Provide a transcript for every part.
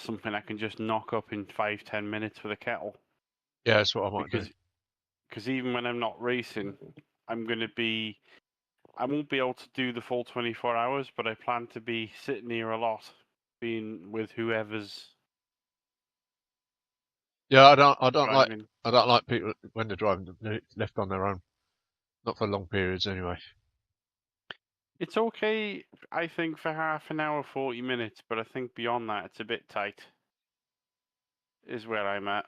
something I can just knock up in 5-10 minutes with a kettle. Yeah, that's what I might do. Because even when I'm not racing, I won't be able to do the full 24 hours, but I plan to be sitting here a lot, being with whoever's. Yeah, I don't driving. like people when they're driving left on their own. Not for long periods, anyway. It's okay, I think, for half an hour, 40 minutes, but I think beyond that, it's a bit tight. Is where I'm at.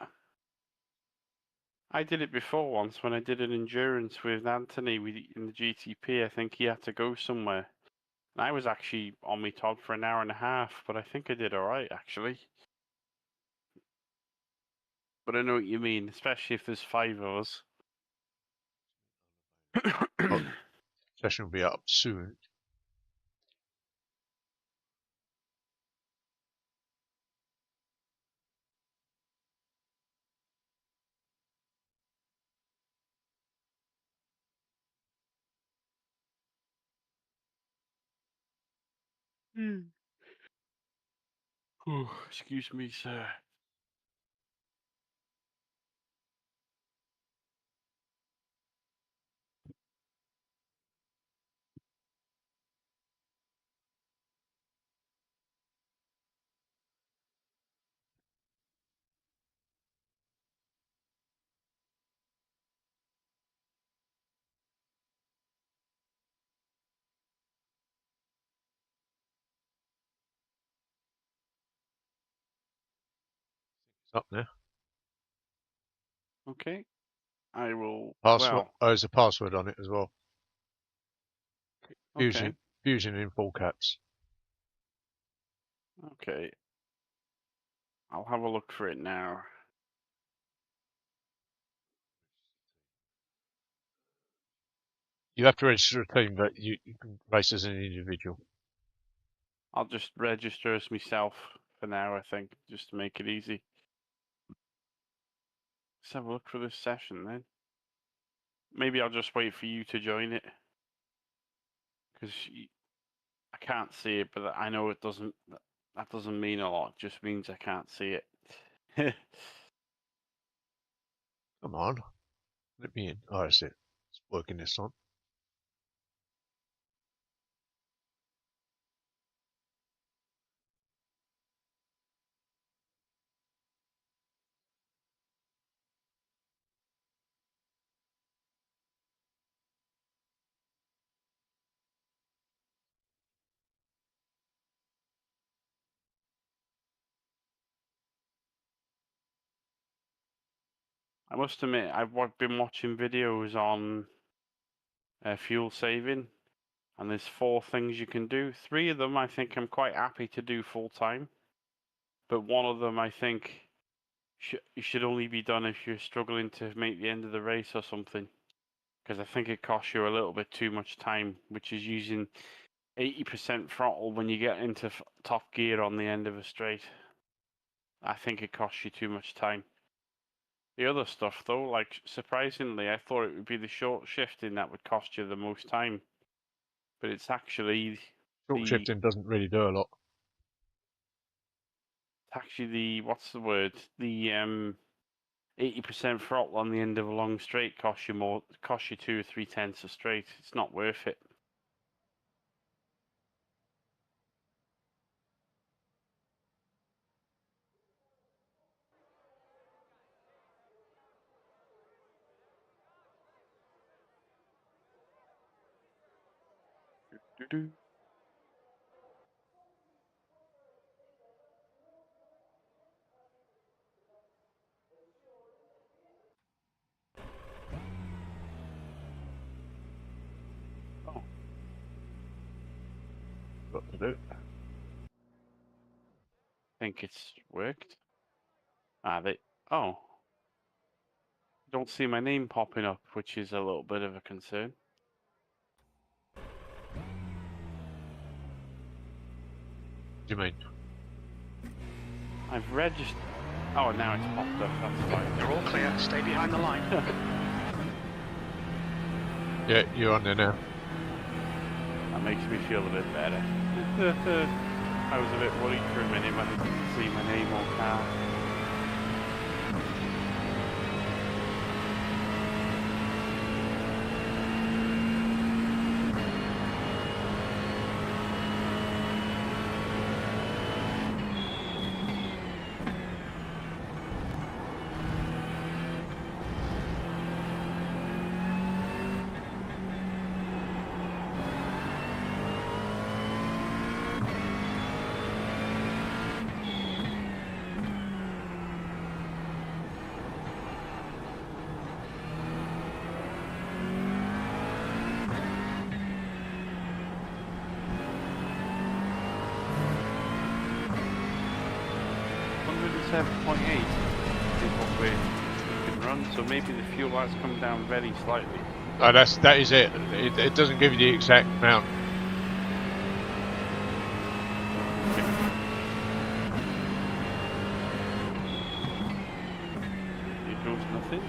I did it before once when I did an endurance with Anthony in the GTP. I think he had to go somewhere. And I was actually on my Todd for an hour and a half, but I think I did all right, actually. But I know what you mean, especially if there's 5 of us. Session will be up soon. Oh, excuse me, sir. It's up there. Okay. I will. Password. Well. Oh, there's a password on it as well. Okay. Fusion in full caps. Okay. I'll have a look for it now. You have to register a team, but you can race as an individual. I'll just register as myself for now, I think, just to make it easy. Let's have a look for this session then. Maybe I'll just wait for you to join it. Because I can't see it, but I know it doesn't. That doesn't mean a lot. It just means I can't see it. Come on. Let me in. Oh, that's it. It's working this time. I must admit, I've been watching videos on fuel saving, and there's 4 things you can do. 3 of them I think I'm quite happy to do full time, but one of them I think it should only be done if you're struggling to make the end of the race or something, because I think it costs you a little bit too much time, which is using 80% throttle when you get into top gear on the end of a straight. I think it costs you too much time. The other stuff, though, like, surprisingly, I thought it would be the short shifting that would cost you the most time. But it's actually Short shifting doesn't really do a lot. It's actually the, what's the word? The 80% throttle on the end of a long straight costs you more, costs you 2 or 3 tenths a straight. It's not worth it. Do-do. Oh. Got to do. I think it's worked. Oh. Don't see my name popping up, which is a little bit of a concern. What do you mean? I've registered. Oh, now it's popped up. That's fine. You're all clear. Stay behind the line. Yeah, you're on there now. That makes me feel a bit better. I was a bit worried for a minute when I didn't see my name or car. .8 is what we can run, so maybe the fuel lights come down very slightly. Oh, that is it. It doesn't give you the exact amount. Here goes nothing.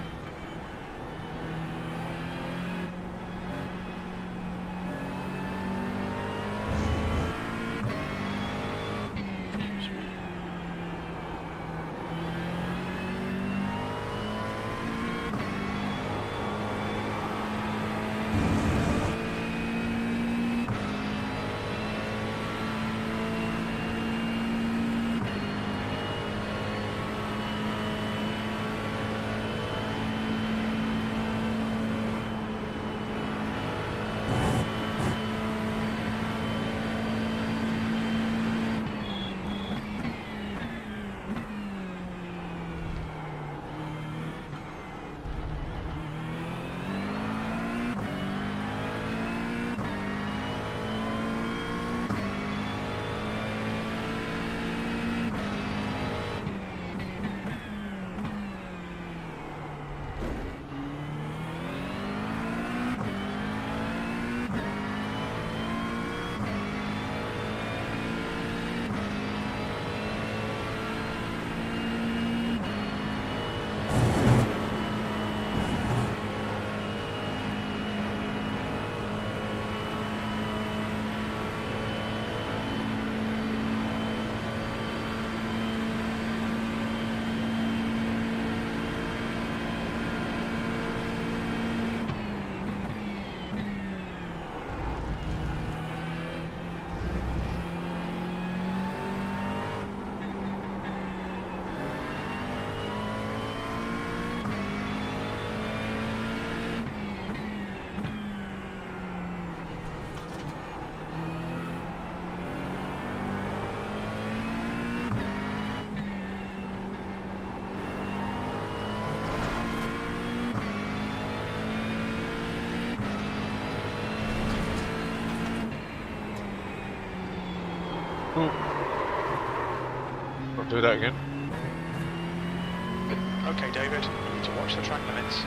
I'll do that again. Okay, David, you need to watch the track limits.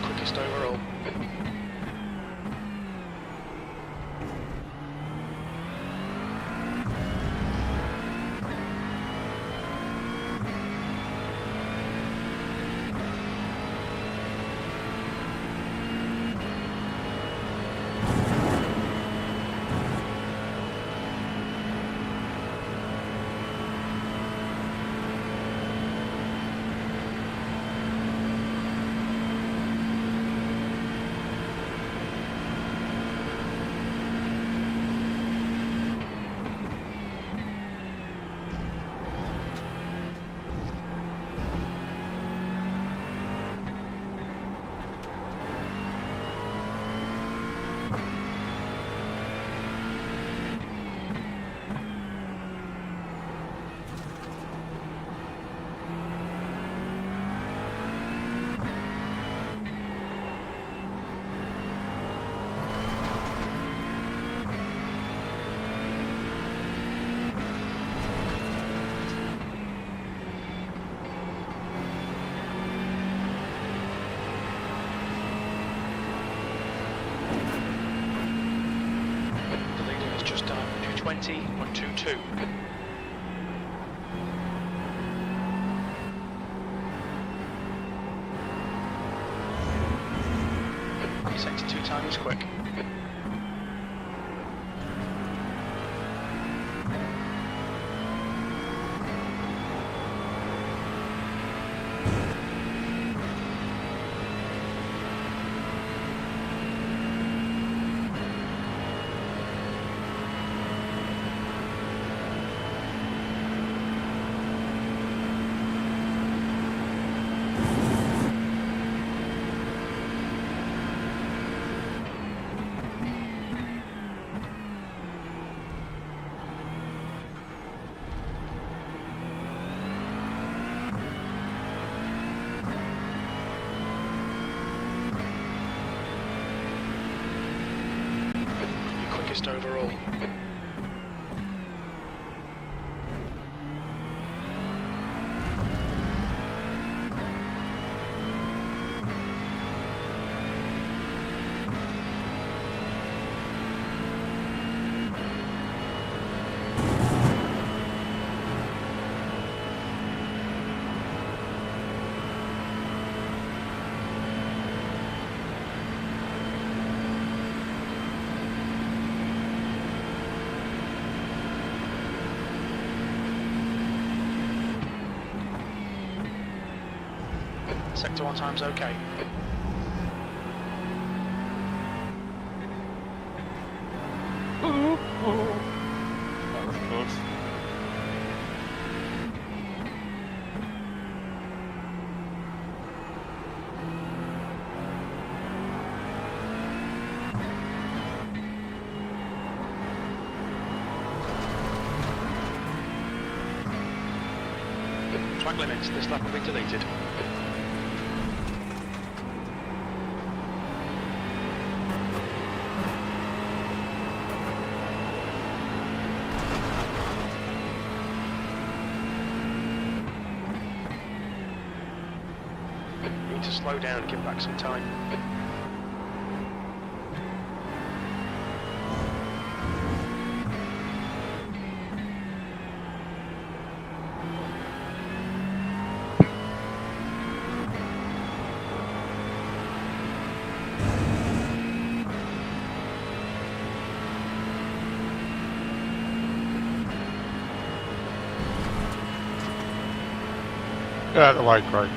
Quickest overall. 120.22. Set to 2 times quick. Quickest overall. Sector 1 times okay. That was close. Track limits, this lap will be deleted. Need to slow down and give back some time. Get out of the way, Craig.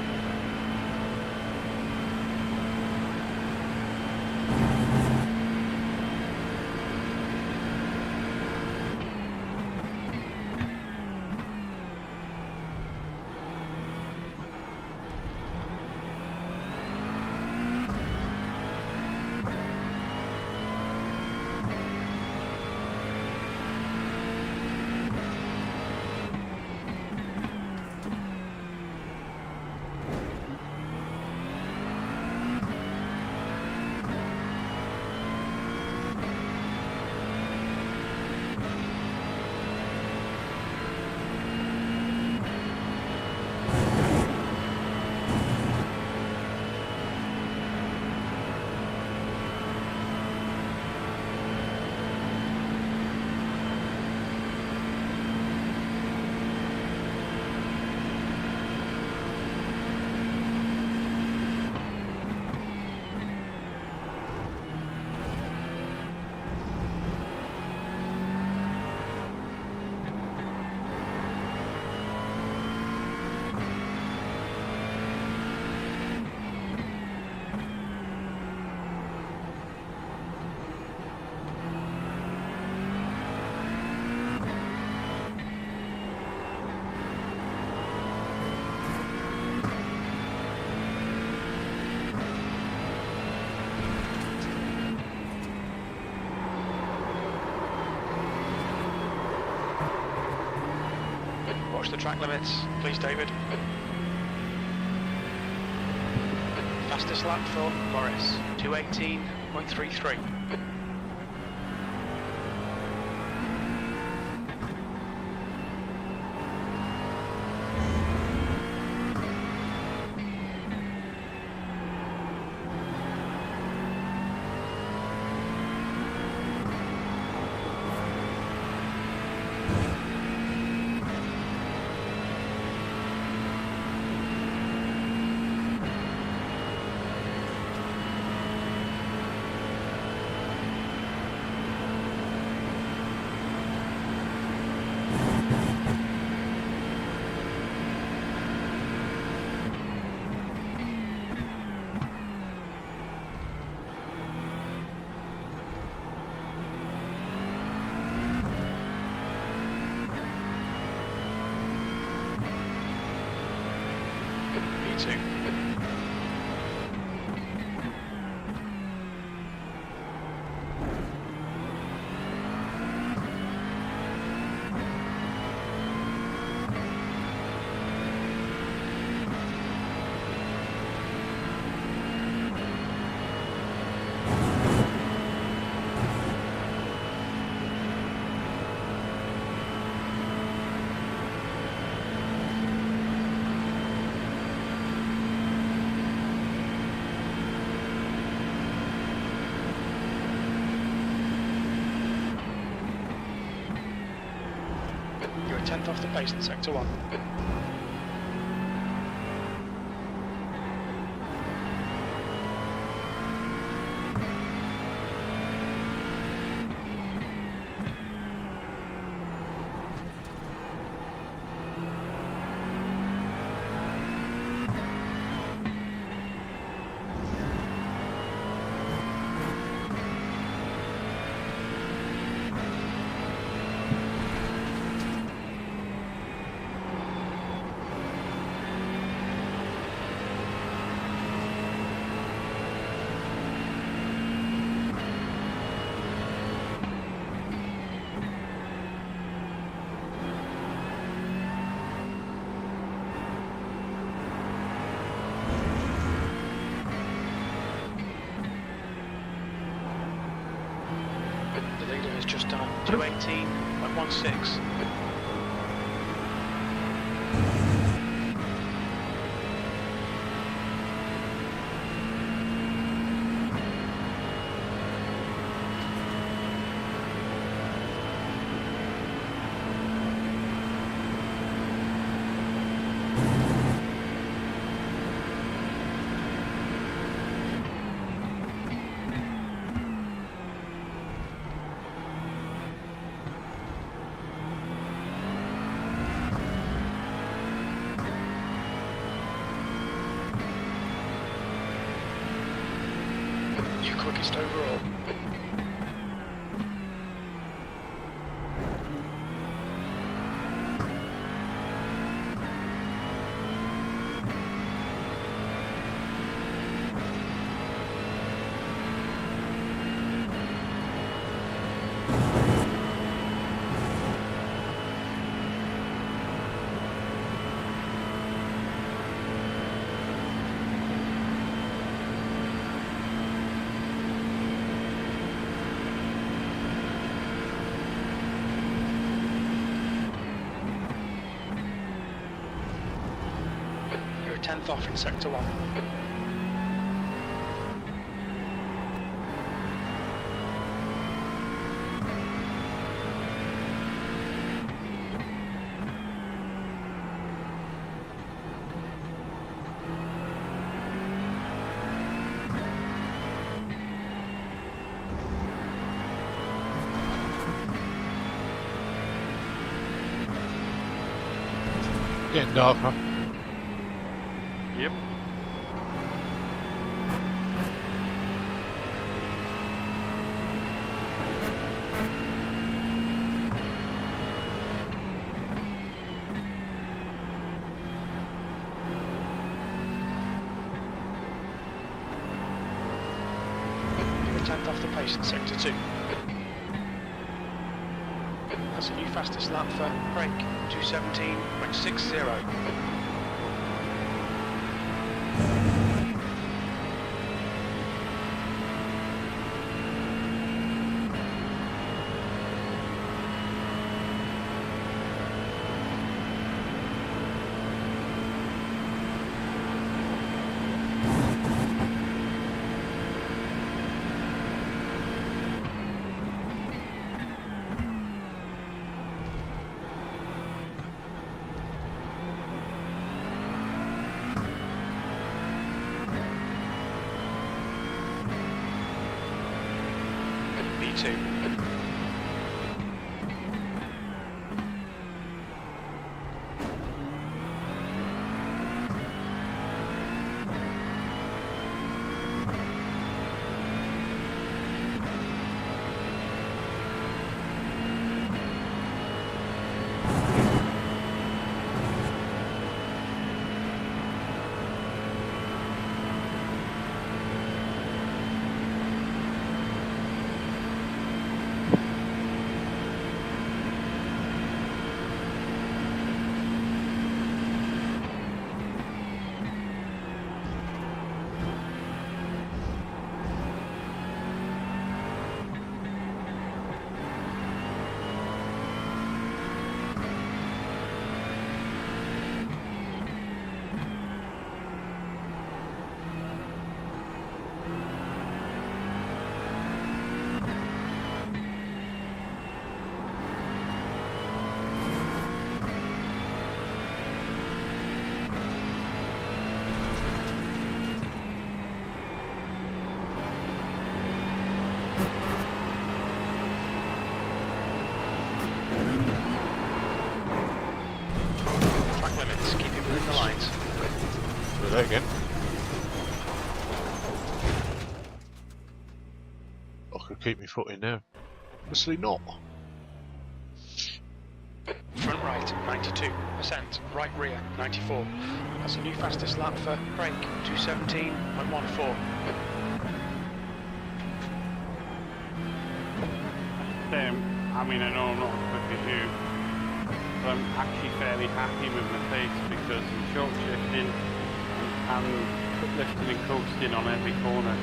Watch the track limits, please, David. Fastest lap for Morris, 2:18.33. B2. You're a tenth off the pace in sector 1. The leader has just done 2:18.16. Your quickest overall. You're a tenth off in sector 1. Getting darker. Yep. You're a tenth off the pace in sector 2. That's a new fastest lap for Craig, 2:17.60. B2. do that again. I could keep my foot in there. Obviously not. Front right, 92. Ascent, right rear, 94. That's a new fastest lap for brake, 217.14. I mean, I know I'm not as quick as you, but I'm actually fairly happy with my pace because I'm short shifting and lifting and coasting on every corner.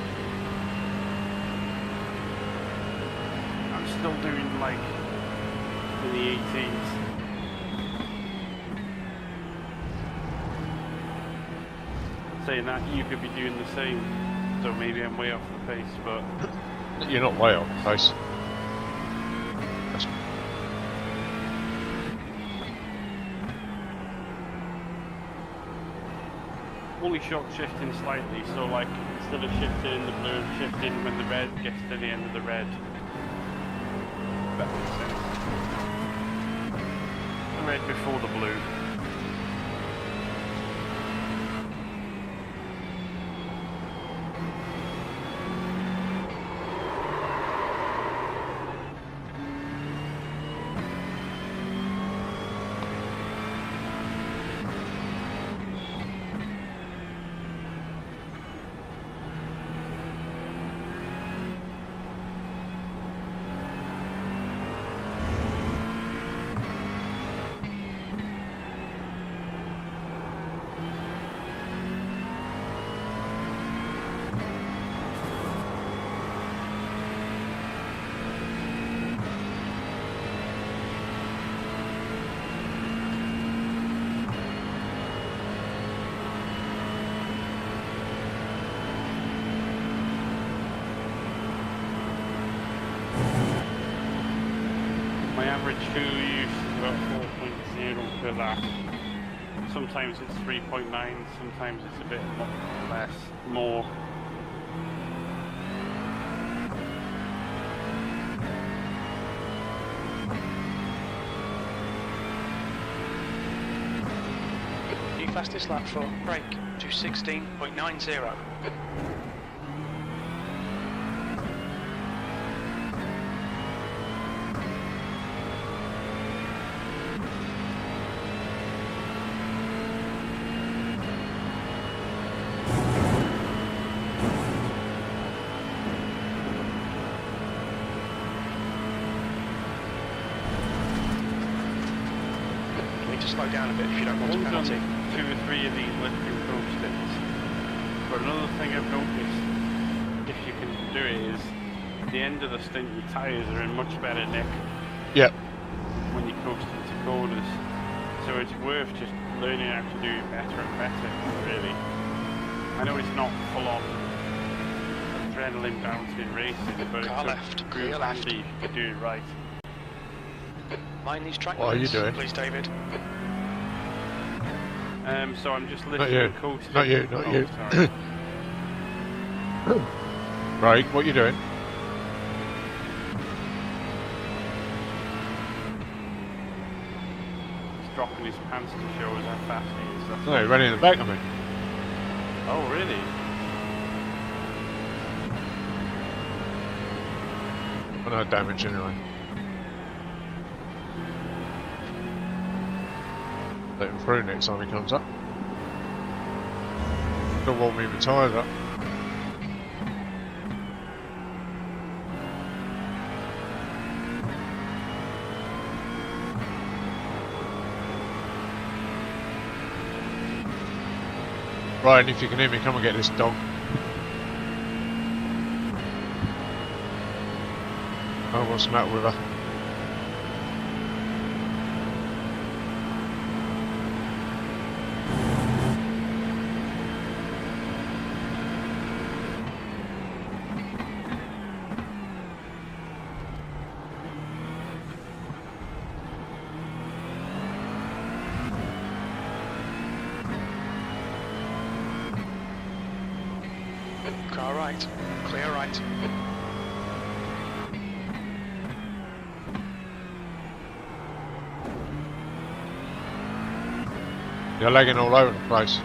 I'm still doing like in the 18s. Saying that, you could be doing the same, so maybe I'm way off the pace, but You're not way off the pace. only short shifting slightly, so like instead of shifting in the blue, shifting when the red gets to the end of the red. That makes sense. The red before the blue. My average fuel use is about 4.0 per lap. Sometimes it's 3.9, sometimes it's a bit less, more. New fastest lap for brake, 216.90. Slow down a bit if you don't want to I've penalty. done 2 or 3 of these lifting pro stints. But another thing I've noticed, if you can do it, is at the end of the stint your tyres are in much better nick. Yep. When you coast into corners. So it's worth just learning how to do it better and better, really. I know it's not full on adrenaline bouncing racing, but Car it's left, real clear left. handy if you do it right. Mind these track What are you limits, doing? please, David. So I'm just Not lifting you. and coasting. Not you, not Oh, you. sorry. Right, what are you doing? He's dropping his pants to show us how fast he is. That's No, you're running in the back of me. Oh, really? I know damage anyway. Let him through next time he comes up. Don't want me with tyres up. Ryan, if you can hear me, come and get this dog. Oh, what's the matter with her? Car right, clear right. You're lagging all over the place.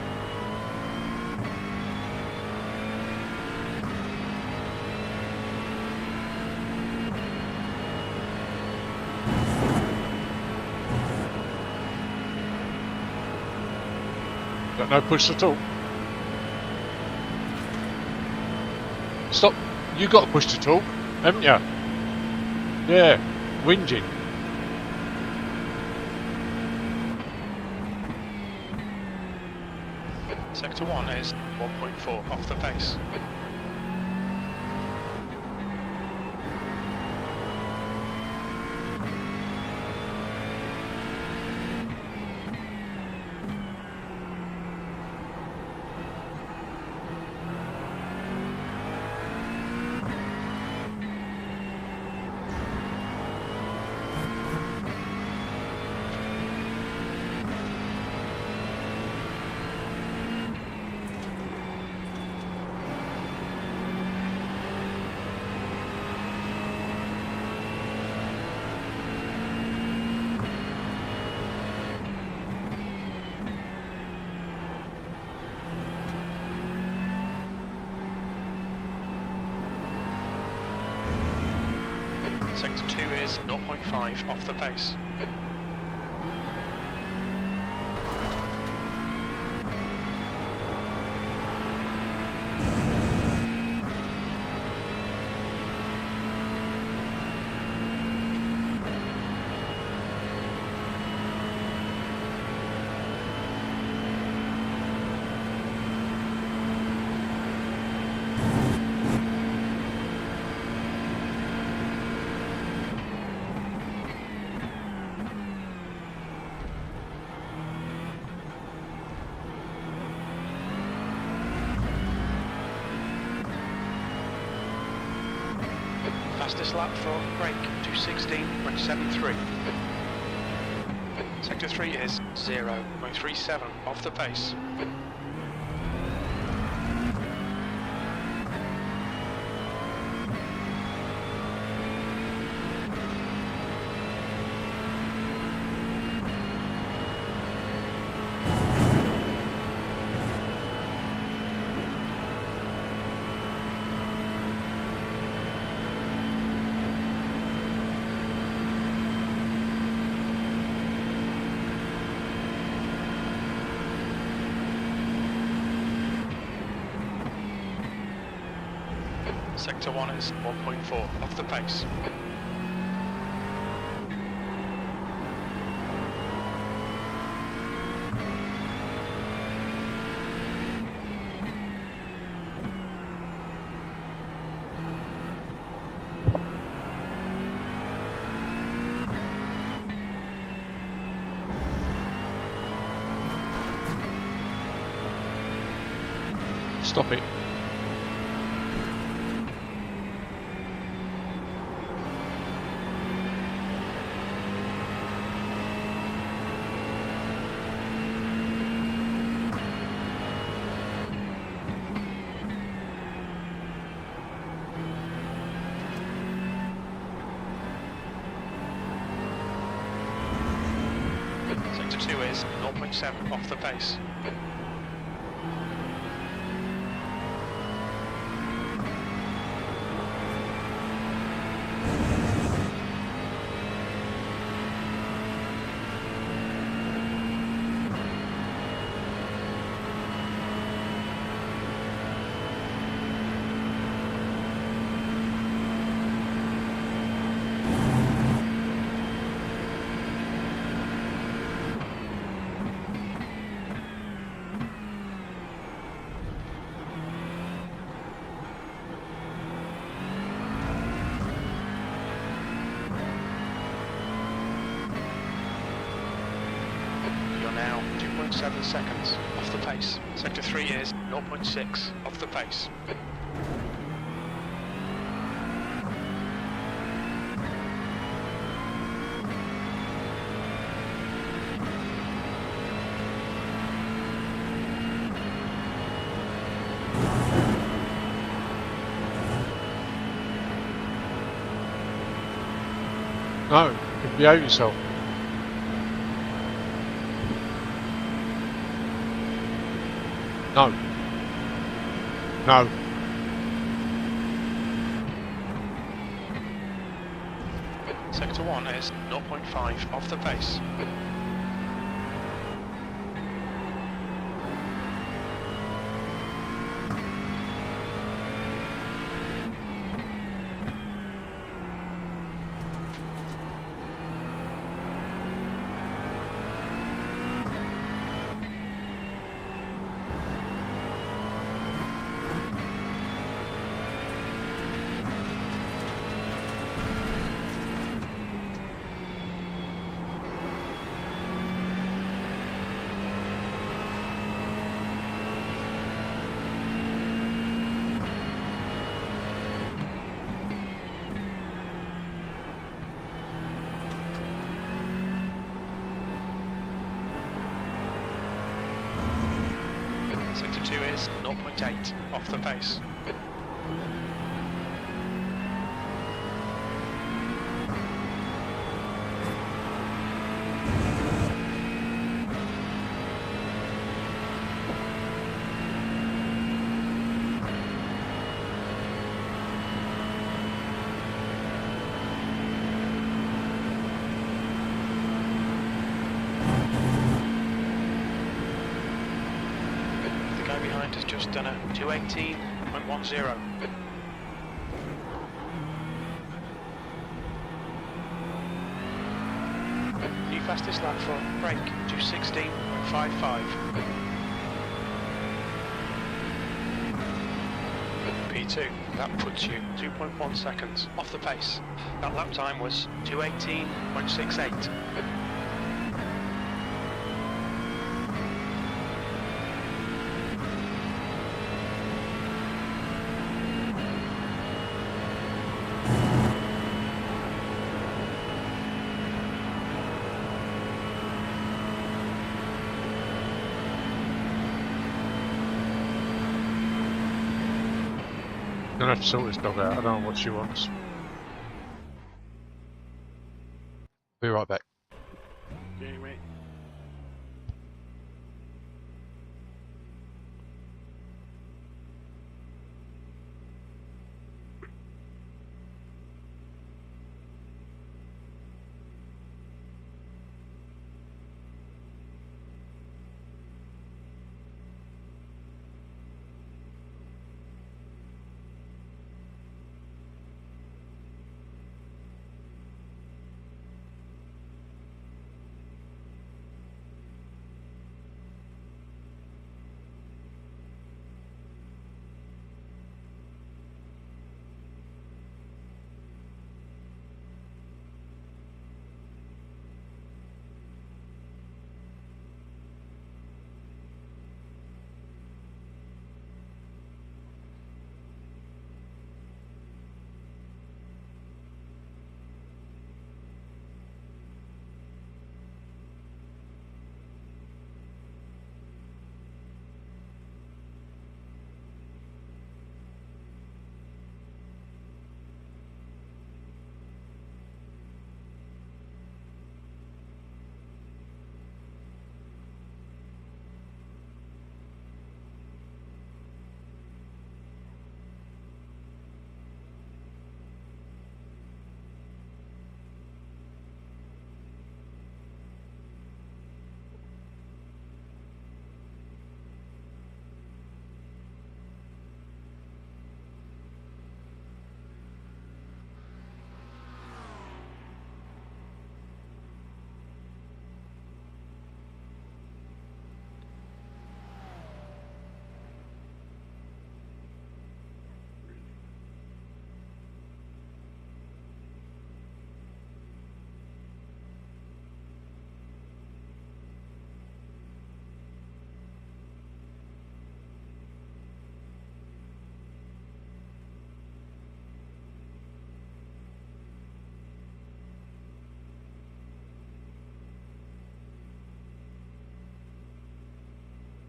Got no push at all. Stop. You got to push to talk, haven't you? Yeah. Whinging. Sector 1 is 1.4 off the pace. Sector 2 is 0.5 off the pace. Fastest lap for brake, 2:16.7.3. Sector 3 is 0.37 off the pace. Sector 1 is 1.4 off the pace. Stop it. Sector 2 is 0.7 off the pace. Now 2.7 seconds off the pace. Sector 3 is 0.6 off the pace. No, you can behave yourself. No. No. Sector 1 is 0.5 off the pace. Sector 2 is 0.8 off the pace. Behind has just done a 218.10. New fastest lap for brake, 216.55. P2, that puts you 2.1 seconds off the pace. That lap time was 218.68. Gonna have to sort this dog out. I don't know what she wants. Be right back. Okay, mate.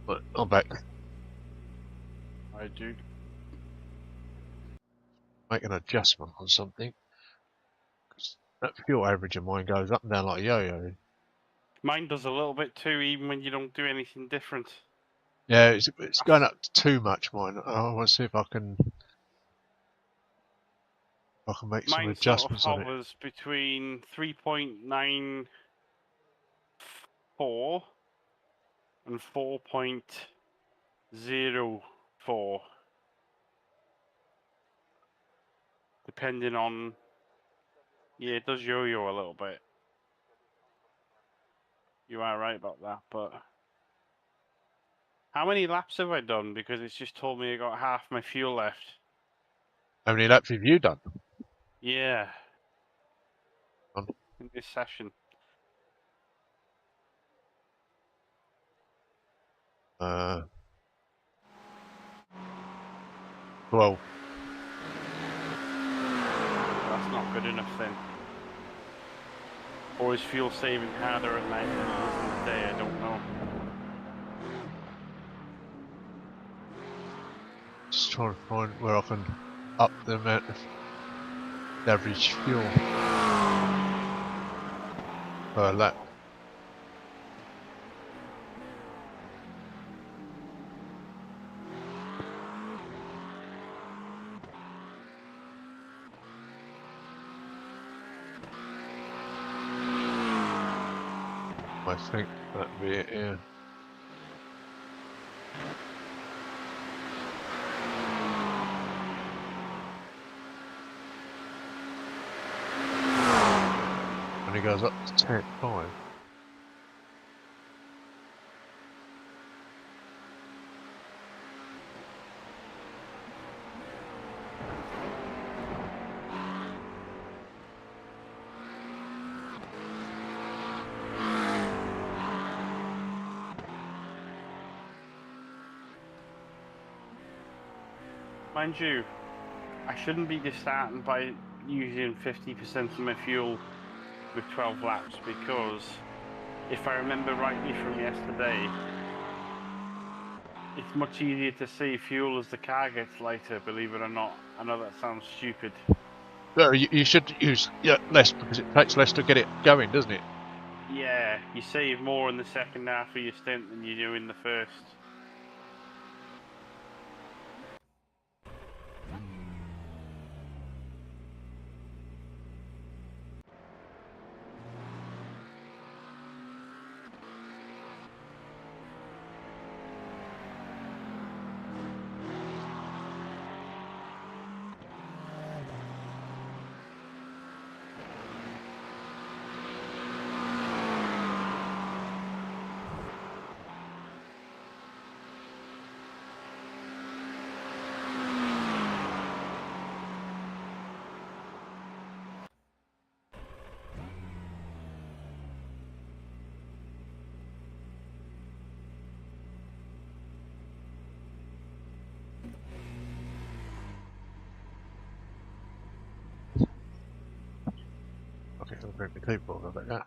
But I'm back. I do. Make an adjustment on something. 'Cause that fuel average of mine goes up and down like a yo-yo. Mine does a little bit too, even when you don't do anything different. Yeah, it's going up too much, mine. I want to see if I can make some Mine sort of adjustments on it. hovers between 3.94 and 4.04, depending on. Yeah, it does yo-yo a little bit. You are right about that, but how many laps have I done? Because it's just told me I got half my fuel left. How many laps have you done? Yeah. On- In this session. 12. That's not good enough then. Or is fuel saving harder at night than it is in the day? I don't know. just trying to find where I can up the amount of average fuel per lap. I think that'd be it, yeah. And it goes up to 10.5. Mind you, I shouldn't be just starting by using 50% of my fuel with 12 laps, because if I remember rightly from yesterday, it's much easier to save fuel as the car gets lighter, believe it or not. I know that sounds stupid. No, you should use less because it takes less to get it going, doesn't it? Yeah, you save more in the second half of your stint than you do in the first. Okay, I'll bring the keyboard about that.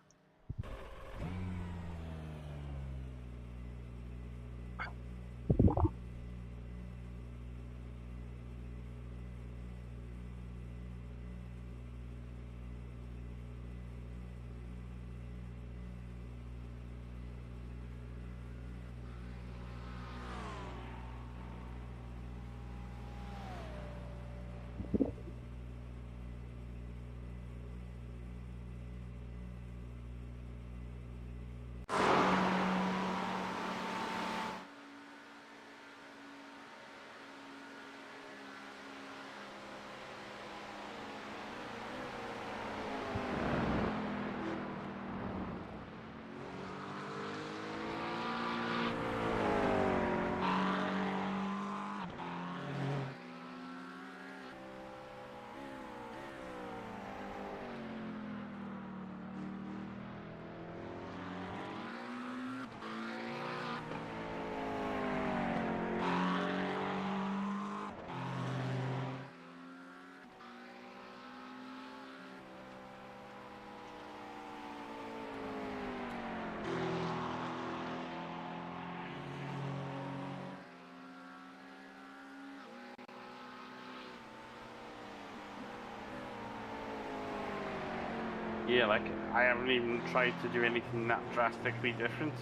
Yeah, like, I haven't even tried to do anything that drastically different,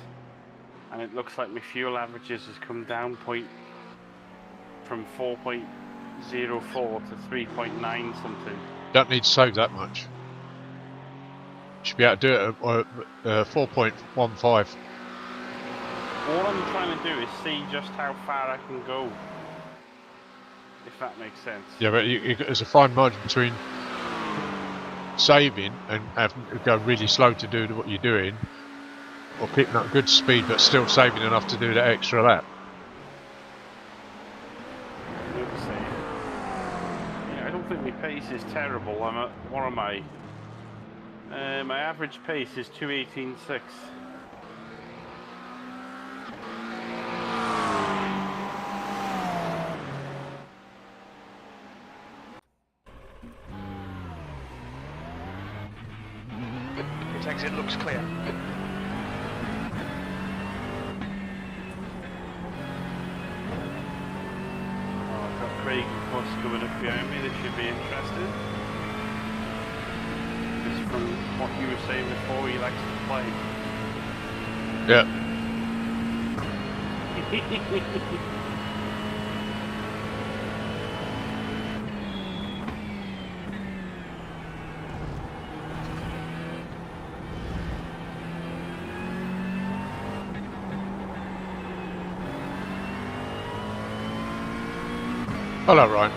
and it looks like my fuel averages has come down from 4.04 to 3.9 something. Don't need to save that much. Should be able to do it at 4.15. All I'm trying to do is see just how far I can go, if that makes sense. Yeah, but there's a fine margin between saving and having to go really slow to do what you're doing, or picking up good speed but still saving enough to do that extra lap. Yeah, I don't think my pace is terrible. What am I? My average pace is 2:18.6. Its exit looks clear. Oh, I've got bus coming up behind me. They should be interested. Because from what you were saying before, he likes to play. Yeah. Hello, Ryan.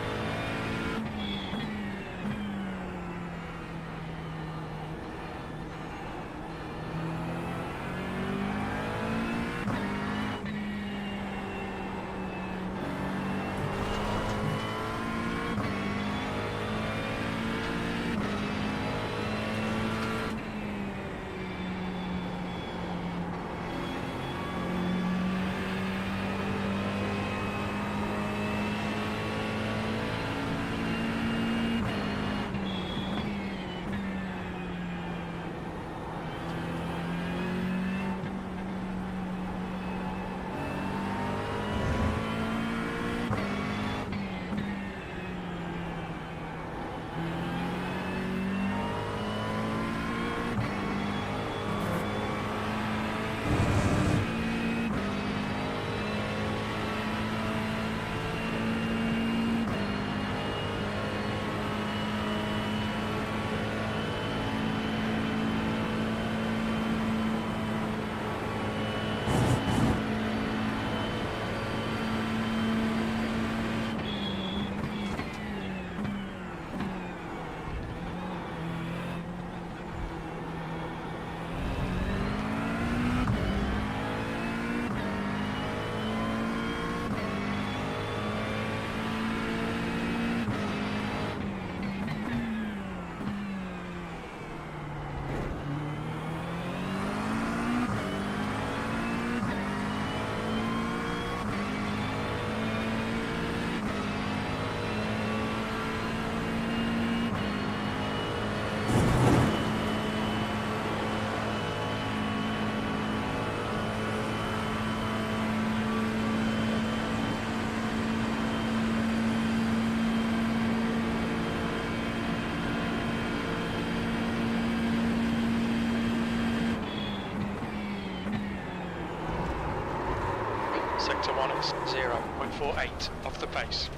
Sector 1 is 0.48 off the pace.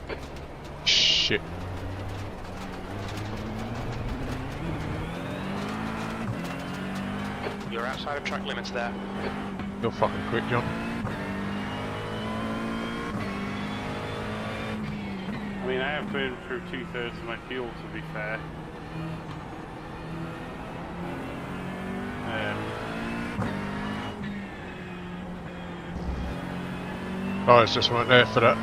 Shit. You're outside of track limits there. You're fucking quick, John. I mean, I have burned through 2/3 of my fuel, to be fair. Oh, it's just right there for that.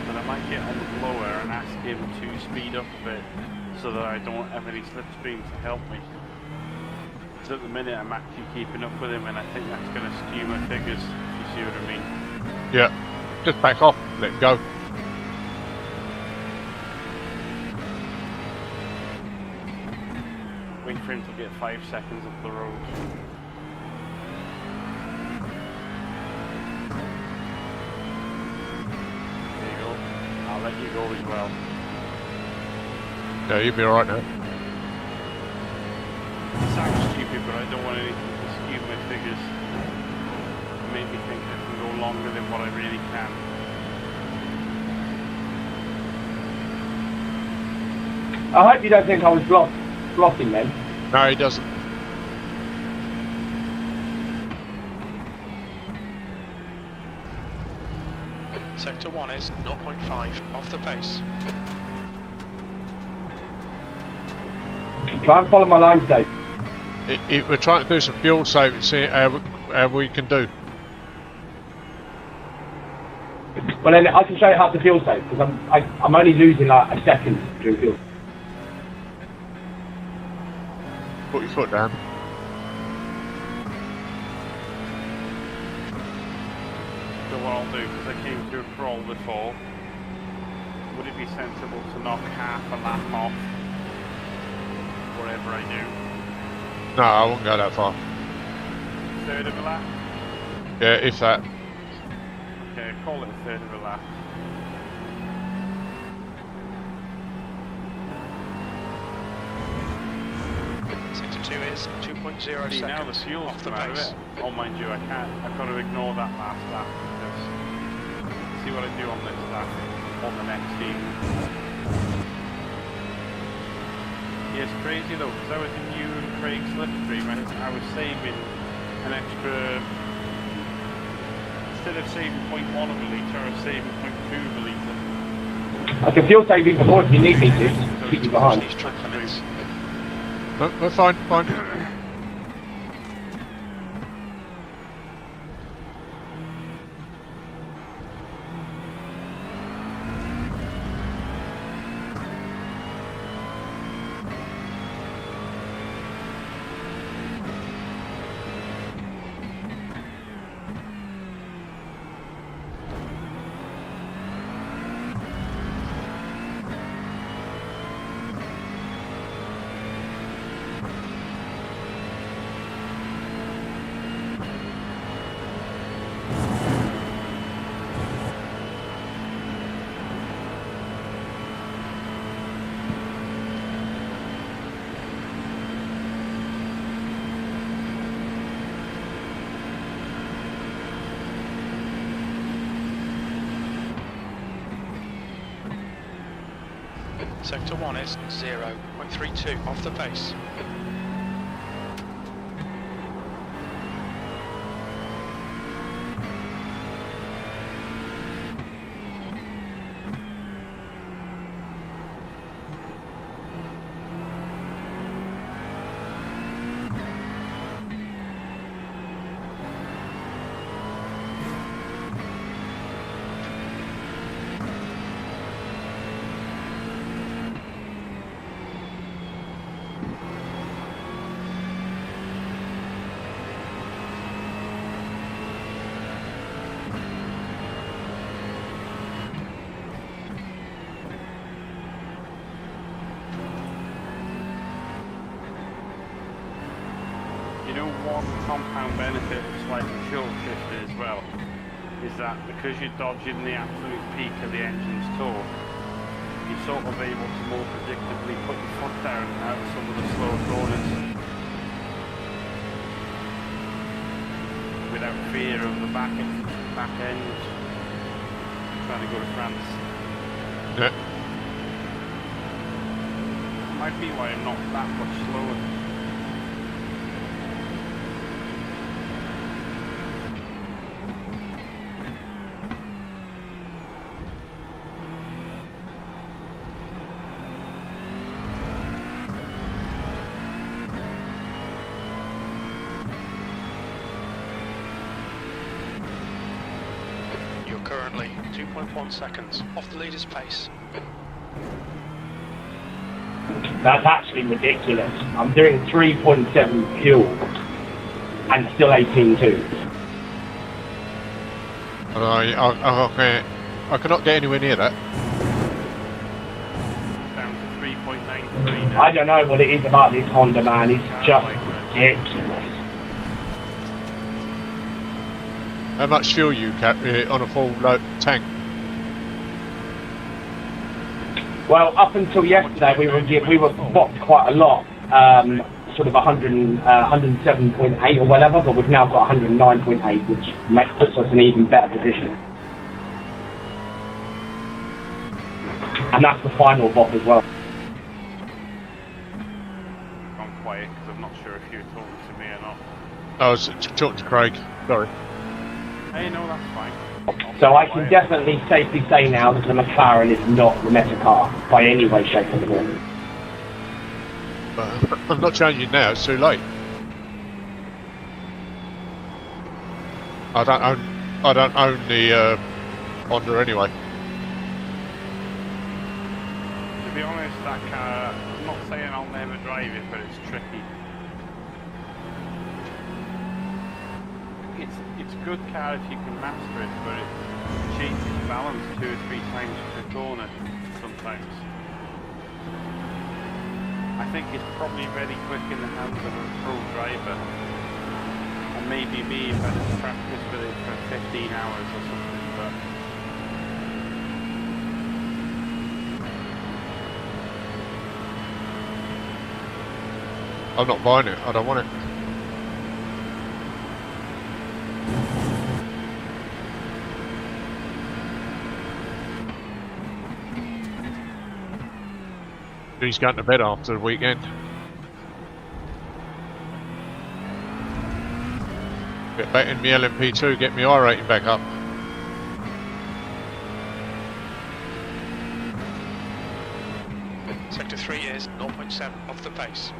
But I might get on the blower and ask him to speed up a bit so that I don't have any slipstream to help me. Because at the minute I'm actually keeping up with him, and I think that's going to skew my figures, if you see what I mean. Yeah. Just back off, let him go. Wait for him to get 5 seconds up the road. I'll let you go as well. Yeah, you'll be alright now. It sounds stupid, but I don't want anything to skew my figures. Make me think I can go longer than what I really can. I hope you don't think I was blocked. slotting then? No, he doesn't. Sector 1 is 0.5 off the pace. Try and follow my line, Dave. We're trying to do some fuel saving, see how we can do. Well, then I can show you how to fuel save, because I'm only losing like a second during fuel. Put your foot down. So what I'll do, because I came through a crawl before, would it be sensible to knock half a lap off whatever I do? No, I won't go that far. Third of a lap? Yeah, if that. Okay, call it a third of a lap. Sector 2 is 2.0 See, seconds now the fuel's off the come out of pace. it. Oh, mind you, I've got to ignore that last lap. Because see what I do on this lap, on the next team. Yeah, it's crazy though, because I was in you and Craig's slipstream and I was saving an extra, instead of saving 0.1 of a litre, I was saving 0.2 of a litre. I can fuel save even more if you need me to. Keep you behind. These track limits. No, we're fine, fine. Sector 1 is 0.32 off the pace. One compound benefit of slightly short shifter as well is that because you're dodging the absolute peak of the engine's torque, you're sort of able to more predictably put your foot down out of some of the slower corners without fear of the back end trying to go to France. Yeah. Might be why I'm not that much slower. Currently 2.1 seconds off the leader's pace. That's actually ridiculous. I'm doing 3.7 fuel and still 18.2. I cannot get anywhere near that. Down to 3.93 now. I don't know what it is about this Honda, man. It's just ridiculous. How much fuel you carry on a full load tank? Well, up until yesterday, we were boxed quite a lot, sort of 107.8 or whatever, but we've now got 109.8, which puts us in an even better position. And that's the final bop as well. quiet because I'm not sure if you were talking to me or not. I was talking to Craig. Sorry. Hey, no, that's fine. So I can definitely safely say now that the McLaren is not the meta car by any way, shape or form. I'm not changing now. It's too late. I don't own the Honda anyway. To be honest, that car, I'm not saying I'll never drive it, but it's tricky. It's a good car if you can master it, but it changes balance 2 or 3 times per corner sometimes. I think it's probably very quick in the hands of a pro driver. And maybe me if I just practice with it for 15 hours or something, but I'm not buying it. I don't want it. He's going to bed after the weekend. Get back in my LMP2, get my I rating back up. Sector 3 is 0.7 off the pace.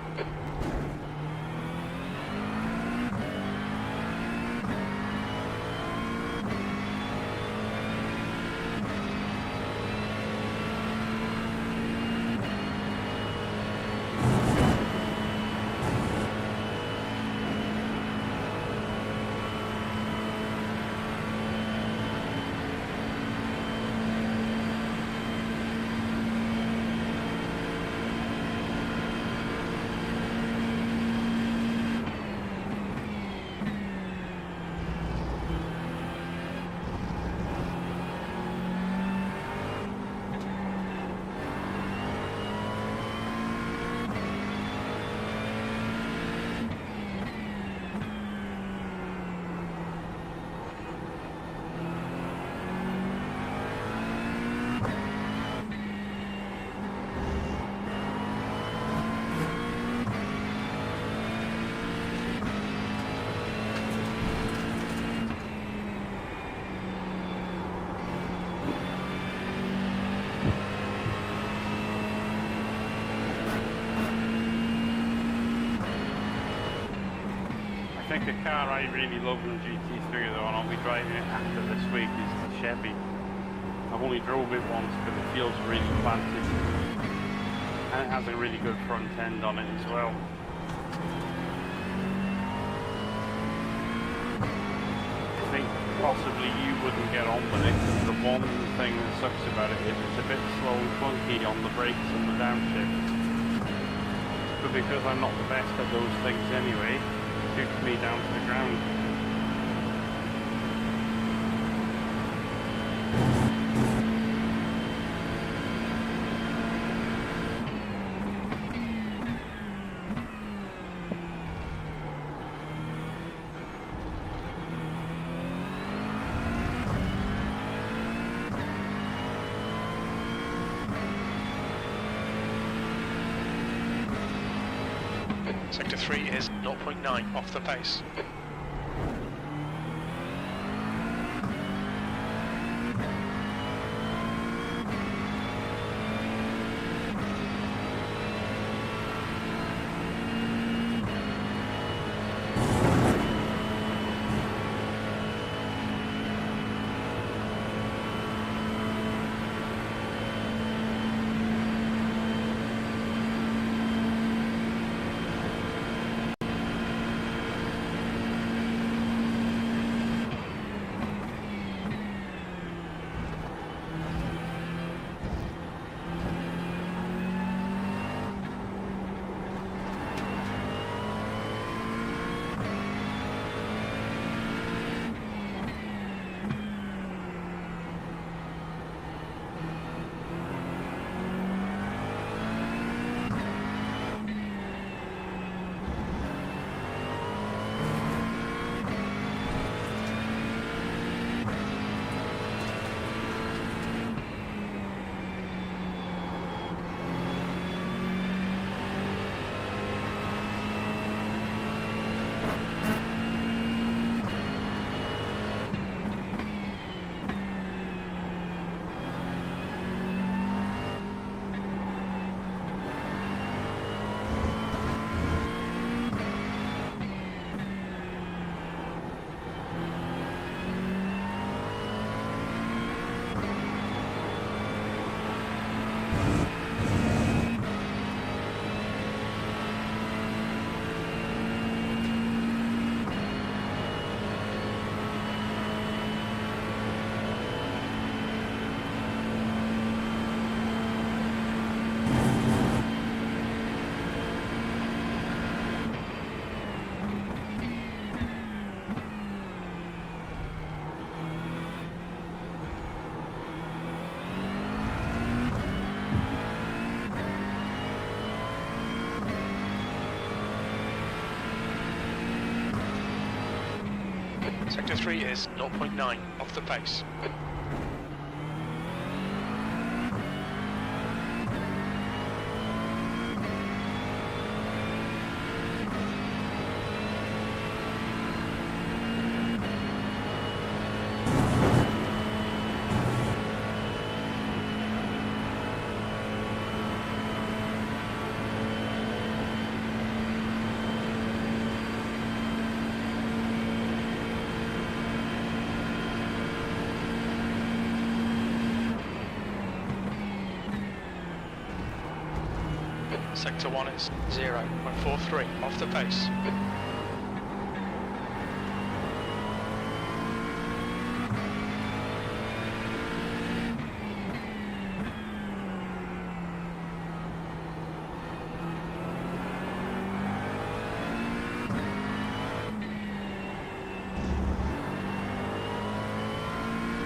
I think the car I really love in the GT3 though, and I'll be driving it after this week, is the Chevy. I've only drove it once because it feels really planted. And it has a really good front end on it as well. I think possibly you wouldn't get on with it because the one thing that sucks about it is it's a bit slow and clunky on the brakes and the downshift. But because I'm not the best at those things anyway, shoots me down to the ground. Sector 3 is 0.9 off the pace. Sector 3 is 0.9 off the pace. Sector 1 is 0.43 off the pace.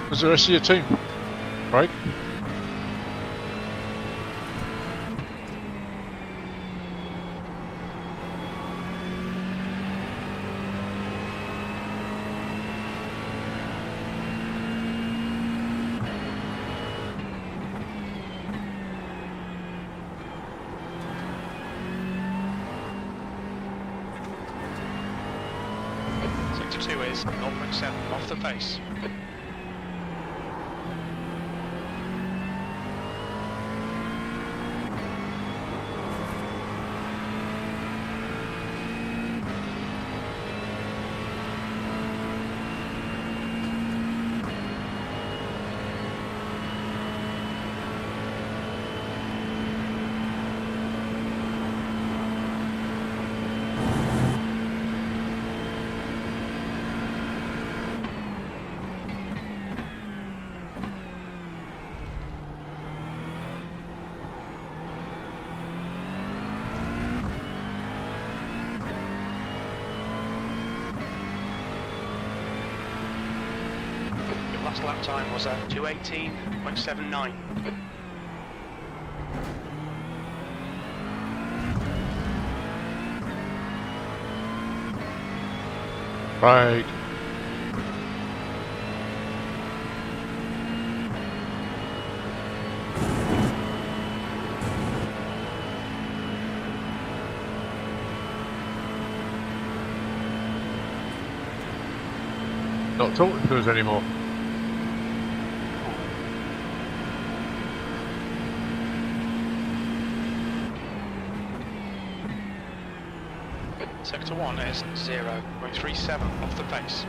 Where's the rest of your team? Right? Sector 2 is 0.7 off the pace. Last lap time was a 2:18.79. Right. Not talking to us anymore. Sector 1 is 0.37 off the pace.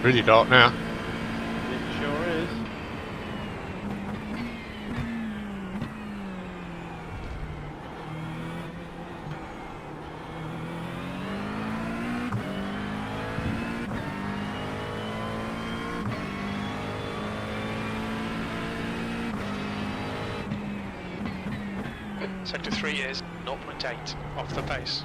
Really dark now. It sure is. Sector 3 is 0.8 off the pace.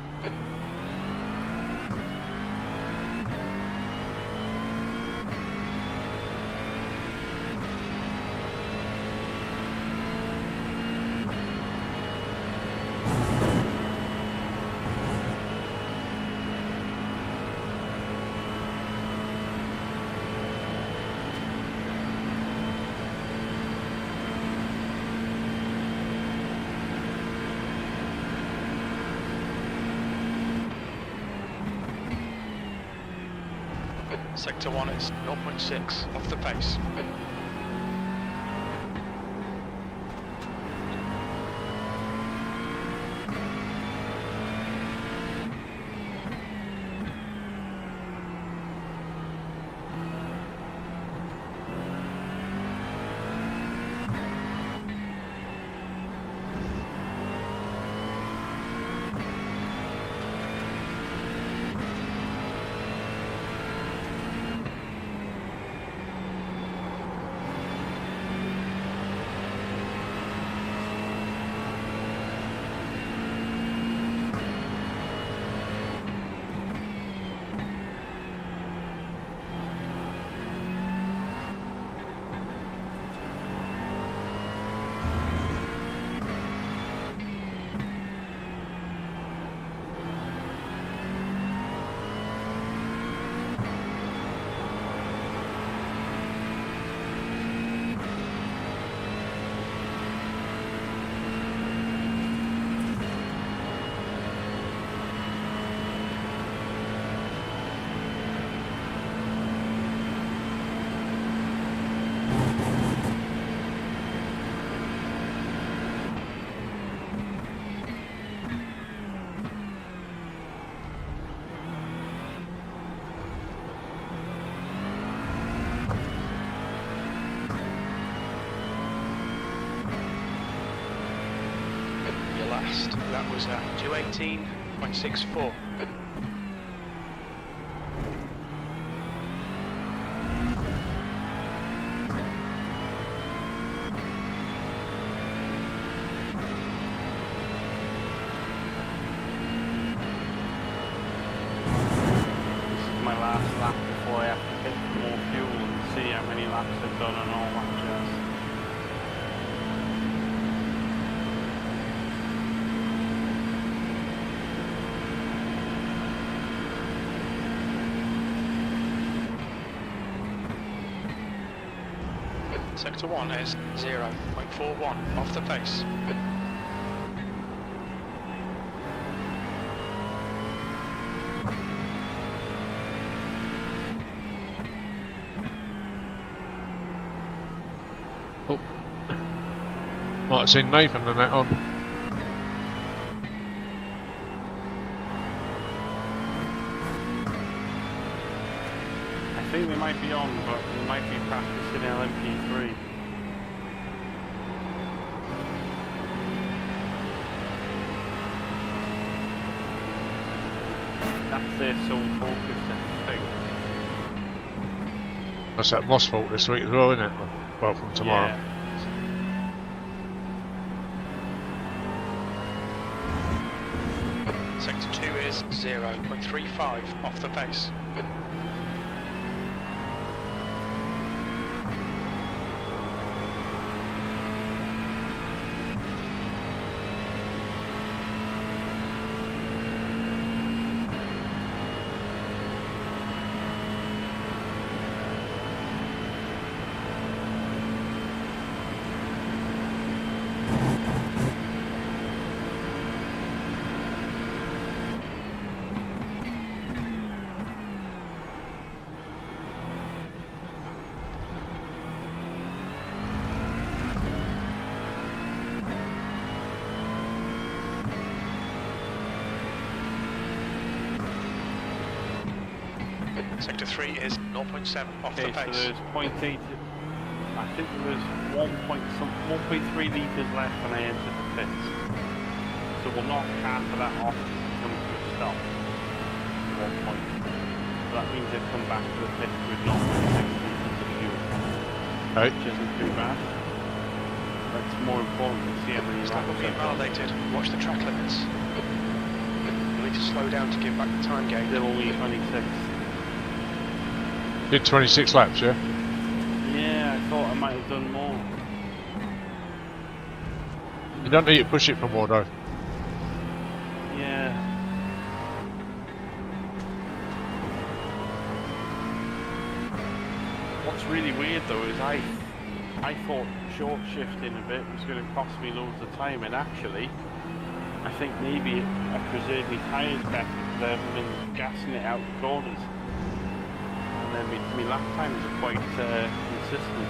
Sector 1 is 0.6 off the pace. That was at 218.64. This is my last lap before I have to hit more fuel and see how many laps I've done and all that jazz. Sector 1 is 0.41 off the pace. Oh. Might have seen Nathan and that on. I think they might be on, but we might be practicing LMP3. That's their sole focus, I think. That's that Moss fault this week as well, isn't it? Well, from tomorrow. Yeah. Sector 2 is 0.35 off the pace. Sector 3 is 0.7 off the Okay, so pace. there's 0.8. I think there was 1.3 litres left when I entered the pits. So we'll knock half of that off and come to a stop. 1 point. So that means they've come back to the pits with 0.6 litres of fuel. Right. Which isn't too bad. That's more important to see how many Stop laps being I've done. validated. Watch the track limits. You need to slow down to give back the time gauge. Still only 26. Did 26 laps, yeah? Yeah, I thought I might have done more. You don't need to push it for more though. Yeah. What's really weird though is I thought short shifting a bit was going to cost me loads of time, and actually I think maybe I preserved my tyres better because I haven't been gassing it out the corners. and then my lap times are quite consistent.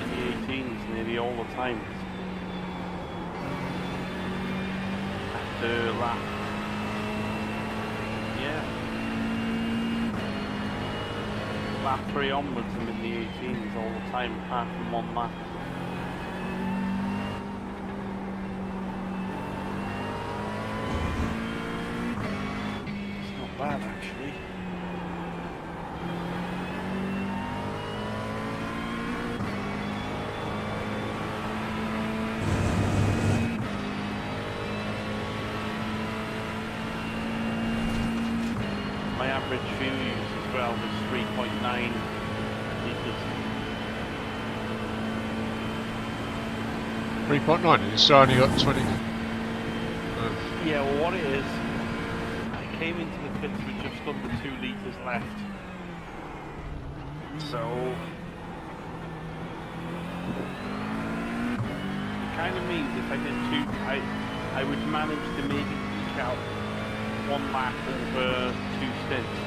In the 18s nearly all the time. After lap, yeah. Lap 3 onwards, I'm in the 18s all the time, apart from one lap. It's not bad actually. My average fuel use as well was 3.9 litres. 3.9, and you still only got 20. Yeah, well what it is, I came into the pits with just under 2 litres left. So, it kind of means if I did 2, I would manage to maybe eke out 1 lap over 2 stints.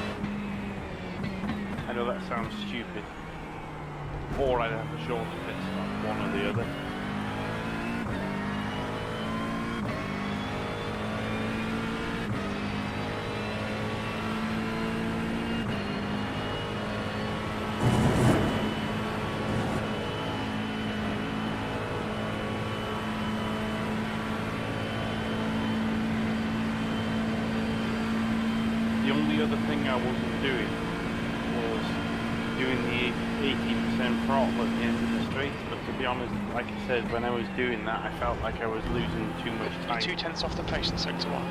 I know that sounds stupid. Or I'd have a shorter pit stop, one or the other. The only other thing I wasn't doing was doing the 18% throttle at the end of the straight, but to be honest, like I said, when I was doing that I felt like I was losing too much time. 2/10 off the pace in sector 1.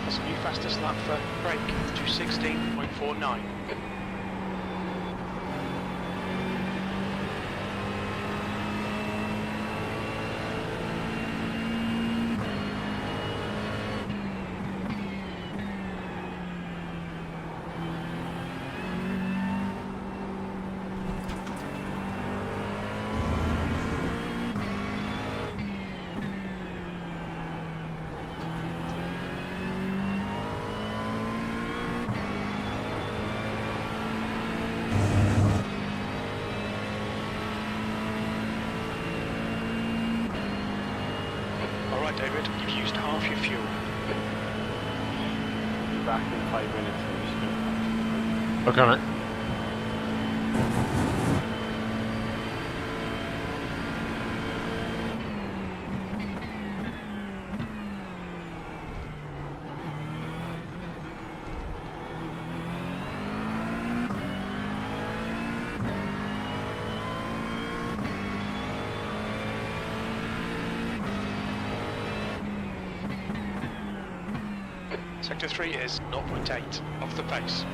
That's a new fastest lap for brake, 2:16.49. Alright David, you've used half your fuel. Be back in 5 minutes. Okay, mate. Sector 3 is 0.8 off the pace.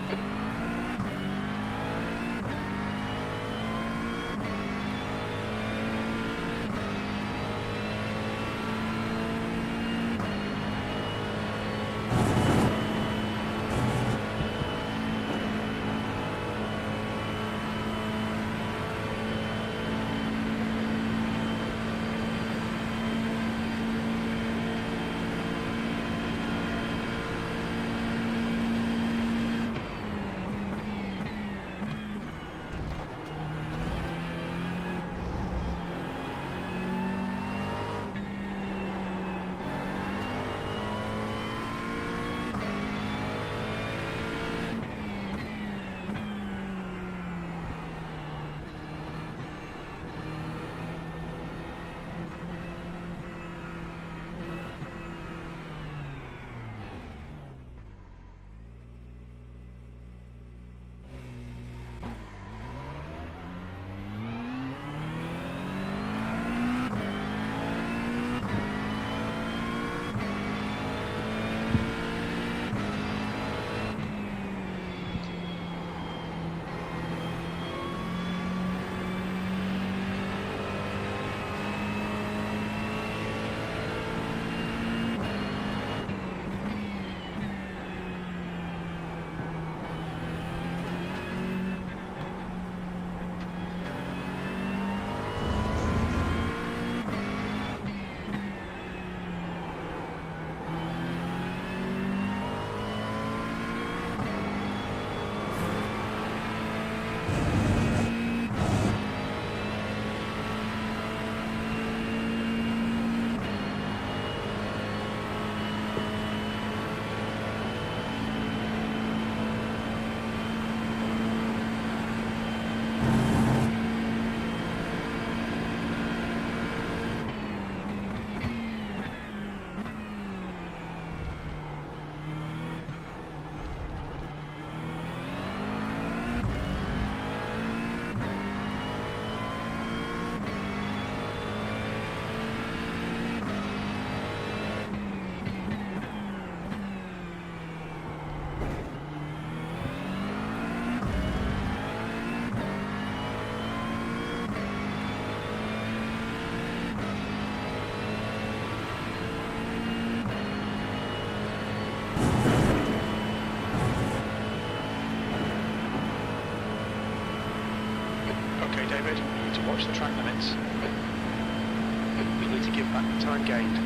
David, you need to watch the track limits. You need to give back the time gained.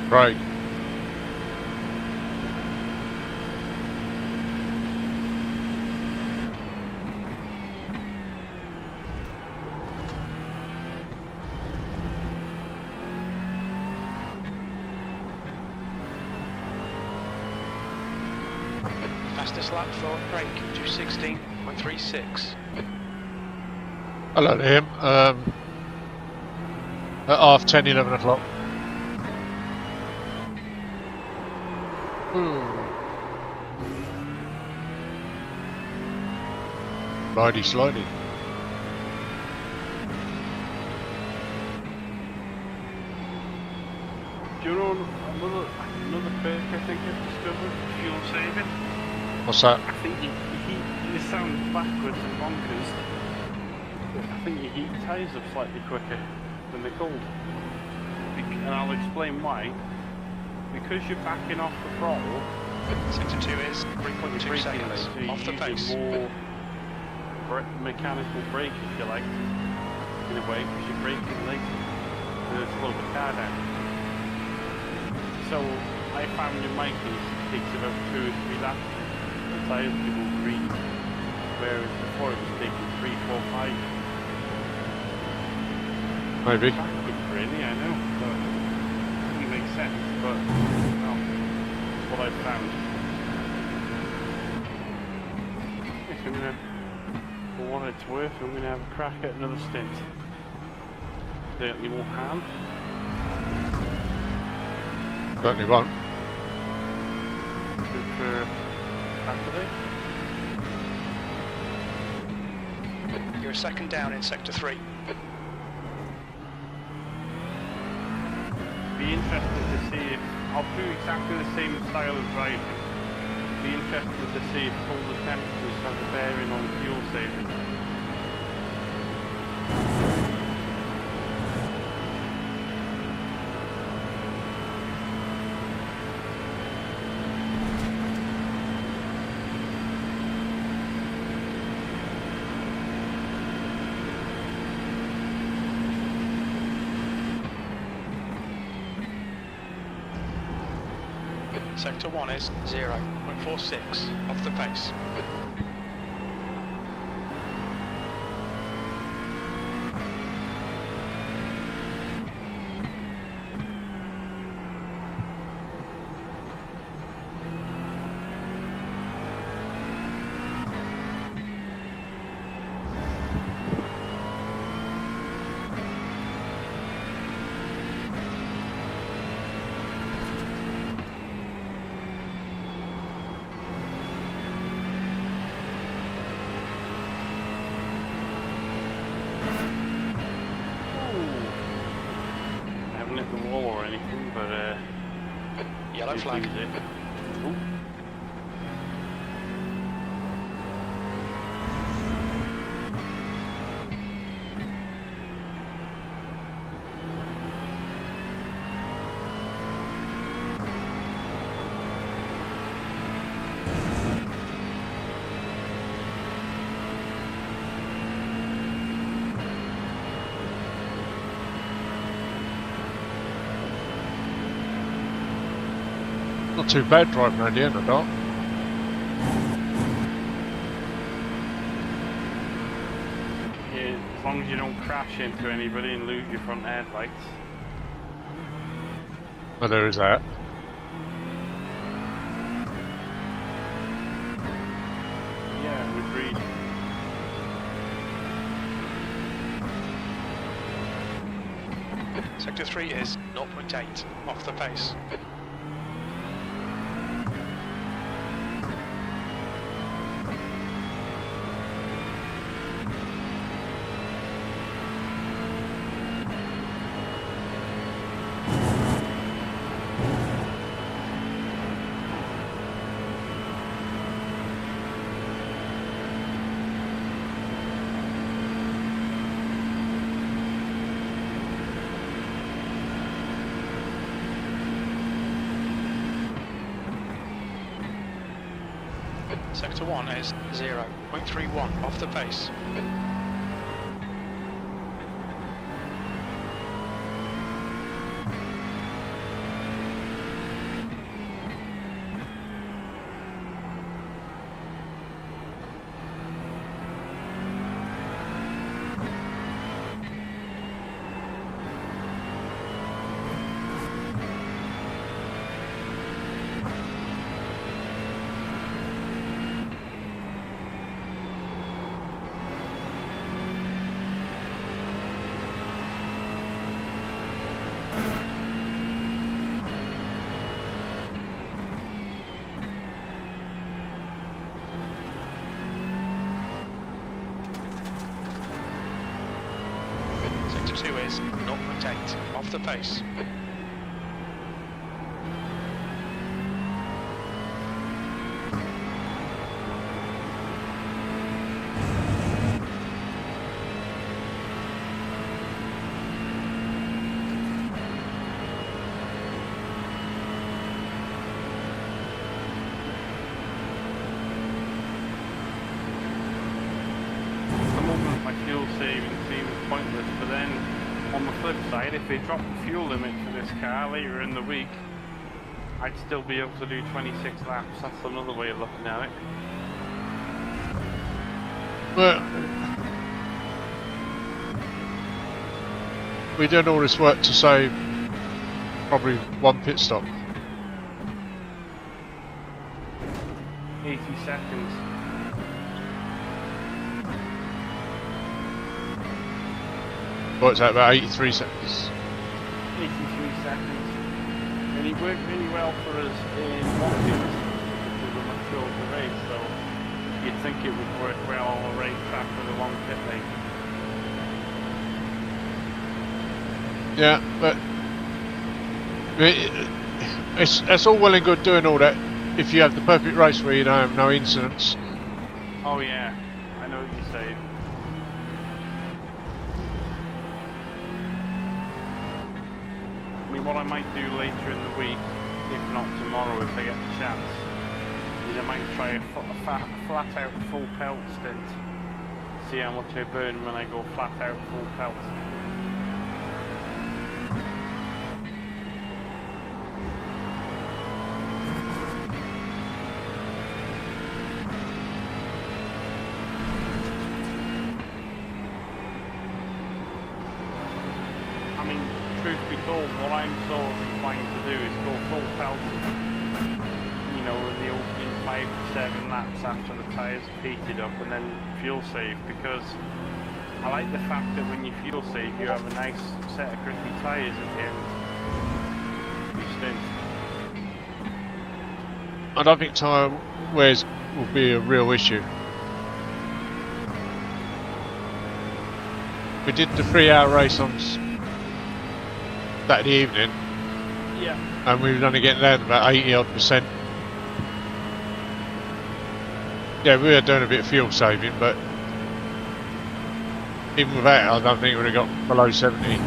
Right. Fastest lap for break, 2:16.36. Hello to him. At half 10, 11 o'clock. Slidey, slidey. Do you know another perk I think I've discovered? Fuel saving. What's that? I think you sound backwards and bonkers. I think you heat tyres up slightly quicker when they're cold. And I'll explain why. Because you're backing off the throttle, Sector 2 is 3.2 seconds so you're off the pace. using more mechanical brake, if you like, in a way, because you're braking later and it's slow the car down. So I found in my case it takes about 2 or 3 laps for the tyres to go green, whereas before it was taking 3, 4, 5. Maybe. Backwards, really, I know, but it doesn't make sense, but well, that's what I've found. Yes, I'm gonna, for what it's worth, I'm gonna have a crack at another stint. Certainly won't harm. Certainly won't. Good for Saturday. You're a second down in Sector 3. Be interested to see if I'll do exactly the same style of driving. Be interested to see if colder temperatures have a bearing on fuel saving. Sector 1 is 0.46 off the pace. Yellow Just flag. use it. Ooh. Not too bad driving around here in the dark. Yeah, as long as you don't crash into anybody and lose your front headlights. Well, there is that. Yeah, agreed. Sector 3 is 0.8 off the pace. Sector 1 is 0.31 off the pace. Sector 2 is 0.8 off the pace. My fuel saving seems pointless, but then on the flip side, if they drop the fuel limit for this car later in the week, I'd still be able to do 26 laps. That's another way of looking at it. Well, we're doing all this work to save probably one pit stop. 80 seconds. What's that, about 83 seconds? 83 seconds. And he worked really well for us in Watkins, which was a much shorter race, so you'd think it would work well on a racetrack with a long pit lane. Yeah, but it's all well and good doing all that if you have the perfect race where you don't have no incidents. Oh yeah, I know what you're saying. I mean, what I might do later in the week, if not tomorrow if I get the chance, is I might try a flat out full pelt stint. See how much I burn when I go flat out full pelt. I mean, truth be told, what I'm sort of inclined to do is go full pelt, you know, in the opening 5 to 7 laps after the tyres are heated up, and then fuel save, because I like the fact that when you fuel save you have a nice set of grippy tyres at the end of your stint. I don't think tyre wears will be a real issue. We did the 3-hour race on Saturday evening. Yeah. And we were only getting down to about 80-odd%. Yeah, we were doing a bit of fuel saving, but even with that, I don't think we would have got below 70.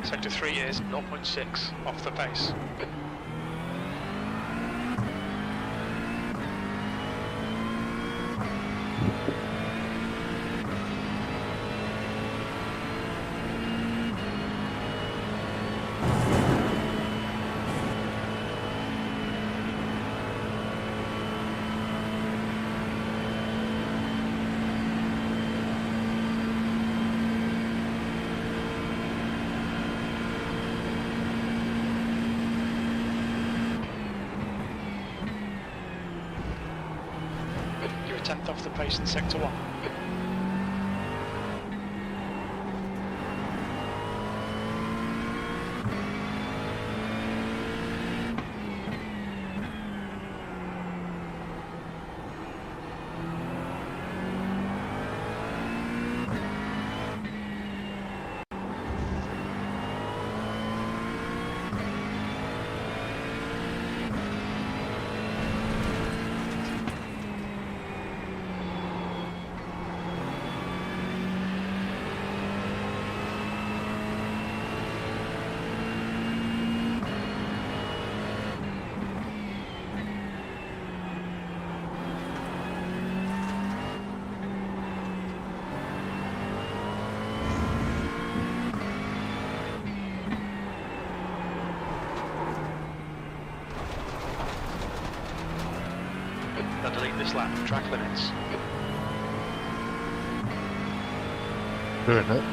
Sector 3 is 0.6 off the pace. You're a tenth off the pace in Sector 1. Now delete this lap from track limits. Doing it.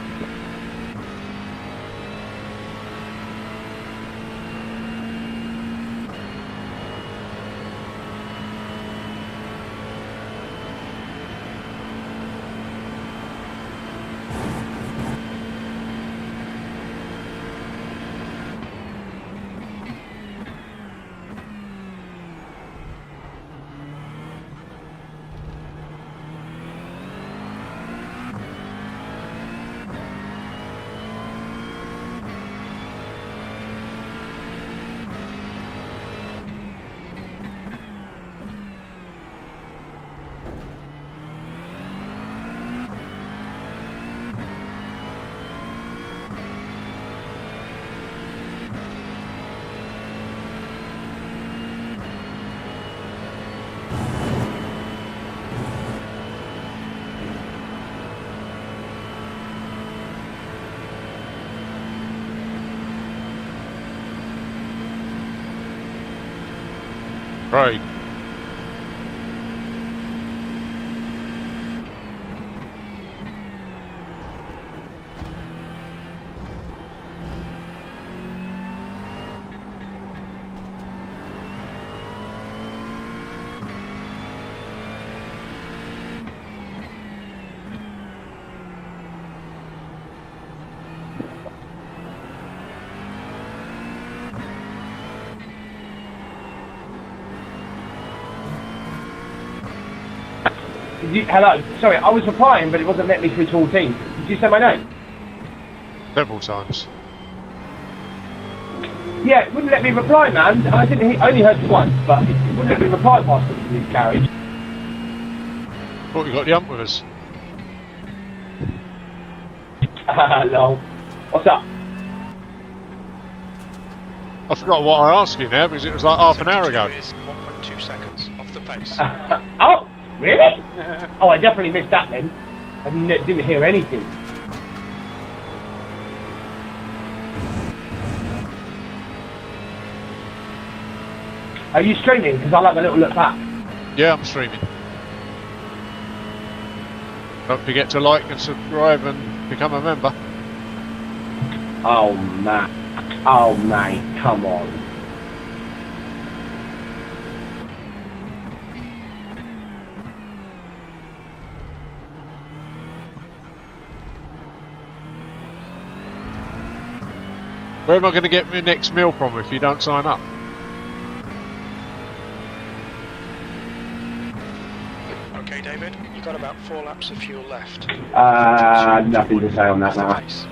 Right. Hello, sorry, I was replying, but it wasn't letting me through to all teams. Did you say my name? Several times. Yeah, it wouldn't let me reply, man. I only heard it once, but it wouldn't let me reply whilst I was in this garage. Thought you got the ump with us. Lol. What's up? I forgot what I asked you now because it was like half an hour ago. Sector 2 is 1.2 seconds off the pace. Oh, really? Oh, I definitely missed that then. I didn't hear anything. Are you streaming? Because I'll have a little look back. Yeah, I'm streaming. Don't forget to like and subscribe and become a member. Oh, man. Oh, mate, come on. Where am I going to get my next meal from if you don't sign up? Okay, David, you've got about 4 laps of fuel left. Nothing to say on that now. Pace.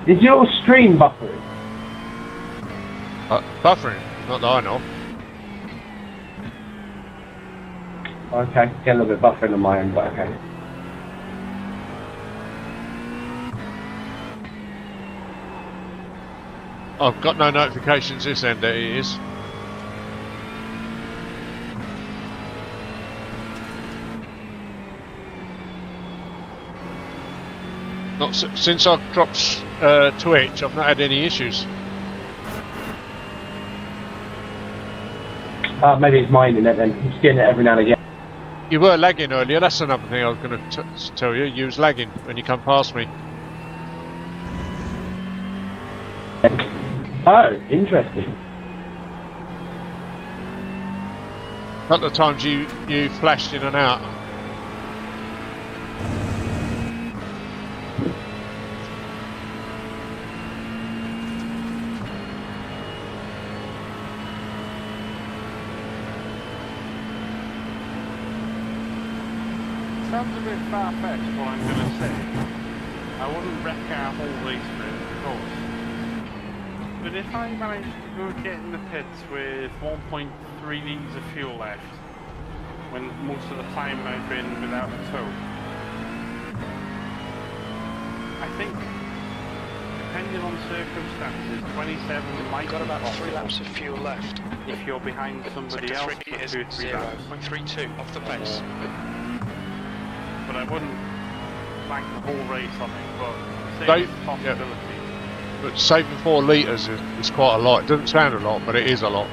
Is your stream buffering? Buffering? Not that I know. Okay, get a little bit buffering on my end, but okay. I've got no notifications this end that it is. Not since I've dropped Twitch, I've not had any issues. Maybe it's my internet then. It's getting it every now and again. You were lagging earlier, that's another thing I was going to tell you. You was lagging when you come past me. Oh, interesting. A couple of times you flashed in and out. Sounds a bit far-fetched what I'm going to say. I wouldn't wreck our whole race for it, of course. But if I managed to go get in the pits with 1.3 litres of fuel left, when most of the time I've been without a tow, I think, depending on circumstances, 27 might Got be about 3 possible laps of fuel left. if you're behind somebody else Sector 3 for is 2 or 3 laps. 0.32 off the pace. But I wouldn't bank the whole race on it, but They- it's a possibility. But saving 4 litres is quite a lot. It doesn't sound a lot, but it is a lot.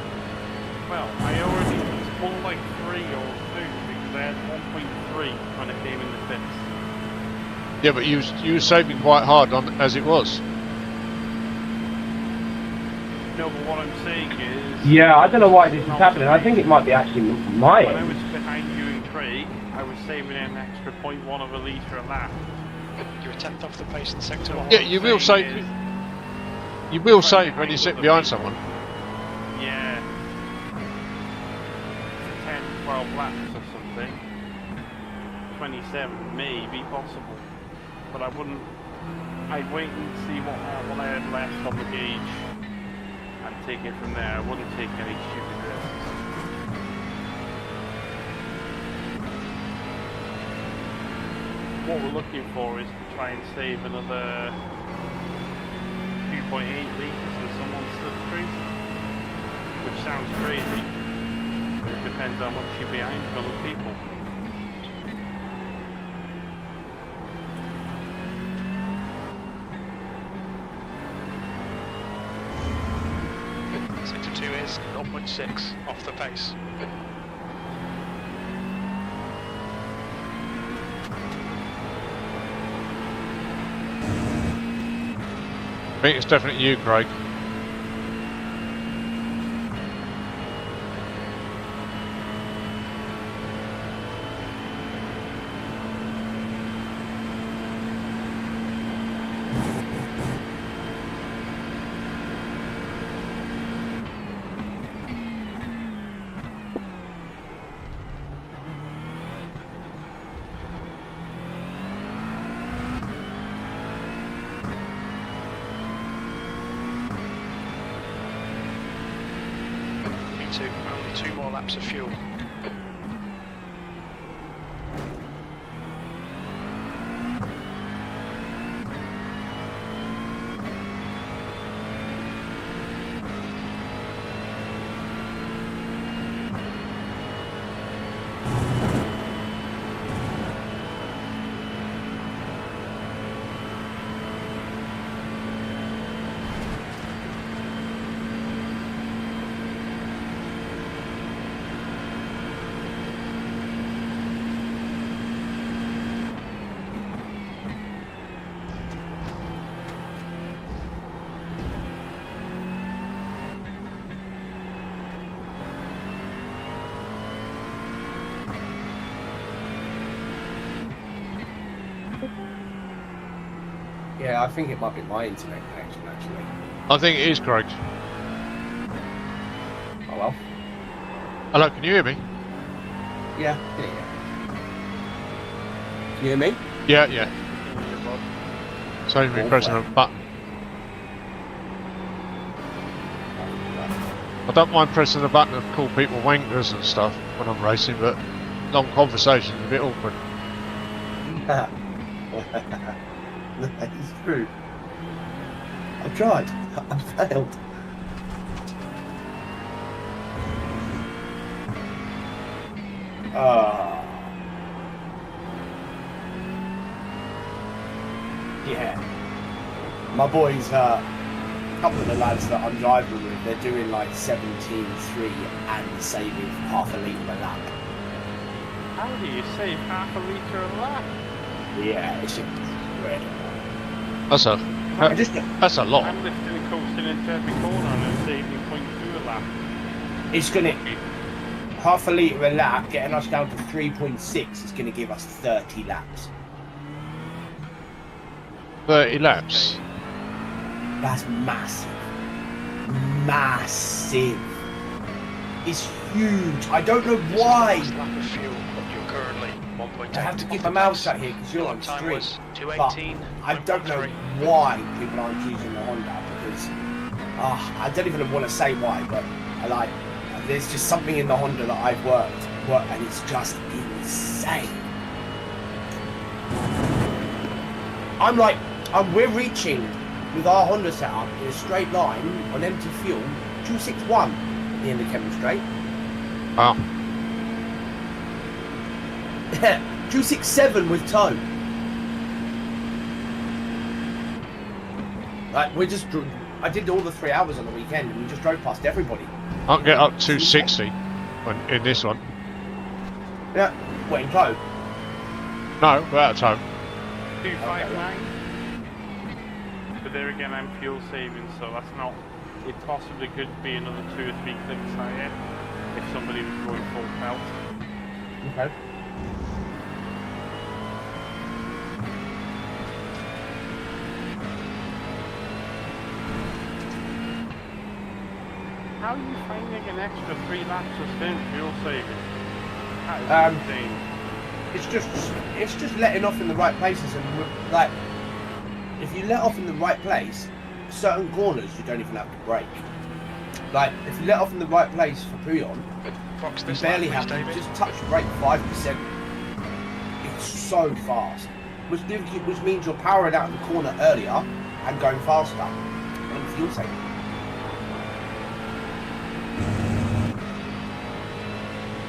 Well, it's more like 3 or 2 because I had 1.3 when I came in the pits. Yeah, but you were saving quite hard on as it was. No, but what I'm saying is... Yeah, I don't know why this is happening. I think it might be actually my When I end. was behind you and Craig, I was saving an extra 0.1 of a litre a lap. You're a 10th off the pace in sector 1. Yeah, you will save. You will save when you sit behind someone. Yeah. 10, 12 laps or something. 27 may be possible. But I wouldn't... I'd wait and see what I had left on the gauge and take it from there. I wouldn't take any stupid risks. What we're looking for is to try and save another 2.8 litres in someone's slipstream, which sounds crazy, but it depends how much you're behind from other people. Sector 2 is 0.6 off the pace. I think it's definitely you, Craig. Only 2 more laps of fuel. Yeah, I think it might be my internet connection actually. I think it is, Craig. Oh well. Hello, can you hear me? Yeah. Can you hear me? Yeah, yeah. It's only me pressing a button. I don't mind pressing the button to call people wankers and stuff when I'm racing, but long conversations are a bit awkward. That is true. I tried. I failed. Yeah. My boys, a couple of the lads that I'm driving with, they're doing like 17.3 and saving half a litre a lap. How do you save half a litre a lap? Yeah, it's incredible. That's a that's a lot. I'm lifting and coasting into every corner and I'm saving 0.2 a lap. It's going to... half a litre a lap, getting us down to 3.6 is going to give us 30 laps. 30 laps. That's massive. Massive. It's huge. I don't know why. Lap of fuel, you're currently 1.8. I have to keep my mouth shut here because you're on Time stream. was But 2:18. I don't know why people aren't using the Honda because I don't even want to say why, but there's just something in the Honda that I've worked and it's just insane. We're reaching with our Honda setup in a straight line on empty fuel 261 at the end of Kevin Straight. Wow. 267 with tow. I did all the 3 hours on the weekend and we just drove past everybody. I can get up 260 in this one. Yeah, in tow. No, without a tow. 259. But there again, I'm fuel saving, so that's not. It possibly could be another 2 or 3 clicks higher if somebody was going full pelt. Okay. How are you finding an extra 3 laps of stint fuel saving? That is insane. It's just letting off in the right places and like if you let off in the right place, certain corners you don't even have to brake. Like if you let off in the right place for Puyon, you barely have to just touch the brake 5%. It's so fast, which means you're powering out of the corner earlier and going faster and fuel saving.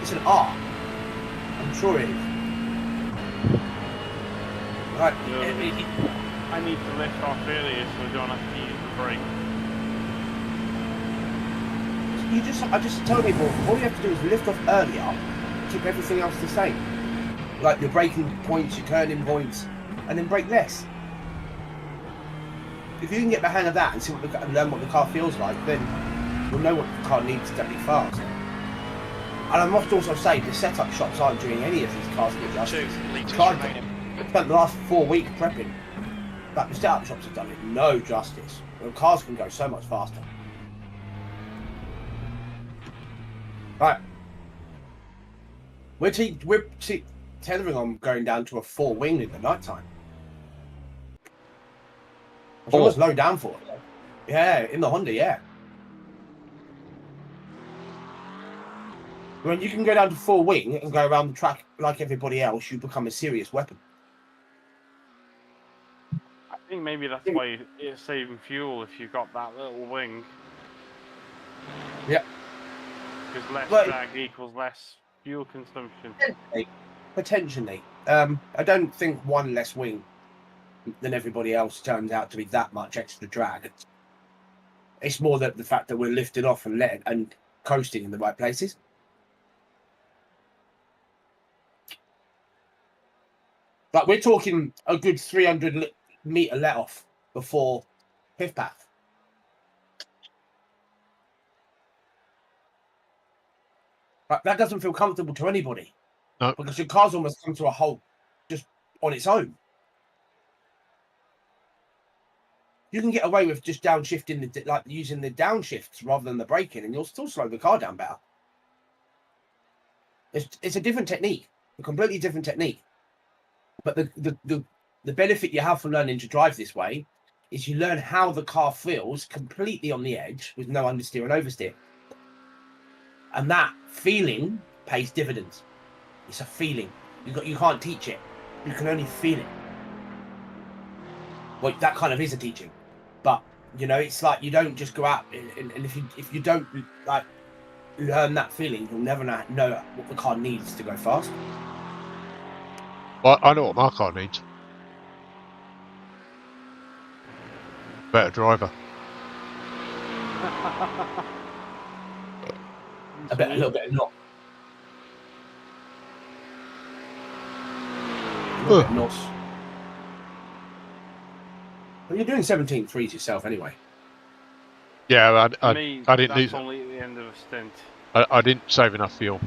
It's an art. I'm sure it is. Right. I need to lift off earlier so I don't have to use the brake. I just tell people, all you have to do is lift off earlier, keep everything else the same. Like your braking points, your turning points, and then brake less. If you can get the hang of that and learn what the car feels like, then you'll know what the car needs to be fast. And I must also say, the setup shops aren't doing any of these cars get justice. 2 litres I've remaining. spent the last 4 weeks prepping. But the setup shops have done it no justice. The cars can go so much faster. Right. We're tethering on going down to a 4-wing in the night time. Which I was low down for. Yeah, in the Honda, yeah. When you can go down to 4-wing and go around the track like everybody else, you become a serious weapon. I think maybe that's why it's saving fuel if you've got that little wing. Yeah. Because less drag equals less fuel consumption. Potentially. I don't think one less wing than everybody else turns out to be that much extra drag. It's more that the fact that we're lifted off and coasting in the right places. Like we're talking a good 300 meter let off before pith path. Like that doesn't feel comfortable to anybody. No. Because your car's almost come to a halt just on its own. You can get away with just downshifting, like using the downshifts rather than the braking, and you'll still slow the car down better. It's a different technique, a completely different technique. But the benefit you have from learning to drive this way is you learn how the car feels completely on the edge with no understeer and oversteer. And that feeling pays dividends. It's a feeling. You can't teach it. You can only feel it. Well, that kind of is a teaching. But, you know, it's like you don't just go out and if you don't like learn that feeling, you'll never know what the car needs to go fast. Well, I know what my car needs. Better driver. A little bit of knock. A little bit of nos. Well, you're doing 17.3s yourself anyway. Yeah, I didn't that's lose. only at the end of a stint. I didn't save enough fuel.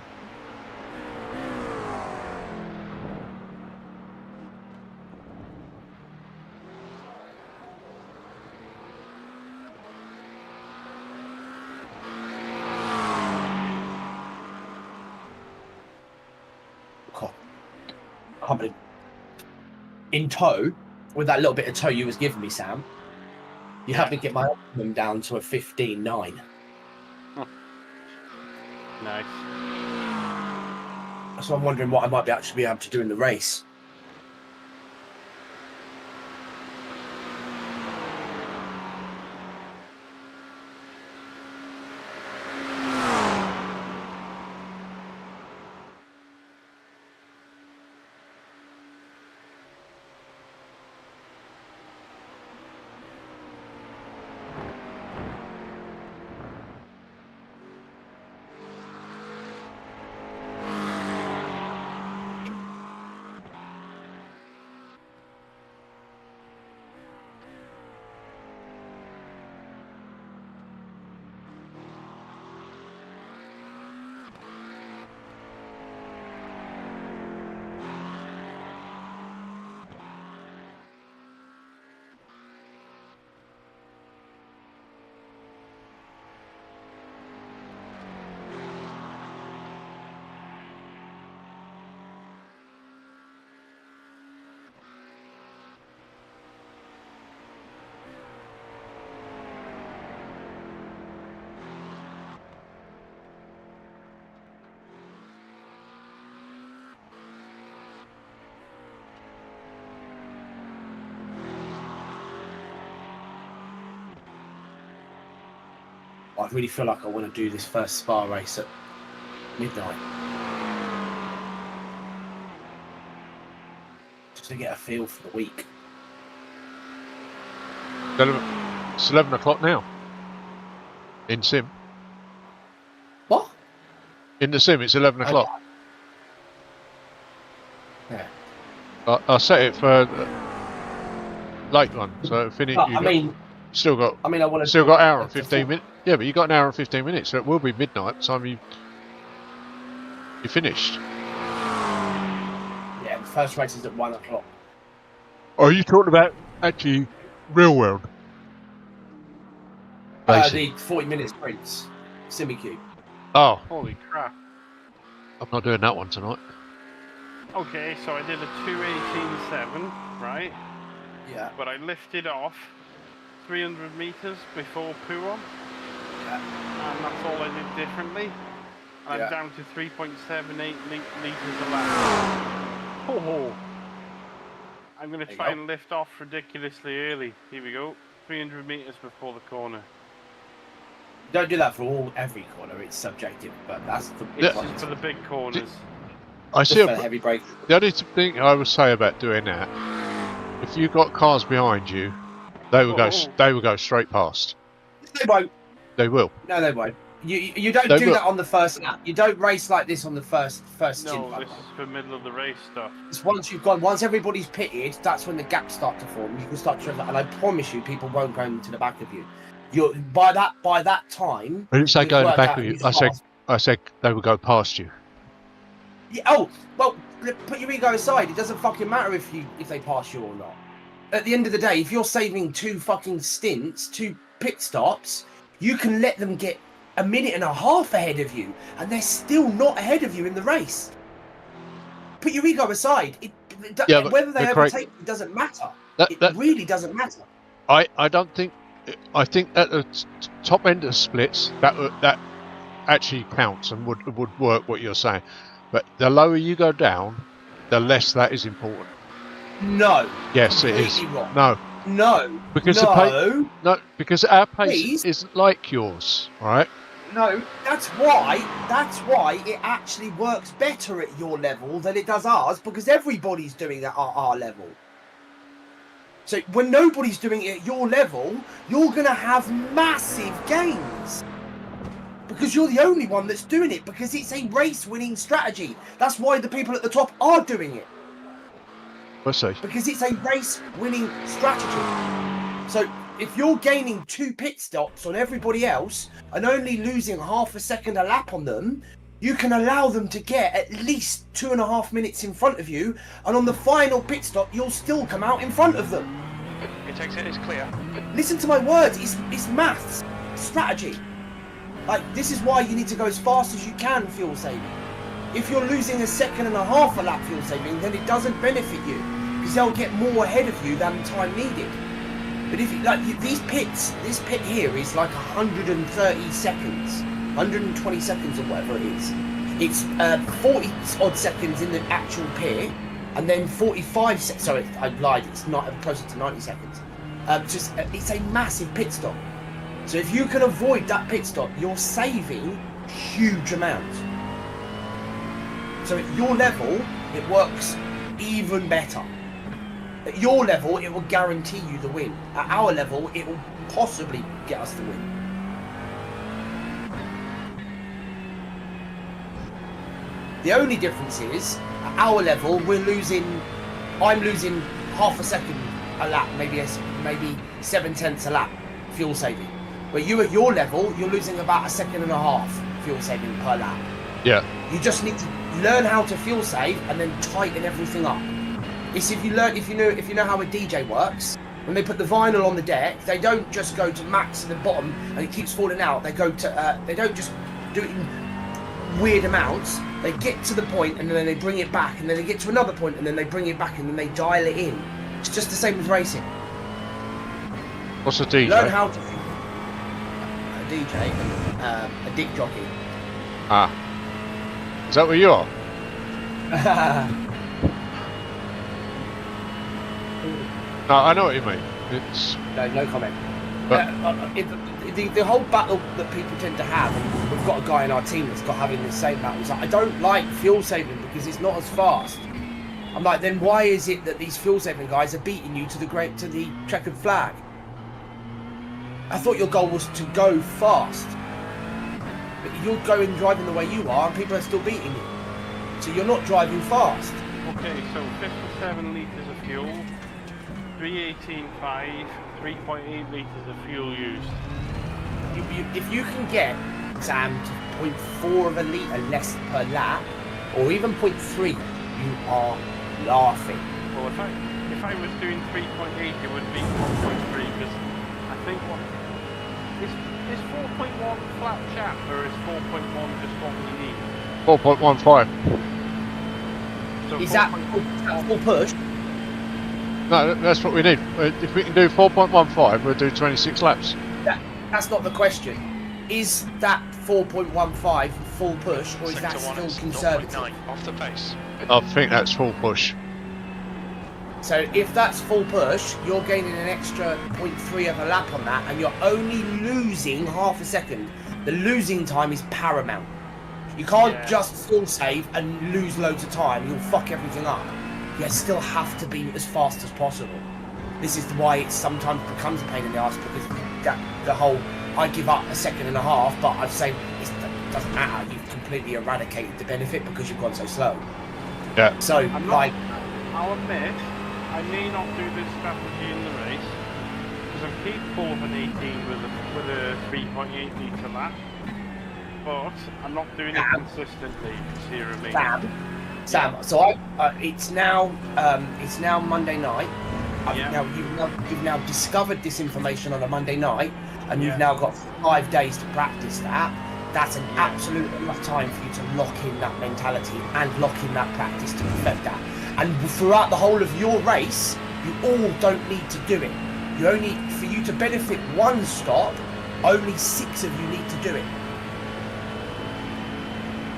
In tow, with that little bit of tow you was giving me, Sam, you have to get my optimum down to a 15.9. Nice. So I'm wondering what I might actually be able to do in the race. I really feel like I want to do this first Spa race at midnight. Just to get a feel for the week. It's 11 o'clock now. In sim. What? In the sim, it's 11 o'clock. Yeah. I set it for late one, so finish. I mean, still got. I want to. Still got an hour and 15 minutes. Yeah, but you got an hour and 15 minutes, so it will be midnight by the time you finished. Yeah, the first race is at 1 o'clock. Are you talking about actually real world? The 40-minute sprints, semi-cube. Oh, Holy crap. I'm not doing that one tonight. Okay, so I did a 2:18.7, right? Yeah. But I lifted off 300 meters before Pouon. Yeah. And that's all I did differently. And I'm down to 3.78 liters a lap. Oh. I'm going to try and lift off ridiculously early. Here we go. 300 meters before the corner. Don't do that for every corner. It's subjective, but that's the It's just for the big corners. I see. Heavy brake. The only thing I would say about doing that, if you got cars behind you, they will go. They will go straight past. They won't. They will. No, they won't. You don't do that on the first lap. You don't race like this on the first stint. No, this is for middle of the race stuff. It's once everybody's pitted, that's when the gaps start to form. You can start to, and I promise you, people won't go into the back of you. By that time. I didn't say go in the back of you. I said they will go past you. Yeah, oh well, put your ego aside. It doesn't fucking matter if they pass you or not. at the end of the day, if you're saving 2 fucking stints, 2 pit stops, you can let them get a minute and a half ahead of you, and they're still not ahead of you in the race. Put your ego aside. Whether they overtake you doesn't matter. It really doesn't matter. I don't think. I think at the top end of splits that actually counts and would work what you're saying. But the lower you go down, the less that is important. No. Yes, it is. Wrong. No. Because because our pace isn't like yours, right? No, that's why it actually works better at your level than it does ours, because everybody's doing it at our level. So when nobody's doing it at your level, you're going to have massive gains. Because you're the only one that's doing it, because it's a race-winning strategy. That's why the people at the top are doing it. Let's see. Because it's a race-winning strategy. So if you're gaining 2 pit stops on everybody else and only losing half a second a lap on them, you can allow them to get at least 2.5 minutes in front of you, and on the final pit stop, you'll still come out in front of them. It takes it is clear. Listen to my words. It's maths, strategy. Like, this is why you need to go as fast as you can fuel saving. If you're losing 1.5 seconds a lap fuel saving, then it doesn't benefit you, because they'll get more ahead of you than time needed. But if this pit here is like 130 seconds, 120 seconds or whatever it is. It's 40 odd seconds in the actual pit, and then 45 seconds. Sorry, I lied. It's not closer to 90 seconds. It's a massive pit stop. So if you can avoid that pit stop, you're saving huge amounts. So at your level, it works even better. At your level, it will guarantee you the win. At our level, it will possibly get us the win. The only difference is, at our level, I'm losing half a second a lap, maybe 7/10 a lap fuel saving. Where you at your level, you're losing about 1.5 seconds fuel saving per lap. Yeah. You just need to learn how to fuel save and then tighten everything up. It's if you know how a DJ works. When they put the vinyl on the deck, they don't just go to max at the bottom and it keeps falling out. They go to they don't just do it in weird amounts. They get to the point and then they bring it back, and then they get to another point and then they bring it back, and then they dial it in. It's just the same as racing. What's a DJ? Learn how to fuel. A DJ, a dick jockey. Ah. Is that what you are? No, I know what you mean. It's no comment. But, The whole battle that people tend to have, and we've got a guy in our team that's got having the same battle. It's like, I don't like fuel saving because it's not as fast. I'm like, then why is it that these fuel saving guys are beating you to the checkered flag? I thought your goal was to go fast. But you're going driving the way you are, and people are still beating you. So you're not driving fast. Okay, so 57 litres of fuel, 318.5, 3.8 litres of fuel used. If you can get, Sam, to 0.4 of a litre less per lap, or even 0.3, you are laughing. Well, if I was doing 3.8, it would be 1.3, because I think is 4.1 flat shaft, or is 4.1 just what we need? 4.15. So Is that full push? No, that's what we need. If we can do 4.15, we'll do 26 laps. That's not the question. Is that 4.15 full push, or is that still conservative? Off the pace. I think that's full push. So if that's full push, you're gaining an extra 0.3 of a lap on that, and you're only losing half a second. The losing time is paramount. You can't just full save and lose loads of time. You'll fuck everything up. You still have to be as fast as possible. This is why it sometimes becomes a pain in the ass, because the whole I give up 1.5 seconds, but I've said it doesn't matter. You've completely eradicated the benefit because you've gone so slow. Yeah. So I'll admit, I may not do this strategy in the race because I'm capable of an 18 with a 3.8 litre lap, but I'm not doing it consistently. See what I mean? Sam. So it's now Monday night. You've now discovered this information on a Monday night, and you've Yeah. now got 5 days to practice that. That's an absolute enough time for you to lock in that mentality and lock in that practice to perfect that. And throughout the whole of your race, you all don't need to do it. You only, for you to benefit one stop, only 6 of you need to do it.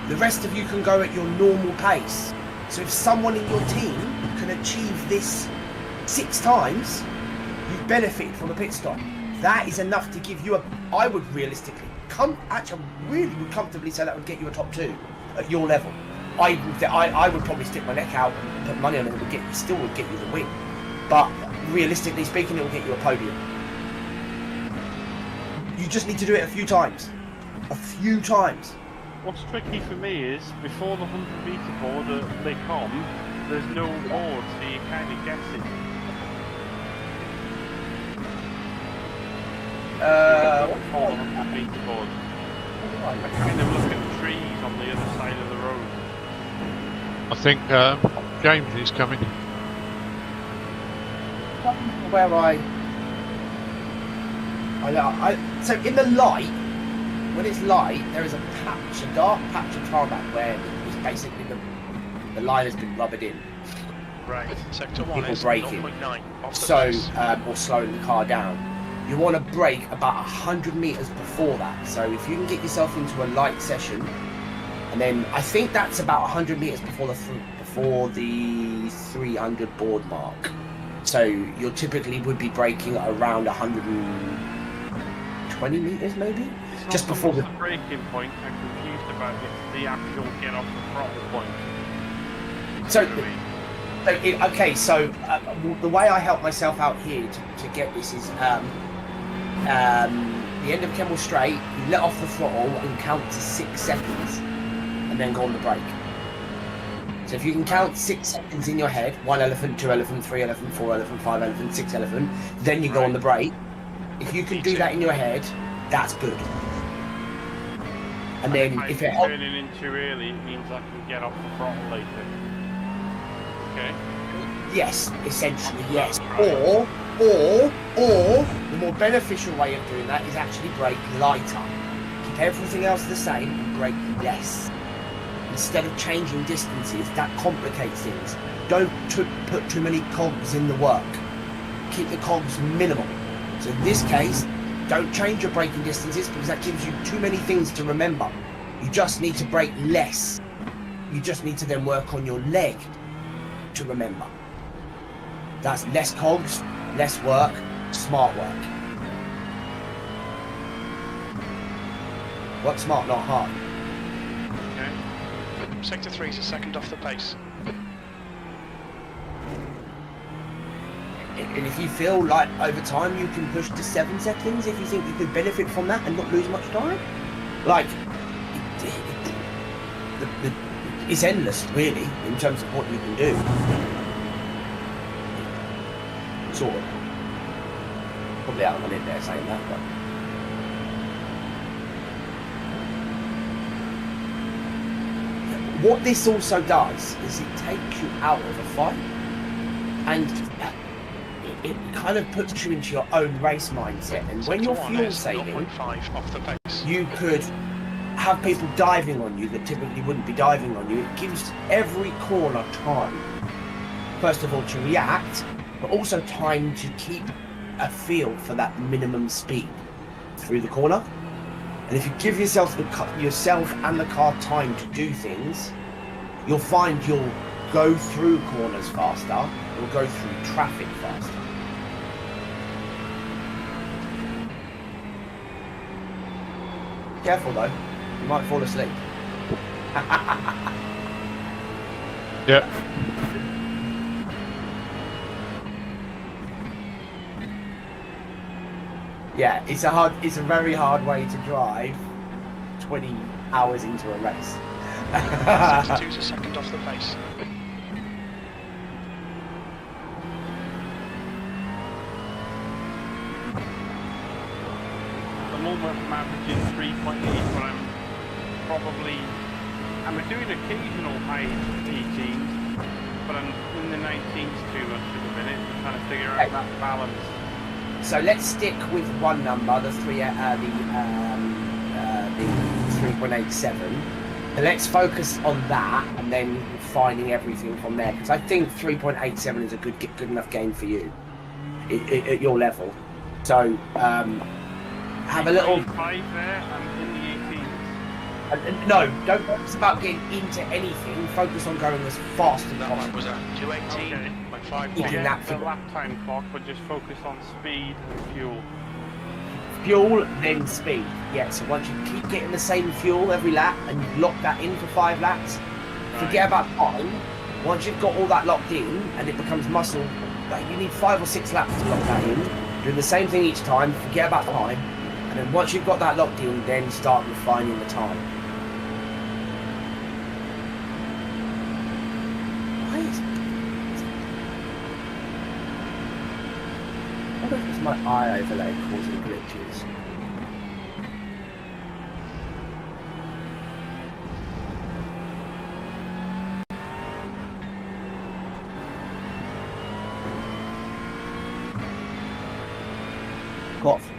The rest of you can go at your normal pace. So if someone in your team can achieve this 6 times, you've benefited from a pit stop. That is enough to give you a, I would realistically, actually really would comfortably say that would get you a top 2 at your level. I would probably stick my neck out and put money on it. It would still would get you the win. But realistically speaking, it will get you a podium. You just need to do it a few times. A few times. What's tricky for me is, before the 100-metre board at Les Combes, there's no board, so you kind of guess it. Before the 100-metre board. I kind of look at the trees on the other side of the road. I think James is coming. Where so in the light, when it's light, there is a dark patch of tarmac where it's basically the line has been rubbered in. Right. Sector 1 People is braking. 0.9 off the So, pace. or slowing the car down. You want to brake about 100 metres before that. So if you can get yourself into a light session, and then I think that's about 100 metres before the 300 board mark. So you typically would be braking at around 120 metres maybe? It's not Just so before much the... the braking point, I'm confused about the actual get off the throttle point. So, You know what I mean? okay, so the way I help myself out here to get this is the end of Kemmel Straight, you let off the throttle and count to 6 seconds and then go on the brake. So if you can count 6 seconds in your head, 1 elephant, 2 elephant, 3 elephant, 4 elephant, 5 elephant, 6 elephant, then you go on the brake. If you can do that in your head, that's good. And then if it turning in too early, it means I can get off the throttle later. Okay. yes, essentially yes. Or the more beneficial way of doing that is actually brake lighter. Keep everything else the same and brake less. Instead of changing distances, that complicates things. Don't put too many cogs in the work. Keep the cogs minimal. So in this case, don't change your braking distances because that gives you too many things to remember. You just need to brake less. You just need to then work on your leg to remember. That's less cogs, less work, smart work. Work smart, not hard. Okay. Sector 3 is a second off the pace. And if you feel like over time you can push to 7 seconds, if you think you could benefit from that and not lose much time, like it's endless really in terms of what you can do. Sort of. Probably out of my lid there saying that, but. What this also does is it takes you out of a fight, and it kind of puts you into your own race mindset. And when you're fuel saving, 0.5 off the pace. you could have people diving on you that typically wouldn't be diving on you. It gives every corner time, first of all, to react, but also time to keep a feel for that minimum speed through the corner. And if you give yourself and the car time to do things, you'll find you'll go through corners faster, you'll go through traffic faster. Careful though, you might fall asleep. Yeah. Yeah, it's a very hard way to drive 20 hours into a race. Sector 2 is a second off the pace. At the moment I'm averaging 3.8, but I'm doing occasional high 18s, but I'm in the 19s too much at the minute. I'm trying to figure out that balance. So let's stick with one number, the 3.87. And let's focus on that, and then finding everything from there. Because I think 3.87 is a good enough gain for you at your level. So have a little. 5 there. I'm in the 18s. No, don't focus about getting into anything. Focus on going as fast as That possible. was at 218.5. Eating that The for lap time clock, but just focus on speed and fuel. fuel, then speed. Yeah, so once you keep getting the same fuel every lap and you lock that in for 5 laps, forget about time. Once you've got all that locked in and it becomes muscle, like you need 5 or 6 laps to lock that in. Do the same thing each time, forget about time, and then once you've got that locked in, then start refining the time. Why is it? I wonder if it's my eye overlay causing glitches. Cough.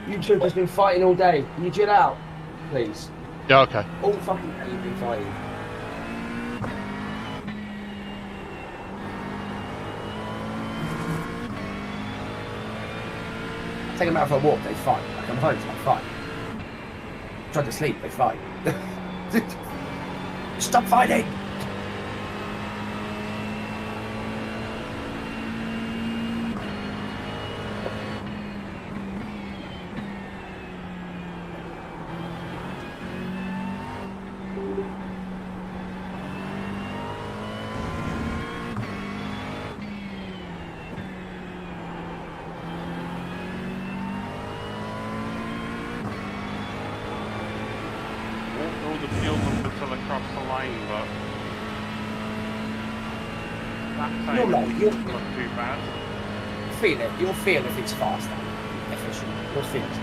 YouTube has been fighting all day. Can you chill out, please? Yeah, okay. All fucking day you've been fighting. Take them out for a walk, they fight. I come home, they fight. Try to sleep, they fight. Stop fighting! Won't know the fuel number till I cross the line, but that time You'll know, doesn't look too bad. Feel it. You'll feel if it's faster, efficient. You'll feel it.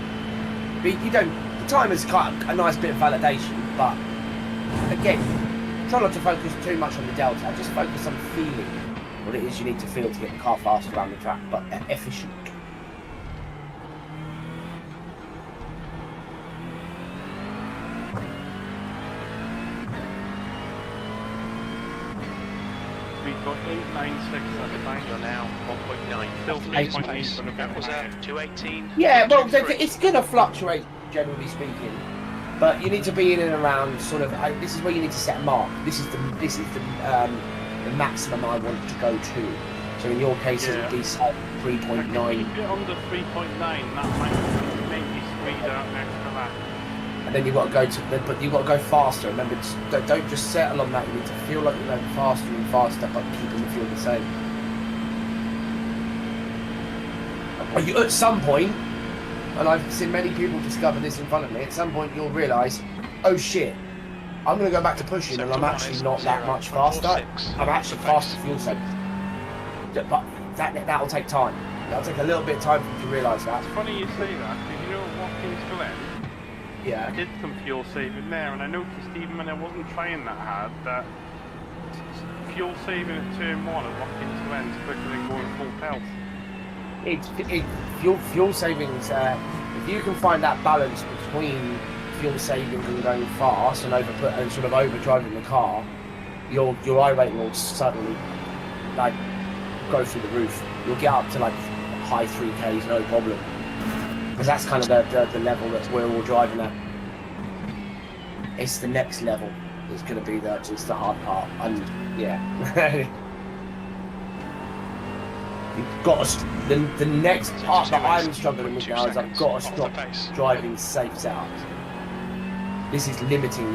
But you don't. The time is kind of a nice bit of validation, but again, try not to focus too much on the delta. Just focus on feeling what it is you need to feel to get the car faster around the track, but efficient. We've got 896 at the time. You're now 1.9. Still Eight 3.8, pace. but a bit That was higher. at 218. Yeah, well, 223. it's going to fluctuate, generally speaking, but you need to be in and around sort of. This is where you need to set a mark. This is the maximum I want to go to. So in your case, it would be say 3.9, Keep it under 3.9, that might make you squeeze out an extra lap. and then you've got to go to. But you've got to go faster. Remember, don't just settle on that. You need to feel like you're going faster and faster, but keeping the fuel the same. At some point, and I've seen many people discover this in front of me, at some point you'll realise, oh shit, I'm going to go back to pushing and I'm actually not that much faster. I'm actually faster fuel saving. But that'll take time. That'll take a little bit of time for you to realise that. It's funny you say that, because you know Watkins Glen, I Yeah. did some fuel saving there, and I noticed even when I wasn't trying that hard, that fuel saving at turn 1 at Watkins Glen is quicker than going full pelt. Fuel savings, if you can find that balance between fuel savings and going fast and sort of overdriving the car, your I rate will suddenly like go through the roof. You'll get up to like high 3Ks, no problem. Because that's kind of the level that we're all driving at. It's the next level that's going to be it's the hard part. And yeah. You've got to, the next part that I'm struggling with now is I've got to stop driving safe setups. This is limiting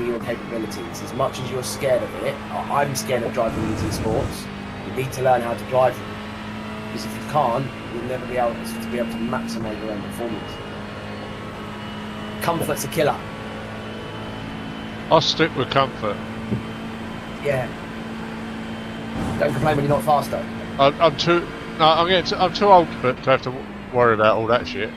your capabilities. As much as you're scared of it, I'm scared of driving easy sports. You need to learn how to drive them. Because if you can't, you'll never be able to maximise your own performance. Comfort's a killer. I'll stick with comfort. Yeah. Don't complain when you're not faster. I'm too old to have to worry about all that shit.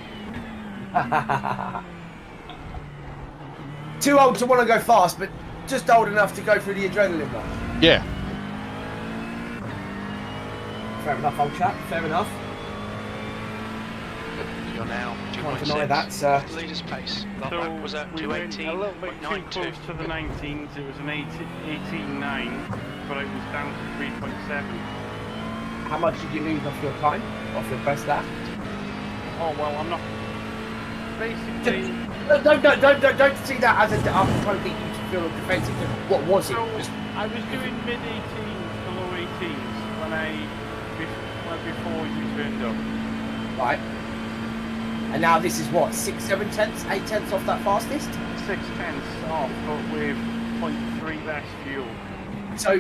Too old to want to go fast, but just old enough to go through the adrenaline rush. Yeah. Fair enough, old chap. Fair enough. You're now Can't 2.6. deny that, sir. Leader's pace. That So lap was at we went a little bit too 218.92. close to the 19s. It was an 18.9, but it was down to 3.7. How much did you lose off your time? Off your best lap? Oh well, I'm not. Basically, Don't see that as a. I'm trying to get you to feel defensive. What was it? so I was doing mid 18s to low 18s before you turned up. Right. And now this is what, 6, 7 tenths, 8 tenths off that fastest? 6 tenths off, but with 0.3 less fuel. So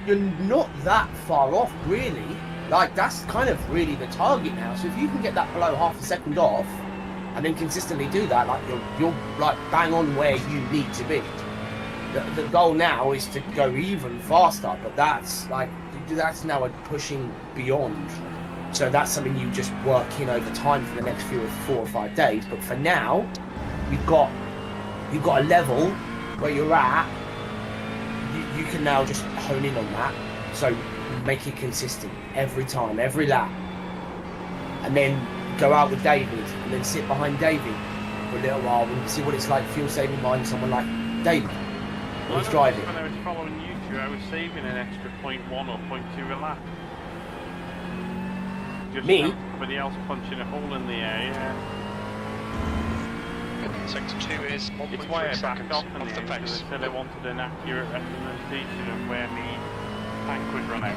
you're not that far off, really. Like, that's kind of really the target now. So if you can get that below half a second off, and then consistently do that, like you're like bang on where you need to be. The goal now is to go even faster, but that's now a pushing beyond. So that's something you just work in over time for the next 4 or 5 days. But for now, you've got a level where you're at. You can now just hone in on that. So make it consistent every time, every lap, and then go out with David, and then sit behind David for a little while and see what it's like fuel saving behind someone like David when he's driving. When I was following you two, I was saving an extra 0.1 or 0.2 a lap. Just Me? Somebody else punching a hole in the air. Yeah. Sector 2 is It's why I 1.3 backed seconds off in off the the end, because pace. I said I wanted an accurate representation of where my tank would run out.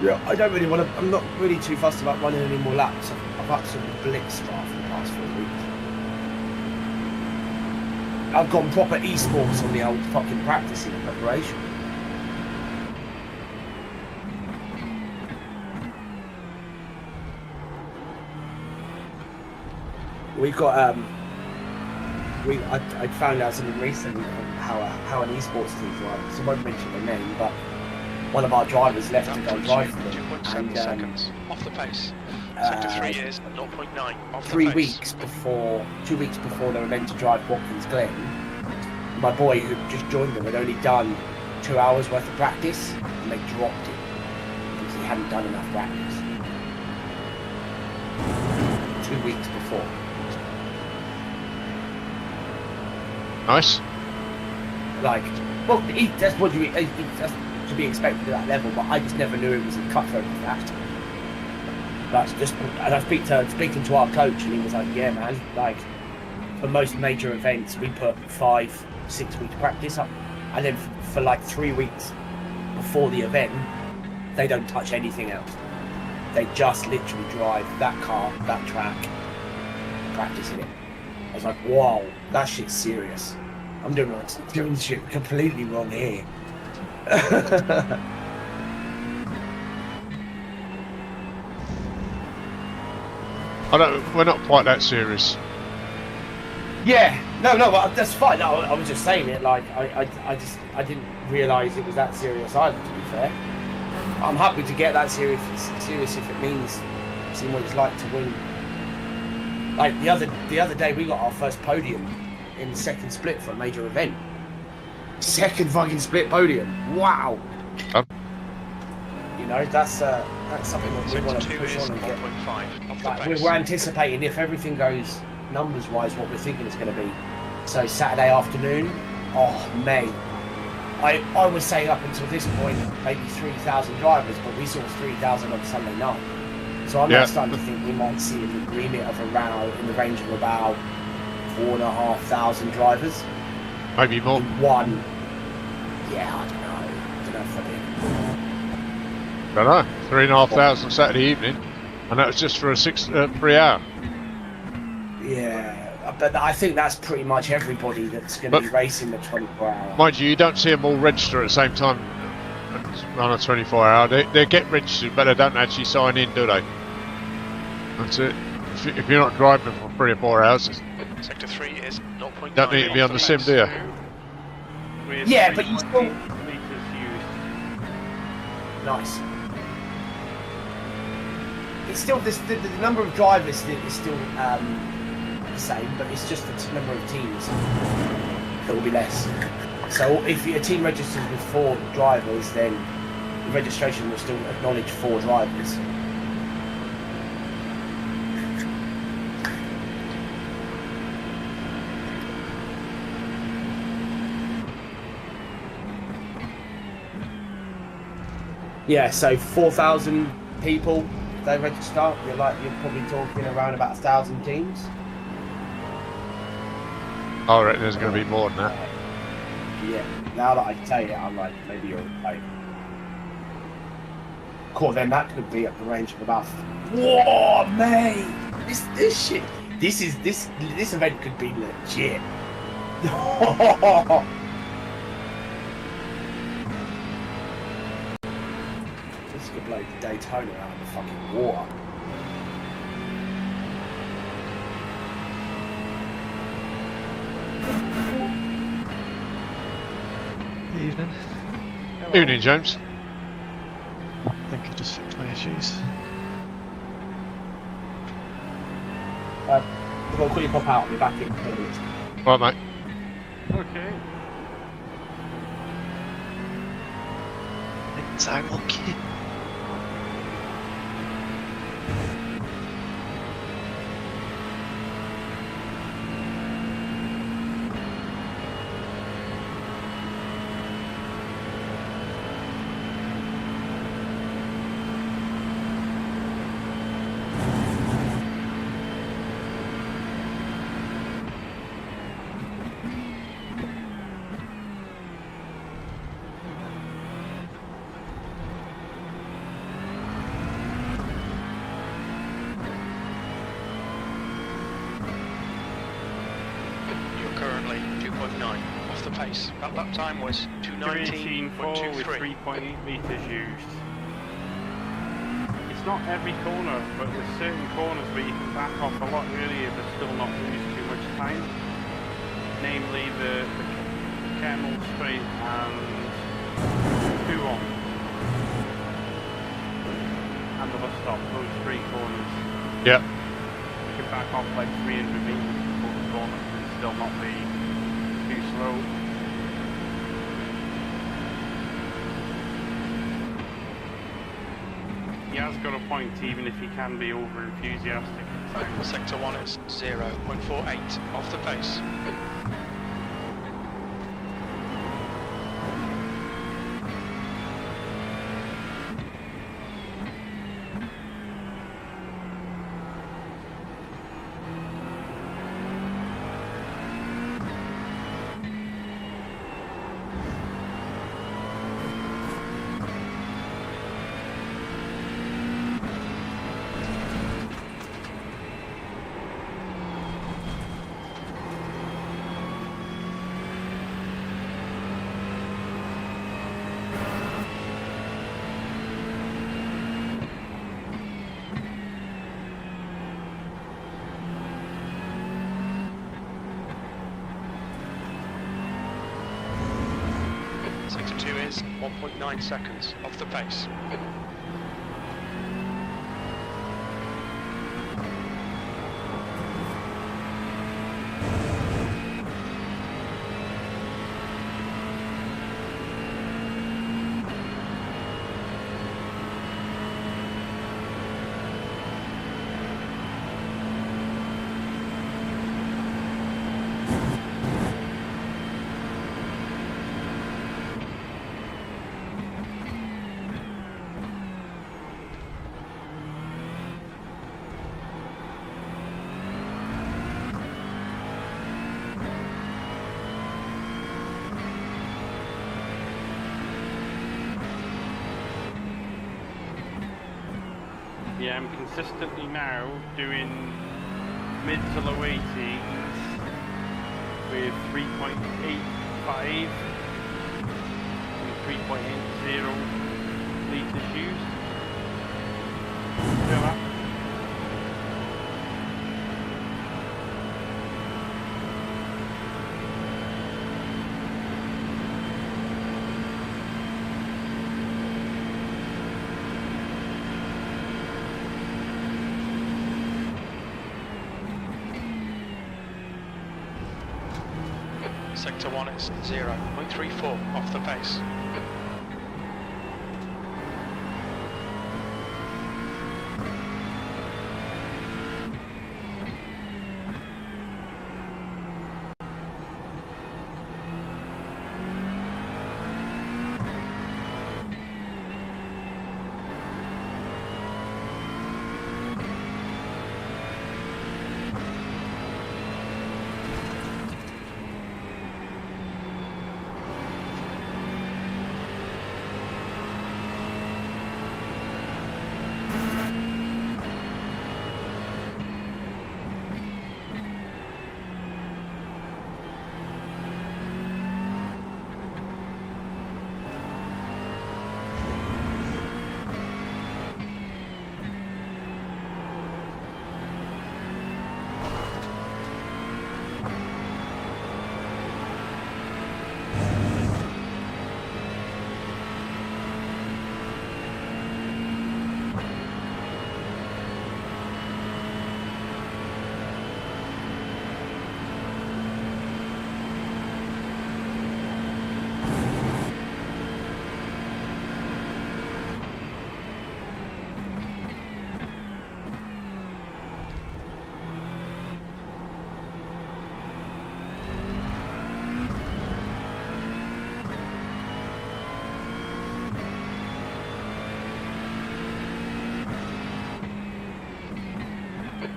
Yeah, I don't really want to. I'm not really too fussed about running any more laps. I've had some blitz stuff for the past 4 weeks. I've gone proper esports on the old fucking practicing and preparation. We've got I found out something recently on how an esports team runs. So I won't mention their name, but one of our drivers left to go drive for them. 2.7 seconds off the pace. Sector 3 is 0.9 off the 3 pace. weeks before, 2 weeks before they were meant to drive Watkins Glen, my boy who just joined them had only done 2 hours worth of practice, and they dropped it because he hadn't done enough practice. 2 weeks before. Nice. Like, well, that's what that's to be expected at that level, but I just never knew it was a cutthroat of that. That's just, and I speaking to our coach, and he was like, yeah, man, like, for most major events, we put 5-6 weeks practice up, and then for like 3 weeks before the event, they don't touch anything else. They just literally drive that car, that track, practicing it. I was like, wow, that shit's serious. I'm doing shit completely wrong here. We're not quite that serious. Yeah, no, but that's fine. No, I was just saying it. Like, I didn't realise it was that serious either. To be fair, I'm happy to get that serious if it means seeing what it's like to win. Like the other day, we got our first podium in the second split for a major event. Second fucking split podium. Wow. You know, that's something that we want to push on and get. 1.5 off the Like, pace. we're anticipating, if everything goes numbers-wise, what we're thinking it's going to be. So Saturday afternoon, oh mate, I would say up until this point maybe 3,000 drivers, but we saw 3,000 on Sunday night. So I'm now starting to think we might see an agreement of around in the range of about 4,500 drivers. Maybe more. In one. Yeah, I don't know if I did. Don't know. 3,500 Saturday evening, and that was just for a 3 hour. Yeah, but I think that's pretty much everybody that's going to be racing the 24-hour. Mind you don't see them all register at the same time on a 24 hour. They get registered, but they don't actually sign in, do they? That's it. If you're not driving for 3 or 4 hours, Sector 3 is 0.9. don't need to be on the sim, do you? Yeah, but you still... Litres used. Nice. it's still the number of drivers is still the same, but it's just the number of teams that will be less. So if your team registers with 4 drivers, then the registration will still acknowledge 4 drivers. Yeah, so 4,000 people they register. You're probably talking around about 1,000 teams. I reckon there's going to be more than that. Yeah, now that I say it, I'm like, maybe you're right. Cool, then that could be at the range of about. Whoa, mate! This shit. This event could be legit. This could blow Daytona out of the fucking water. Evening. Evening, James. I think I just fixed my issues. I'll quickly pop out. I'll be back in 10 minutes. Right, mate. Okay. It's okay. Currently 2.9 off the pace. That lap time was 2:19.4 with 2:19.23. 3.8 meters used. It's not every corner, but there's certain corners where you can back off a lot earlier but still not lose too much time. Namely the Camel Straight and Huon. And the bus stop, those 3 corners. Yeah. You can back off like 300 meters before the corner and still not be too slow. He has got a point, even if he can be over enthusiastic. Sector 1 is 0.48 off the pace. Sector 2 is 1.9 seconds off the pace. Yeah, I'm consistently now doing mid to low 80s with 3.85 and 3.80 litres used. Feel that? Sector 1 is 0.34 off the pace.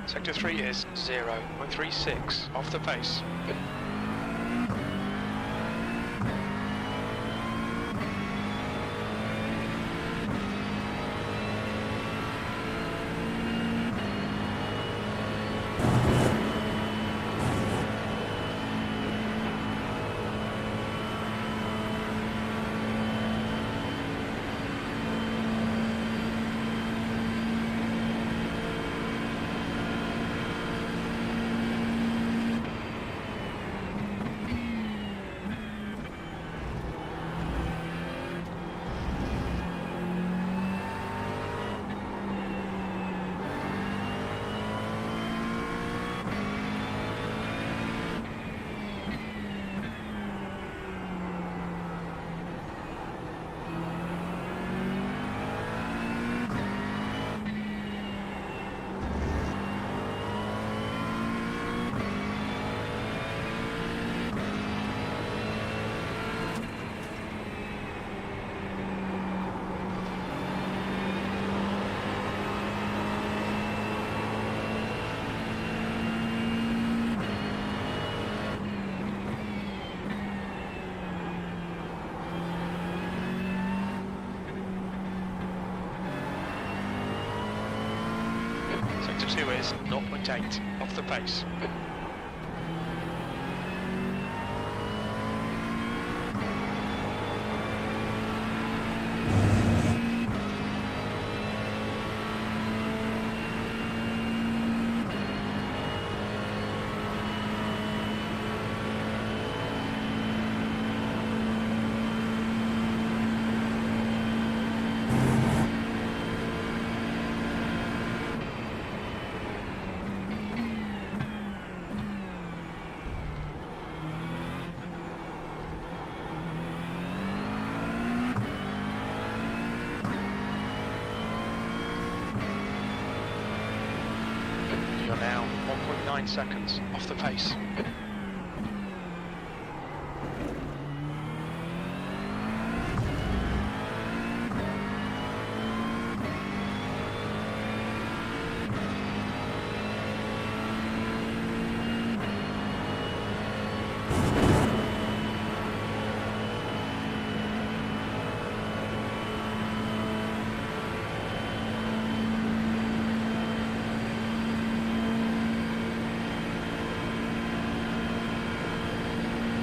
Sector 3 is 0.36 off the pace. Sector 2 is 0.8 off the pace. You're now 1.9 seconds off the pace.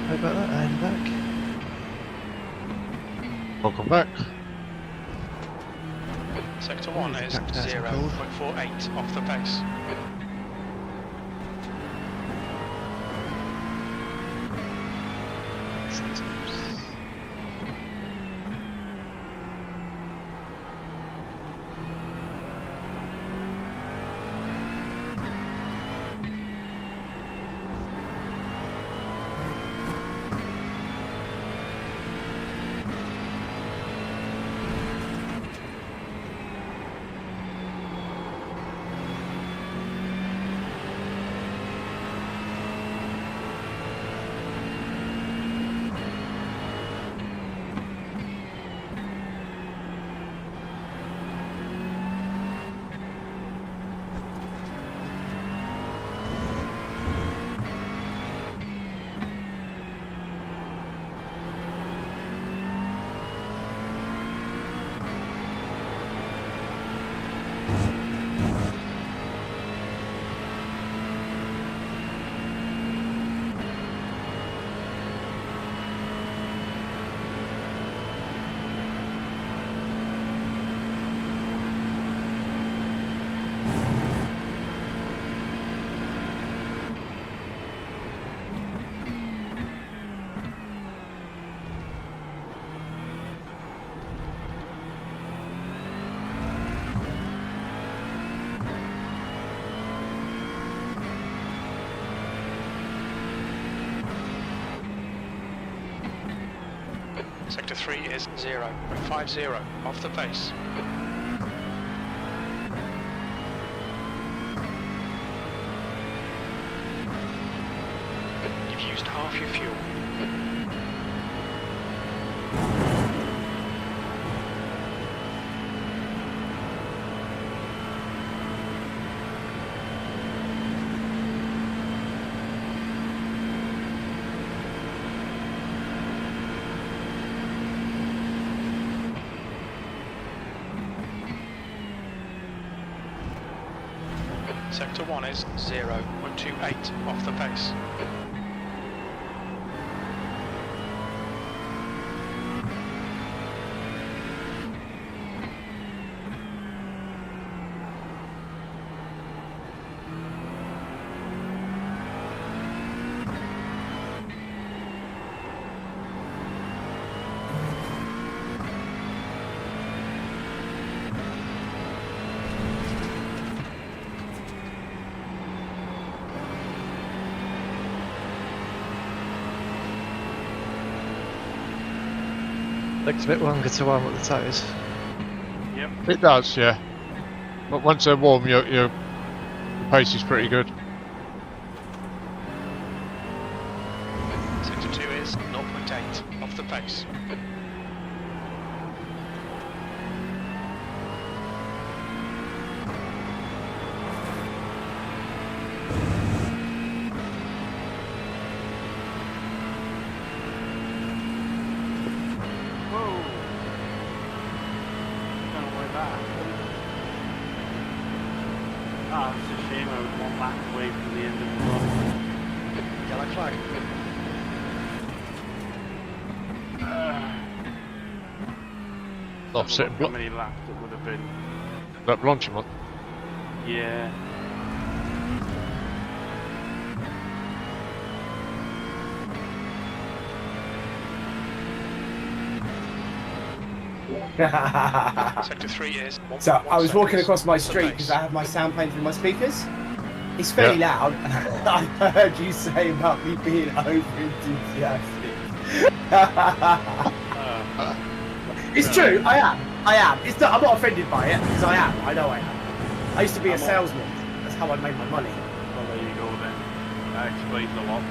How about that? And back. Welcome back. Sector 1 is Captain has been called. 0.48 off the pace. Sector 3 is 0.50 off the pace. You've used half your fuel. Sector 1 is 0.28 off the pace. Takes a bit longer to warm up the tyres. Yep. It does, yeah. But once they're warm, your pace is pretty good. Sector 2 is 0.8 off the pace. Whoa! Don't know where that happened. Ah, it's a shame I was 1 lap away from the end of the run. Yellow flag. Offset Look how many laps it would have been. that launching one. Yeah. Sector 3 is 1.1 So I was walking seconds across my off the street pace. because I have my sound playing through my speakers. It's fairly loud. I heard you say about me being over enthusiastic. It's true. I am. It's not, I'm not offended by it because I am. I know I am. I used to be a salesman. That's how I made my money. Well, there you go then. That explains a lot.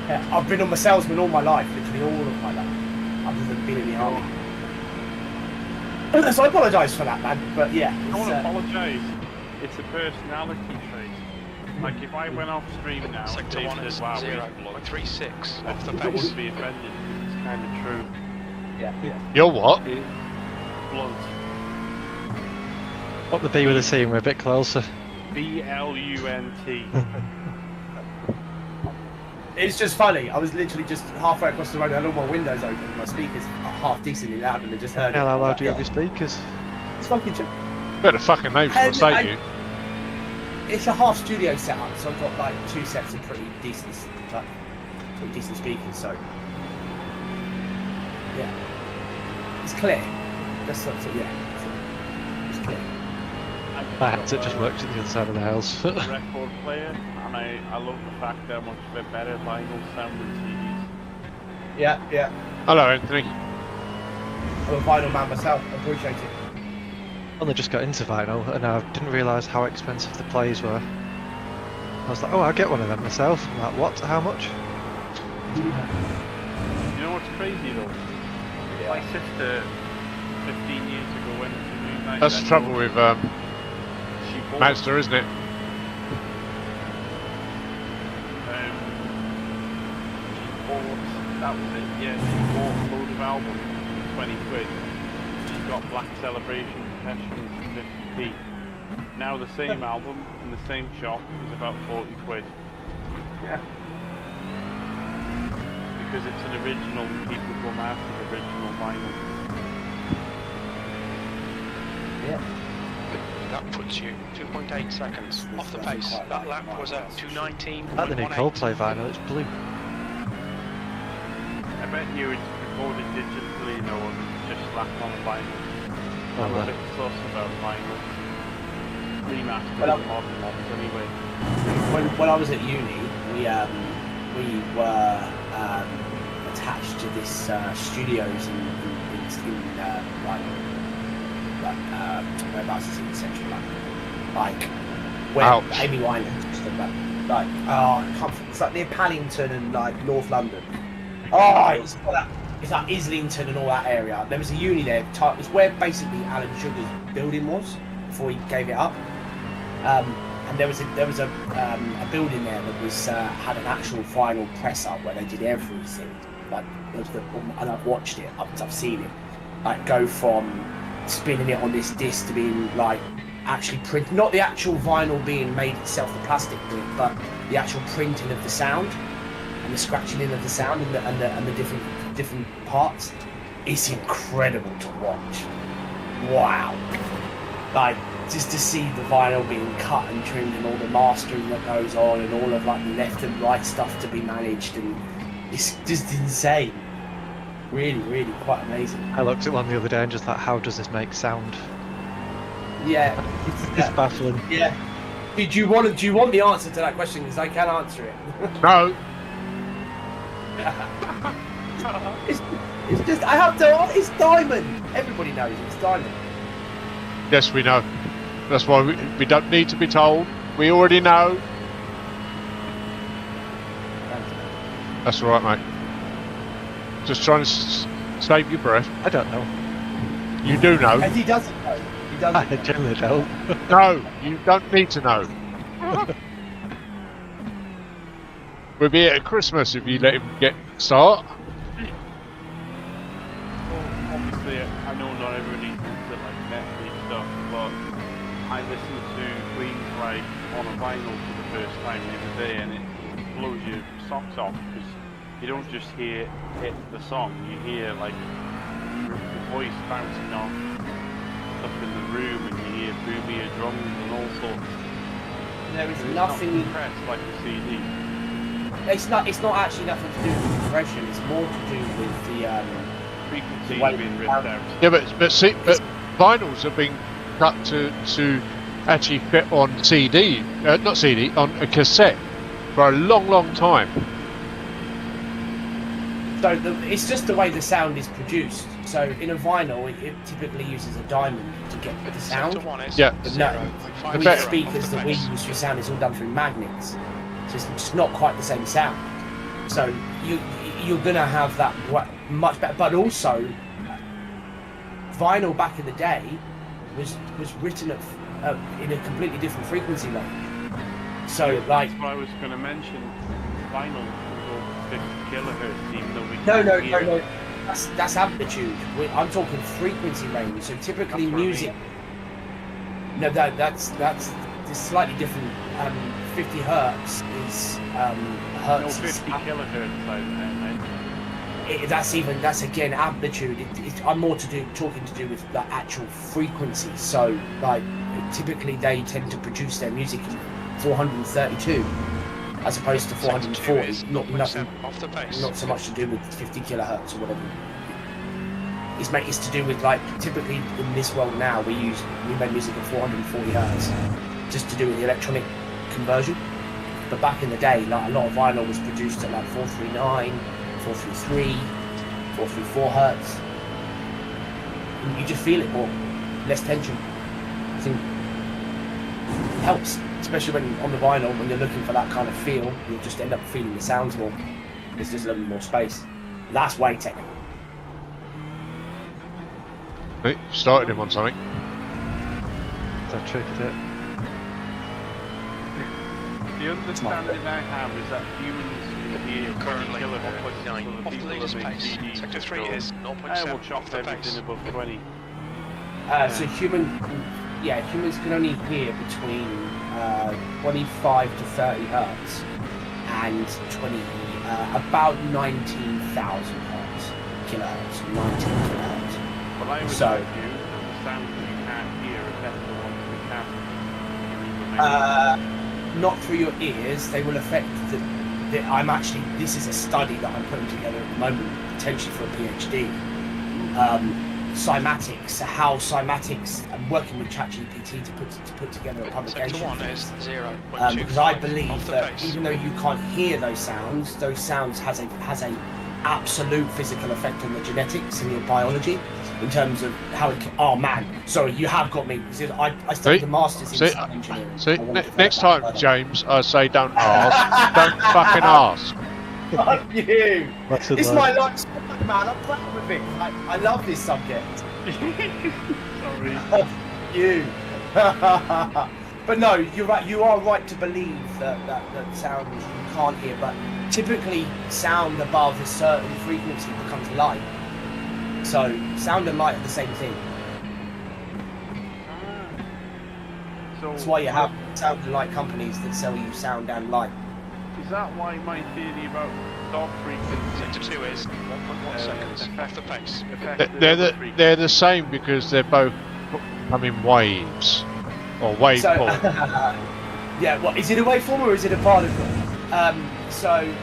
Yeah, I've been on a salesman all my life, literally all of my life, other than being in the army. So I apologise for that, man. But yeah, I don't want to apologise. It's a personality trait. Like if I went off stream now and Sector Dave 1 said, is wow, he's blunt, 0.36 off the I pace. wouldn't be offended. It's kind of true. yeah. You're what? Blunt. What the B with the C, we're a bit closer. B-L-U-N-T. It's just funny. I was literally just halfway across the road. I had all my windows open. My speakers are half decently loud, and I just heard it. How loud do you have your speakers? It's fucking true. Better fucking name for say you. It's a half studio setup, so I've got like 2 sets of pretty decent speakers. So yeah, it's clear. That's sort of, yeah, it's clear. That it just works at the other side of the house. Record player, and I love the fact how much of a better vinyl sound than CDs. Yeah. Hello, Anthony. I'm a vinyl man myself. I appreciate it. I only just got into vinyl and I didn't realise how expensive the plays were. I was like, oh, I'll get one of them myself. I'm like, what? How much? You know what's crazy though? Yeah. My sister, 15 years ago, went to Moonlight. That's the trouble with She bought, Mazda, isn't it? that was it, yeah, she bought a load of albums for 20 quid. She got Black Celebration Confessions for 50p. Now the same album in the same shop is about 40 quid. Yeah. Because it's an original, people go mad for original vinyl. Yeah. That puts you 2.8 seconds off the pace. That lap was at 2:19. Like the new Coldplay vinyl, it's blue. I bet you it's recorded digitally, you know, and just slapped on vinyl. I'm a bit sus about vinyl. Remastered and modern ones anyway. When I was at uni, we were attached to this studios in whereabouts is it in central London? Like where Ouch. Amy Winehouse used to like I can't. It's like near Paddington and like North London. Oh, it's like Islington and all that area. There was a uni there. It's where basically Alan Sugar's building was before he gave it up. And there was a building there that was had an actual final press up where they did everything. Like, and I've watched it. I've seen it. Like go from spinning it on this disc to being like actually print, not the actual vinyl being made itself, the plastic bit, but the actual printing of the sound and the scratching in of the sound and the different parts. It's incredible to watch. Wow. Like just to see the vinyl being cut and trimmed and all the mastering that goes on and all of like the left and right stuff to be managed, and it's just insane. Really, really quite amazing. I looked at one the other day and just thought, how does this make sound? Yeah. It's baffling. Yeah. Do you want the answer to that question? Because I can answer it. No. It's just I have to. It's diamond. Everybody knows it's diamond. Yes, we know. That's why we don't need to be told. We already know. That's all right, mate. Just trying to save your breath. I don't know. You do know. And he doesn't know. He doesn't. I generally don't. No, you don't need to know. We'll be here at Christmas if you let him start. Well, obviously, I know not everybody into like Netflix stuff, but I listened to Queen's like on a vinyl for the first time the other day, and it blows your socks off because you don't just hear the song, you hear like the voice bouncing off stuff in the room, and you hear boomier drums and all sorts. There is It's nothing. not compressed like a CD. It's not actually nothing to do with compression. It's more to do with the Frequency Wait, being ripped out. Yeah, but vinyls have been cut to actually fit on CD, not CD, on a cassette for a long time. So it's just the way the sound is produced. So in a vinyl, it typically uses a diamond to get the sound. Yeah. But no, with the speakers that we use for sound, it's all done through magnets. So it's just not quite the same sound. So you're gonna have that much better. But also, vinyl back in the day was written at in a completely different frequency range. So like. That's what I was going to mention. Vinyl can go 50 kilohertz, even though we can't hear No. it. That's amplitude. I'm talking frequency range. So typically That's what I music. mean. No, that's slightly different. 50 hertz is hertz. No, is 50 kilohertz, I meant. that's again amplitude. I'm more talking to do with the actual frequency. So like typically they tend to produce their music in 432 as opposed to 440. Not so much to do with 50 kilohertz or whatever. It's to do with like typically in this world now we make music at 440 hertz just to do with the electronic conversion. But back in the day, like a lot of vinyl was produced at like 439, 433, 434 hertz. And you just feel it more, less tension. I think it helps, especially when on the vinyl, when you're looking for that kind of feel, you'll just end up feeling the sounds more. There's just a little more space. That's way technical. Right, started him on something. So I triggered it. The understanding I have is that humans hear Currently kilohertz, 0.9 so the off the people leader's that make pace. CDs Sector just 3 go, is we'll 0.7 chop off the everything pace. above 20. So humans can only hear between 25 to 30 hertz and about 19,000 hertz, kilohertz, 19 kilohertz. But I would So- argue that the sounds that you can't hear are better the ones we can hear. Not through your ears. They will affect this is a study that I'm putting together at the moment, potentially for a PhD. Cymatics, how cymatics. I'm working with ChatGPT to put together a publication. Sector 1 for is this. 0.25 Because I believe off the that pace. even though you can't hear those sounds has absolute physical effect on the genetics and your biology in terms of how it can, oh man, sorry, you have got me. I studied the masters in sound engineering. See, next time, James, I say don't ask. Don't fucking ask. Fuck you. That's It's my life, man. I'm proud of it. I love this subject. Sorry. Fuck you. But no, you're right. You are right to believe that sound you can't hear, but typically sound above a certain frequency becomes light. So sound and light are the same thing. So That's why you have sound and light companies that sell you sound and light. is that why my theory about dog frequency Sector 2 is 1.1 seconds off the pace. They're the same because they're both come in waves or waveform. Yeah, what is it, a waveform or is it a particle?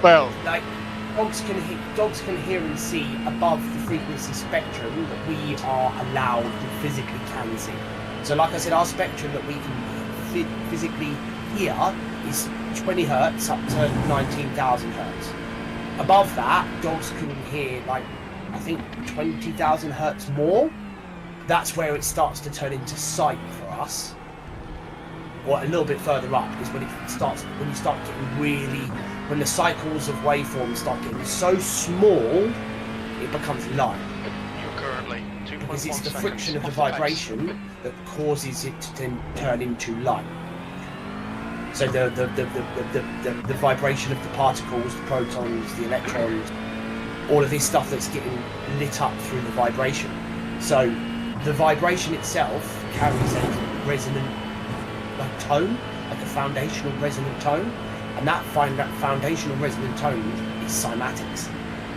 Well, like dogs can hear and see above the frequency spectrum that we are allowed to physically can see. So like I said, our spectrum that we can physically hear is 20 hertz up to 19,000 hertz. Above that, dogs can hear like, I think 20,000 hertz more. That's where it starts to turn into sight for us. Or a little bit further up is when you start getting really, when the cycles of waveforms start getting so small, it becomes light. You're currently 2.1 Because it's the seconds friction of the off pace. vibration that causes it to then turn into light. So the vibration of the particles, the protons, the electrons, all of this stuff that's getting lit up through the vibration. So the vibration itself carries a resonant tone, like a foundational resonant tone, and that foundational resonant tone is cymatics,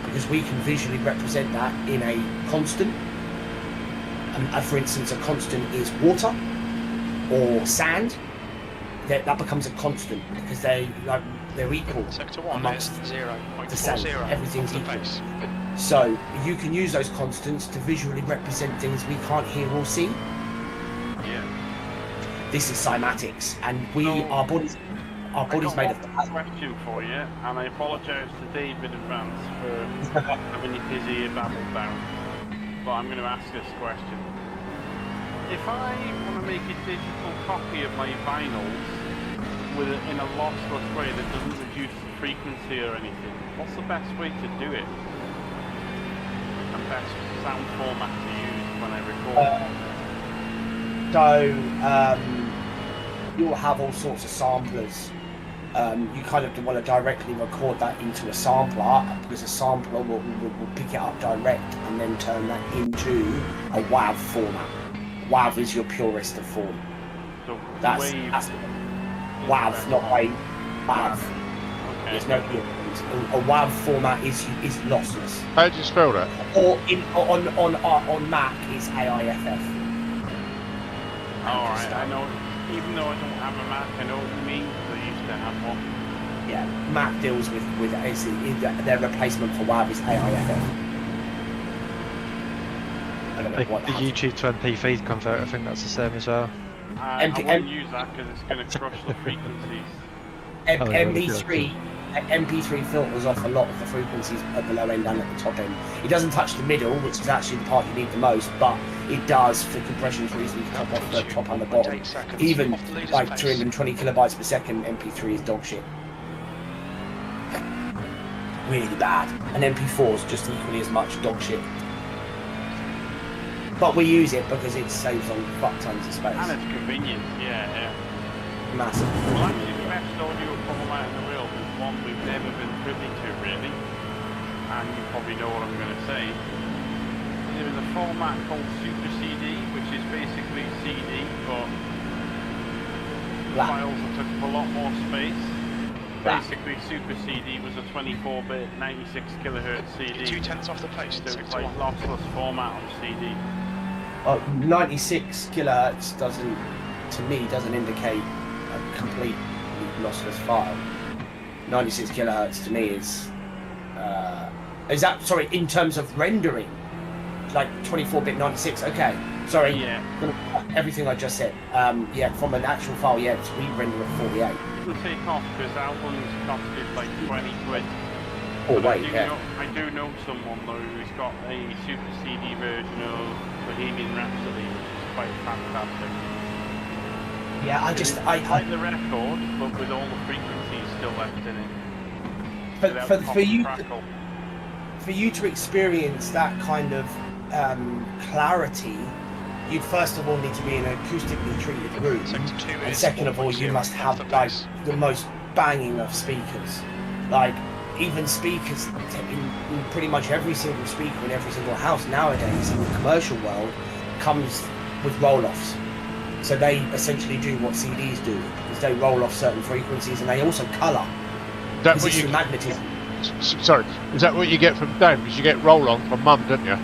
because we can visually represent that in a constant. For instance, a constant is water or sand. That becomes a constant because they're equal Sector 1 amongst is the sand. 0.40 Everything's off the equal. pace. So you can use those constants to visually represent things we can't hear or see. Yeah. This is cymatics, and our body's made of I got one question for you, and I apologise to Dave in advance for having his ear babbled down. But I'm going to ask this question. If I want to make a digital copy of my vinyls in a lossless way that doesn't reduce the frequency or anything, what's the best way to do it? And best sound format to use when I record? You'll have all sorts of samplers. You kind of want to directly record that into a sampler, because a sampler will pick it up direct and then turn that into a WAV format. WAV is your purest of form. So That's WAV, not wave. WAV. Okay. There's no a WAV format is lossless. how do you spell that? Or on Mac it's AIFF. Alright, I know. Even though I don't have a Mac, I know what you mean, because I used to have one. Yeah, Mac deals with their replacement for WAV is AIFF. I don't know what The YouTube to MP3 converter, I think that's the same as well. I won't use that because it's going to crush the frequencies. MP3 filters off a lot of the frequencies at the low end and at the top end. It doesn't touch the middle, which is actually the part you need the most, but it does for compression reasons top off the top and the bottom. Even like 220 kilobytes per second, MP3 is dog shit. Really bad. And MP4 is just equally as much dog shit. But we use it because it saves on fuck tons of space. And it's convenient, yeah. Massive. Well, actually, the best audio format in the world is one we've never been privy to, really. And you probably know what I'm going to say. There is a format called Super CD, which is basically CD, but files that took up a lot more space. Basically, Super CD was a 24-bit, 96 kilohertz CD. 2/10 off the pace. So it's like lossless format on CD. 96 kilohertz doesn't indicate a complete lossless file. 96 kilohertz to me is that, sorry, in terms of rendering, like 24-bit 96, okay, sorry, Yeah. everything I just said, yeah, from an actual file, yeah, we render at 48. It will take off because albums costed like 20 quid. Or But wait, yeah. I do know someone though who's got a Super CD version of Bohemian Rhapsody, which is quite fantastic. Yeah, It's like the record, but with all the frequencies still left in it. Without pop and crackle. For you to experience that kind of clarity, you'd first of all need to be in an acoustically treated room, and second of all, you must have like the most banging of speakers. Like even speakers in pretty much every single speaker in every single house nowadays in the commercial world comes with roll-offs. So they essentially do what CDs do, is they roll off certain frequencies and they also colour. That's what you magnetism. Sorry, is that what you get from Dad? Because you get roll-on from Mum, don't you?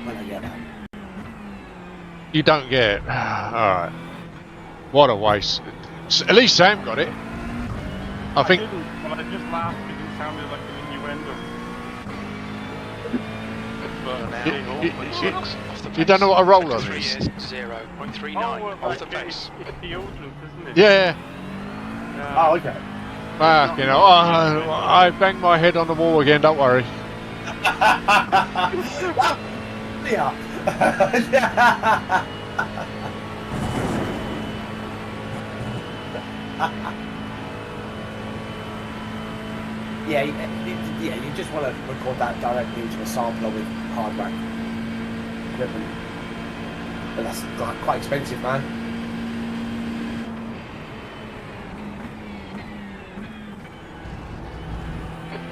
When I get that. You don't get it. Alright. What a waste. At least Sam got it. I think. Didn't, but I just laughed because it sounded like an innuendo. You don't know what a roll-on is? 0.39 off the pace. It's deodorant, isn't it? Yeah. Oh, okay. You know, I banged my head on the wall again, don't worry. Yeah. Yeah, you just want to record that directly into a sampler with hardware equipment. But that's quite expensive, man.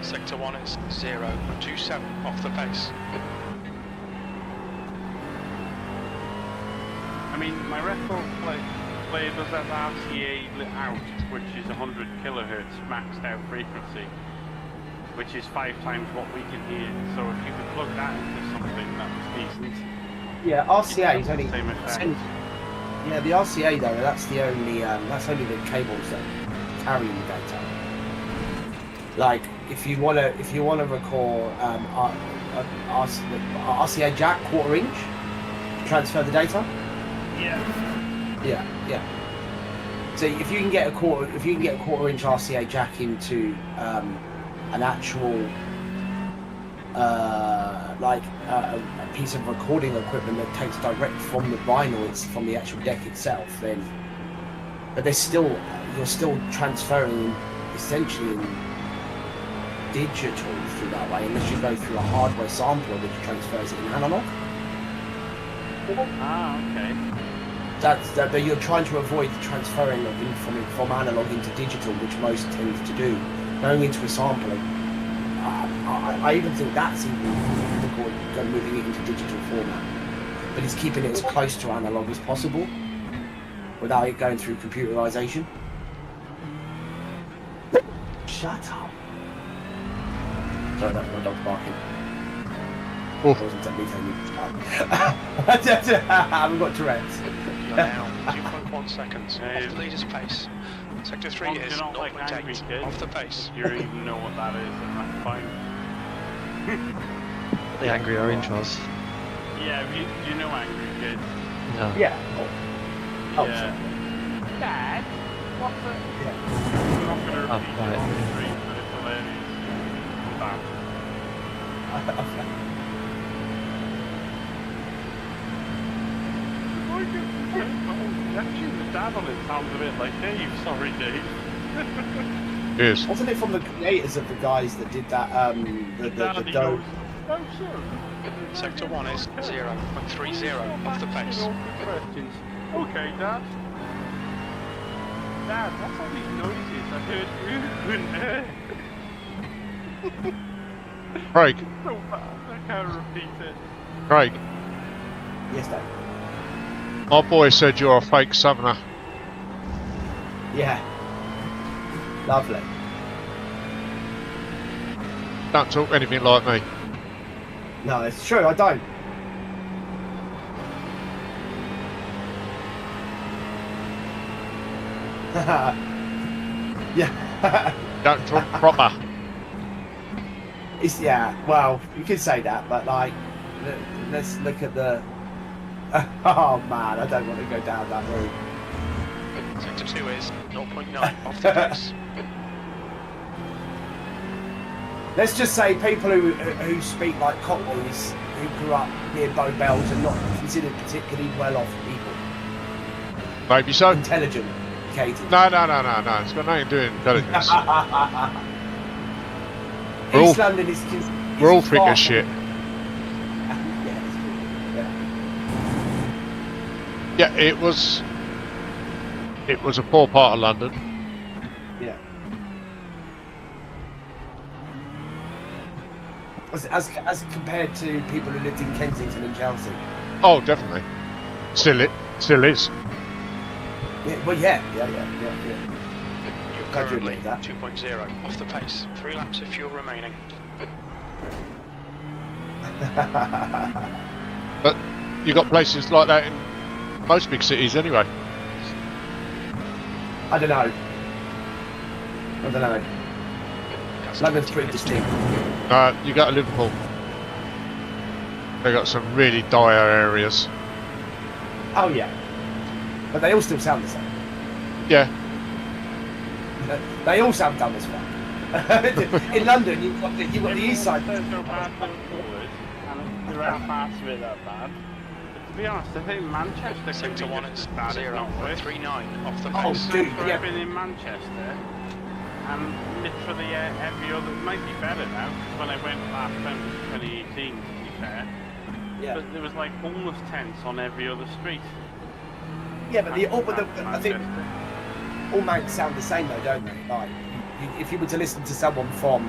Sector 1 is 0.27 off the pace. I mean, my record player does have RCA lit out, which is 100 kilohertz maxed out frequency, which is 5 times what we can hear. So if you could plug that into something that was decent. Yeah, RCA is only the same effect. Yeah, the RCA though, that's the only the cables that carry the data. Like if you wanna record RCA jack 1/4 inch, transfer the data. Yeah. So if you can get a 1/4 inch RCA jack into an actual a piece of recording equipment that takes direct from the vinyl, it's from the actual deck itself, then but you're still transferring essentially in digital through that way, unless you go through a hardware sampler which transfers it in analog. Ah, okay. But you're trying to avoid the transferring of from analog into digital, which most tend to do. Going into a sampler, I even think that's even difficult, moving it into digital format. But it's keeping it as close to analog as possible without it going through computerization. Shut up. Sorry, that's my dog barking. Oh. It wasn't me telling you. I haven't got Tourette's. You're now 2.1 seconds off the leader's pace. Sector 3 is 0.8 off the pace. You don't even know what that is, and that's fine. The Angry Orange was. Yeah, do you know Angry Kids? No. Yeah. Yeah. Dad, what's the... I'm not going to repeat it on the street, but it's hilarious. Bad. Actually, the dad on it sounds a bit like Dave. Sorry, Dave. Yes. Wasn't it from the creators of the guys that did that? The dough. Oh, sure. Sector 1 is 0.30 off the pace. Questions. Okay, Dad. Dad, what's all these noises? I heard you in there. Craig. So bad, I can't repeat it. Craig. Yes, Dad. My boy said you're a fake southerner. Yeah. Lovely. Don't talk anything like me. No, it's true. I don't. Yeah. Don't talk proper. It's well, you could say that, but like, let's look at the. Oh man, I don't want to go down that route. Sector 2 is 0.9 off the pace. Let's just say people who speak like Cockneys, who grew up near Bow Bells, are not considered particularly well-off people. Maybe so. Intelligent, Katie. No. It's got nothing to do with intelligence. East London is We're all thick far as shit. Yeah, it was a poor part of London. Yeah. As compared to people who lived in Kensington and Chelsea. Oh, definitely. Still is. Yeah, well, yeah. You're currently 2.0 off the pace. 3 laps of fuel remaining. But you got places like that in most big cities anyway. I don't know. London's pretty distinct. You go to Liverpool. They got some really dire areas. Oh yeah. But they all still sound the same. Yeah. They all sound dumb as fuck. In London, you've got the east side. There's no bad Liverpoolers, and there are parts of it that bad. But to be honest, I think Manchester Sector 1 is 0.39 off the Oh, pace. dude, yeah. I've been in Manchester, and literally every other, it might be better now, because when I went last time was 2018, to be fair, Yeah. but there was like homeless tents on every other street. Yeah, but I think all Mancs sound the same though, don't they? Like, if you were to listen to someone from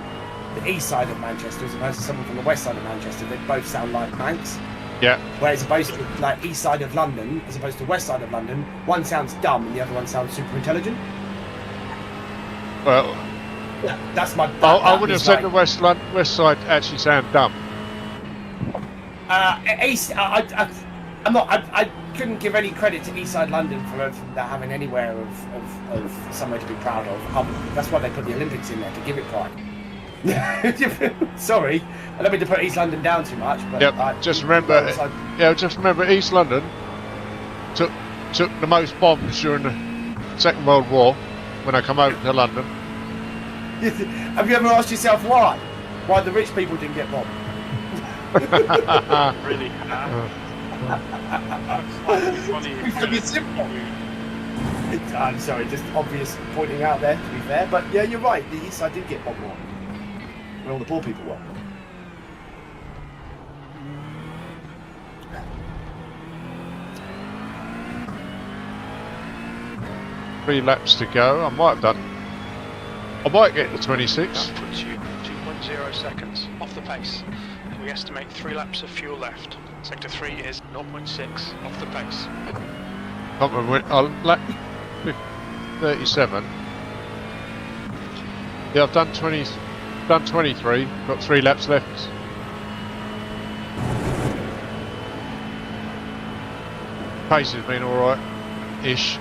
the east side of Manchester as opposed to someone from the west side of Manchester, they both sound like Mancs. Yeah. Whereas opposed to like east side of London as opposed to west side of London, one sounds dumb and the other one sounds super intelligent. Well, Yeah, that's my. I wouldn't have said the west side actually sound dumb. East. I'm not. I couldn't give any credit to East Side London for having anywhere of somewhere to be proud of. That's why they put the Olympics in there, to give it pride. Sorry, I don't mean to put East London down too much, but Yep. Just remember East London took the most bombs during the Second World War when I come over to London. Have you ever asked yourself why? Why the rich people didn't get bombed? Really? That's funny. It's simple. I'm sorry, just obvious pointing out there, to be fair. But yeah, you're right. The East Side did get bombed more. Where all the poor people were. 3 laps to go. I might have done. I might get to 26. That puts you 2.0 seconds off the pace. We estimate 3 laps of fuel left. Sector 3 is 0.6 off the pace. I'll lap 37. Yeah, I've done 23. Got 3 laps left. Pace has been alright, ish.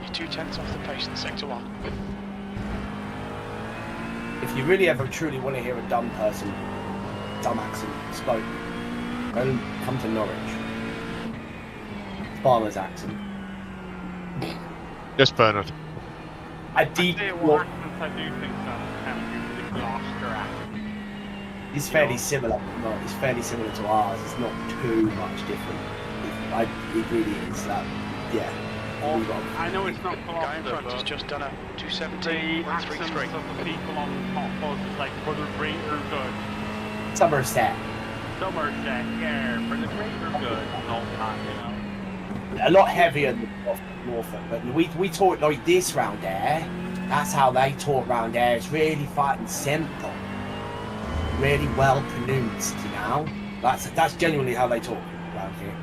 You're 2/10 off the pace in Sector 1. If you really ever truly want to hear a dumb person, dumb accent spoke, don't come to Norwich. Farmer's accent. Yes, Bernard. A deep. I do think that's kind of due to the Gloucester accent. It's fairly similar. No, it's fairly similar to ours. It's not too much different. It really is. Yeah. I know it's not The guy in Gloucester, front has but just done a the 2:17.33. accents of the people on top buses like for the greater good. Somerset. Somerset, yeah, for the greater good and all that, you know. A lot heavier than Norfolk, but we talk like this round there. That's how they talk round there. It's really fucking simple, really well pronounced. You know, that's genuinely how they talk around here.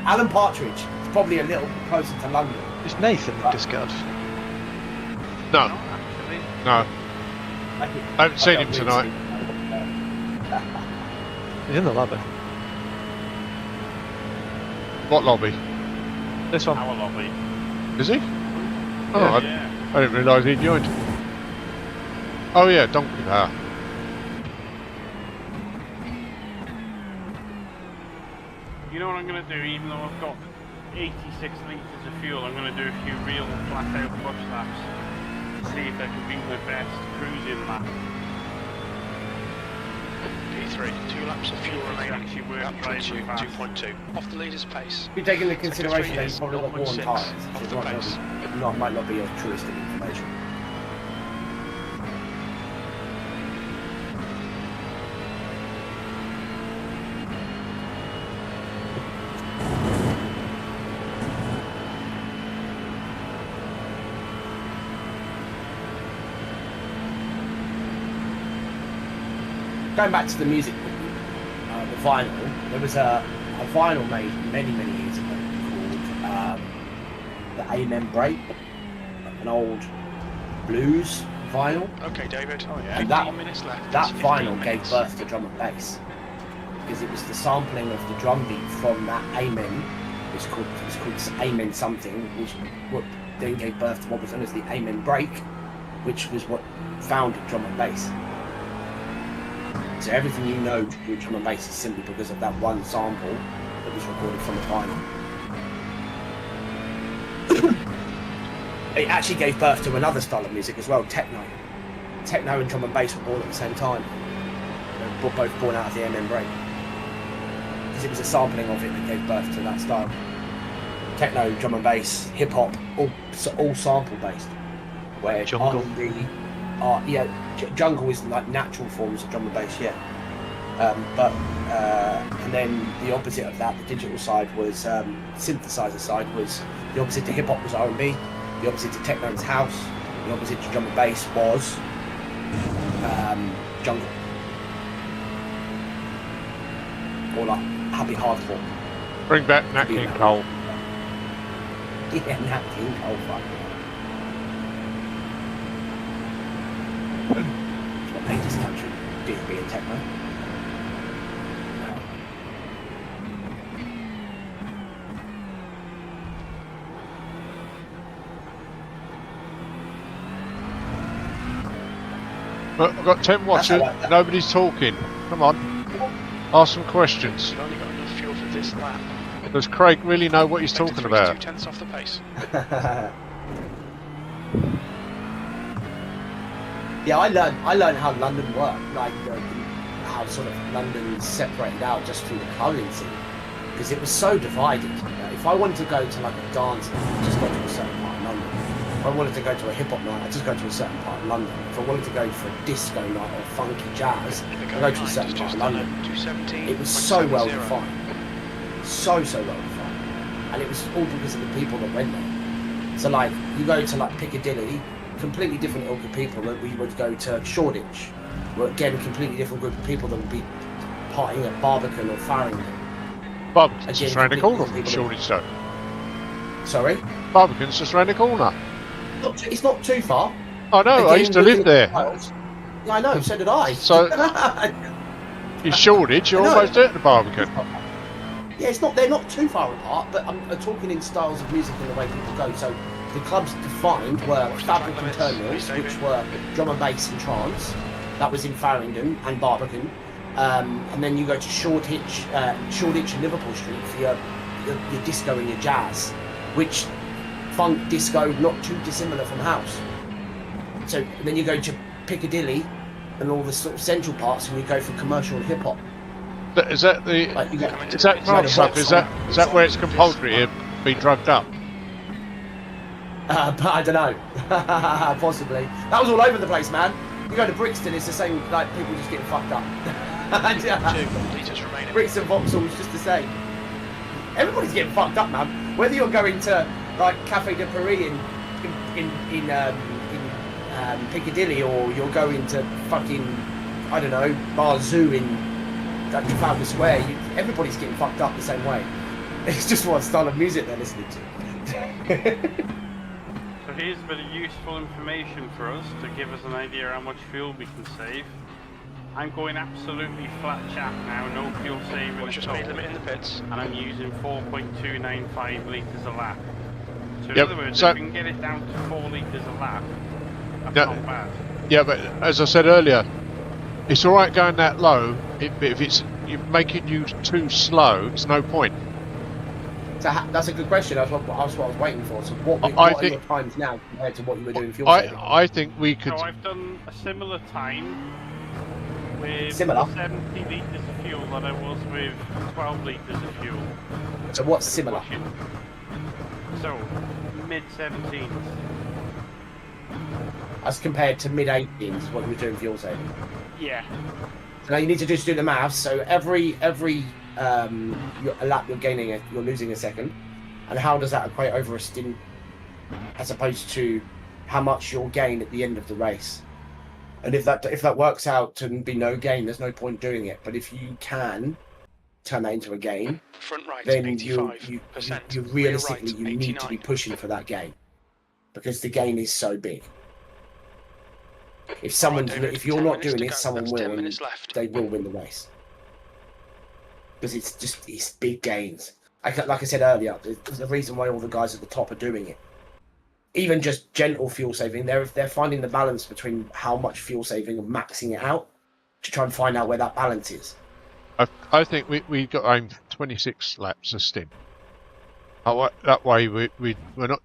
Alan Partridge is probably a little closer to London. Is Nathan the discard? No, Actually, no. I haven't seen him tonight. He's in the lobby. What lobby? This one. our lobby. Is he? Oh, Yeah. I didn't realise he joined. Oh yeah, donkey. Ah. You know what I'm going to do, even though I've got 86 litres of fuel, I'm going to do a few real flat out push laps. See if I can beat my best cruising lap. P3, 2 laps of fuel remaining. Actually worth That puts you driving fast. 2.2. Off the leader's pace. If you take into Sector consideration three that is you've probably got worn 0.6 tyres, off it the pace. might not be your truest information. Going back to the music, the vinyl, there was a vinyl made many years ago called the Amen Break, an old blues vinyl. Okay, David. Oh yeah. And that 15 minutes left. that It's 15 vinyl gave minutes. birth to drum and bass because it was the sampling of the drum beat from that Amen. It was called Amen something, which then gave birth to what was known as the Amen Break, which was what founded drum and bass. So everything you know with drum and bass is simply because of that one sample that was recorded from the vinyl. It actually gave birth to another style of music as well, techno. Techno and drum and bass were born at the same time. They were both born out of the Amen Break. Because it was a sampling of it that gave birth to that style. Techno, drum and bass, hip hop, all sample based. Where Jungle. jungle is like natural forms of drum and bass, yeah. And then the opposite of that, the digital side was synthesizer side was the opposite to hip hop was R&B, the opposite to techno was house, the opposite to drum and bass was jungle, or like happy hardcore. Bring back Nat King Cole. Yeah, Nat King Cole, fuck. It's what made this country, D&B and techno. Look, I've got 10 watching, how nobody's talking. Come on, ask some questions. You've only got enough fuel for this lap. Does Craig really know what he's Sector talking three is about? 2/10 off the pace. Yeah, I learned how London worked, like how sort of London separated out just through the clothing scene, because it was so divided. If I wanted to go to like a dance, I just go to a certain part of London. If I wanted to go to a hip hop night, I just go to a certain part of London. If I wanted to go for a disco night or funky jazz, I go to a certain part of London. It was so well defined, so well defined, and it was all because of the people that went there. So like you go to like Piccadilly, completely different ilk of people that we would go to Shoreditch, where again completely different group of people that would be partying at Barbican or Farringdon. Barbican's just Again, round the corner completely from Shoreditch though. Sorry? Barbican's just round the corner. It's not too far. I know, I Again, used to live looking at there. the tiles. Yeah, I know, so did I. So, in Shoreditch, you're I know. almost at the Barbican. Yeah, they're not too far apart, but I'm talking in styles of music and the way people go. So the clubs defined were Fabric and Turnmills, which were drum and bass and trance. That was in Farringdon and Barbican. And then you go to Shoreditch and Liverpool Street for your disco and your jazz, which funk, disco, not too dissimilar from house. So then you go to Piccadilly and all the sort of central parts, and you go for commercial and hip hop. Is that the? Like you go, Is that club stuff? Is that where it's compulsory to be drugged up? but I don't know. Possibly. That was all over the place, man. You go to Brixton, it's the same. Like people just getting fucked up. 2 litres remaining. Brixton, Vauxhall, it's just the same. Everybody's getting fucked up, man. Whether you're going to like Cafe de Paris in Piccadilly, or you're going to fucking, I don't know, Bar Zoo in Trafalgar Square, everybody's getting fucked up the same way. It's just what style of music they're listening to. So here's a bit of useful information for us to give us an idea how much fuel we can save. I'm going absolutely flat chat now, no fuel saving What's your at all. speed limit in the pits? And I'm using 4.295 litres a lap. So in Yep, other words, so- if you can get it down to 4 litres a lap, that's Yeah. not bad. Yeah, but as I said earlier, it's all right going that low. But if it's making you too slow, it's no point. So that's a good question. That's what I was waiting for. So what I are think- your times now compared to what you were doing fuel saving? I think we could. So I've done a similar time with Similar? 70 litres of fuel that I was with 12 litres of fuel. So what's similar? So, mid-17s. As compared to mid-18s, what you were doing fuel saving. Yeah. So now you need to just do the maths. So every a lap you're losing a second, and how does that equate over a stint, as opposed to how much you'll gain at the end of the race? And if that works out to be no gain, there's no point doing it. But if you can turn that into a gain, Front right, then 85%. you Rear realistically right, you need to be 89. pushing for that gain, because the gain is so big. If someone, David, if you're 10 not minutes doing to it, go. someone That's will, 10 and minutes left. they will win the race. Because it's big gains. Like I said earlier, there's a reason why all the guys at the top are doing it. Even just gentle fuel saving, they're finding the balance between how much fuel saving and maxing it out to try and find out where that balance is. I think we got aimed for 26 laps a stint. That way we're not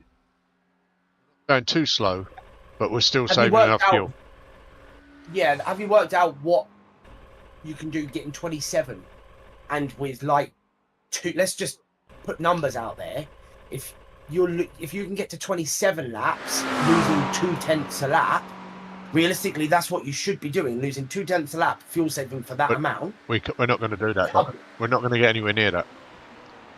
going too slow, but we're still Have you saving worked enough out- fuel. Yeah, have you worked out what you can do getting 27 and with like two? Let's just put numbers out there. If you can get to 27 laps, losing 2/10 a lap, realistically, that's what you should be doing. Losing 2/10 a lap, fuel saving for that But amount. We're not going to do that. Though. We're not going to get anywhere near that.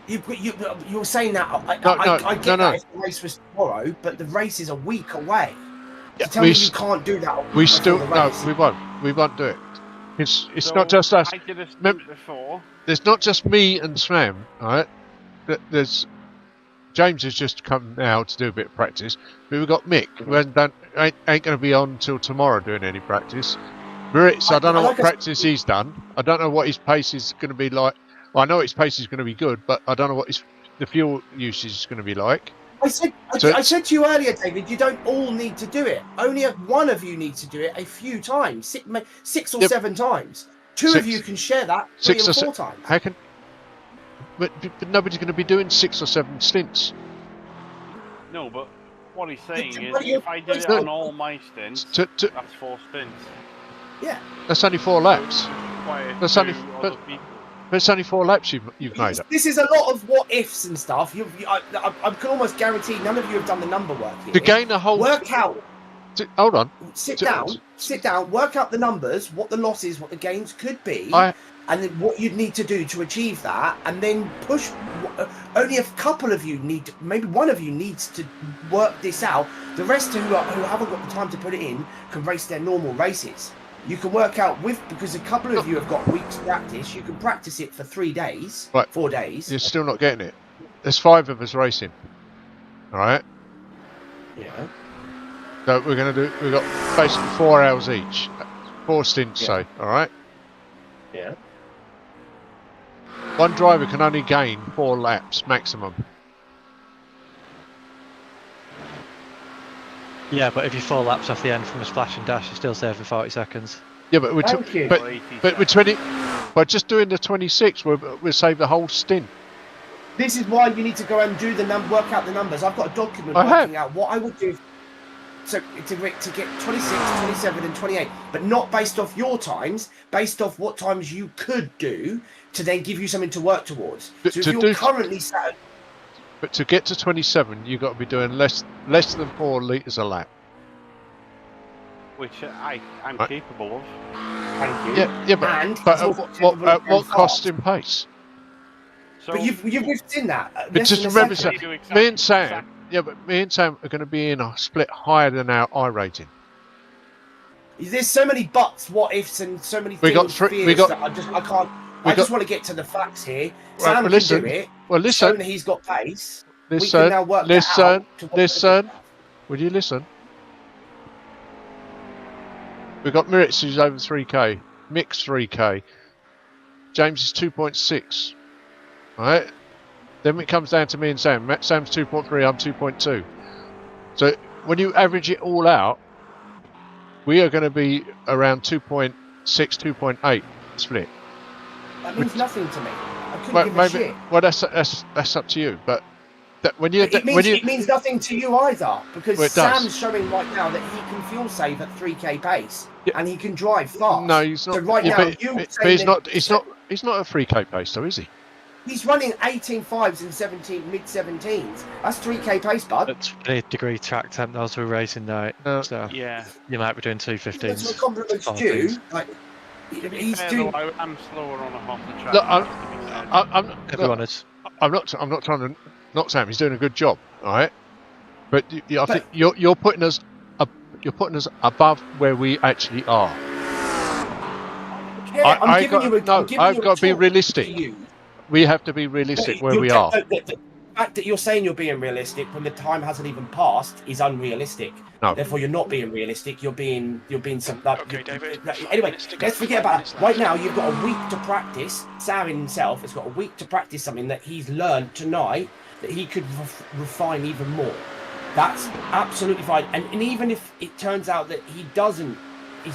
You're saying that. I get that if the race was tomorrow, but the race is a week away. Yeah, So tell me you can't do that. We before still the no, race. we won't do it. It's So not just us. I did a stint Remember- before. There's not just me and Sam, right? There's James has just come now to do a bit of practice, but we've got Mick who hasn't done, ain't going to be on till tomorrow doing any practice. Moritz, I don't know what practice he's done. I don't know what his pace is going to be like. Well, I know his pace is going to be good, but I don't know what the fuel usage is going to be like. I said to you earlier, David, you don't all need to do it. Only one of you needs to do it a few times, 6 or 7 times. Two of you can share that 3 or 4 times. How can? But nobody's going to be doing 6 or 7 stints. No, but what he's saying is, But if I did it on all my stints, that's 4 stints. Yeah. That's only 4 laps. Quiet That's to only- other but- people. But it's only 4 laps you've made it. This is a lot of what ifs and stuff. I can almost guarantee none of you have done the number work here. To gain the whole. Work out. Hold on. Sit down. Work out the numbers, what the losses, what the gains could be, I- and then what you'd need to do to achieve that, and then push. Only a couple of you maybe one of you needs to work this out. The rest who haven't got the time to put it in can race their normal races. You can work out because a couple of you have got weeks practice. You can practice it for 3 days, Right. 4 days. You're still not getting it. There's 5 of us racing. All right. Yeah. So we're going to do. We've got basically 4 hours each. 4 stints, say. All right. Yeah. One driver can only gain 4 laps maximum. Yeah, but if you 4 laps off the end from a splash and dash, you're still saving 40 seconds. Yeah, but Thank you. but we're 20. By just doing the 26, we'll save the whole stint. This is why you need to go and do work out the numbers. I've got a document I have. working out what I would do to get 26, 27 and 28, but not based off your times, based off what times you could do to then give you something to work towards. But So if to you're do- currently sat, But to get to 27, you've got to be doing less than 4 litres a lap. Which I'm Right. capable of. thank you. Yeah, but, And but he's also at capable of what going cost fast. in pace? So But you've seen that. But less just than a remember, second. do me and Sam, exact- yeah, but me and Sam are going to be in a split higher than our I rating. There's so many buts, what ifs, and so many We things. got three- fears we got- that I can't. we I just got- want to get to the facts here. Well, Sam listen, can do it. Well, Shown listen, that he's got pace. we listen, can now work that listen, out to what listen. Would you listen? We've got Moritz who's over 3k, Mick's 3k, James is 2.6. Right? then it comes down to me and Sam. Sam's 2.3, I'm 2.2. So when you average it all out, we are going to be around 2.6, 2.8 split. That means nothing to me. I couldn't give a shit. Well, that's up to you. But that when you it means nothing to you either, because well, Sam's showing right now that he can fuel save at 3k pace and he can drive fast. No, he's not. So right now, but he's not. He's not a 3k pace, though, is he? He's running 18.5s and mid 17s. That's 3k pace, bud. That's 20-degree track temp. Those were racing night. So Yeah. you might be doing 215s. That's a compliment to you. Like, he's doing. I'm slower on a half the track. Look, I'm not trying to knock Sam. He's doing a good job, all right. But I think you're putting us above where we actually are. Yeah, I've got to be realistic. We have to be realistic where we are. The fact that you're saying you're being realistic when the time hasn't even passed is unrealistic. No. Therefore, you're not being realistic. You're being some. Okay, David. Anyway, let's forget about that. Right now, you've got a week to practice. Sam himself has got a week to practice something that he's learned tonight that he could refine even more. That's absolutely fine. And even if it turns out that he's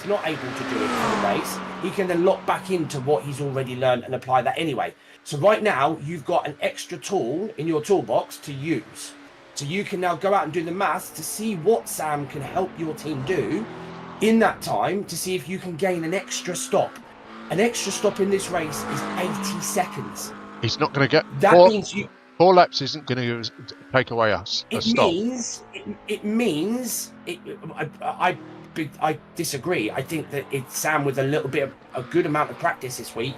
not able to do it for the race, he can then lock back into what he's already learned and apply that anyway. So right now, you've got an extra tool in your toolbox to use. So you can now go out and do the maths to see what Sam can help your team do in that time to see if you can gain an extra stop. An extra stop in this race is 80 seconds. He's not going to get that. Means you. 4 laps isn't going to take away a stop. It means. I disagree. I think that Sam with a little bit of a good amount of practice this week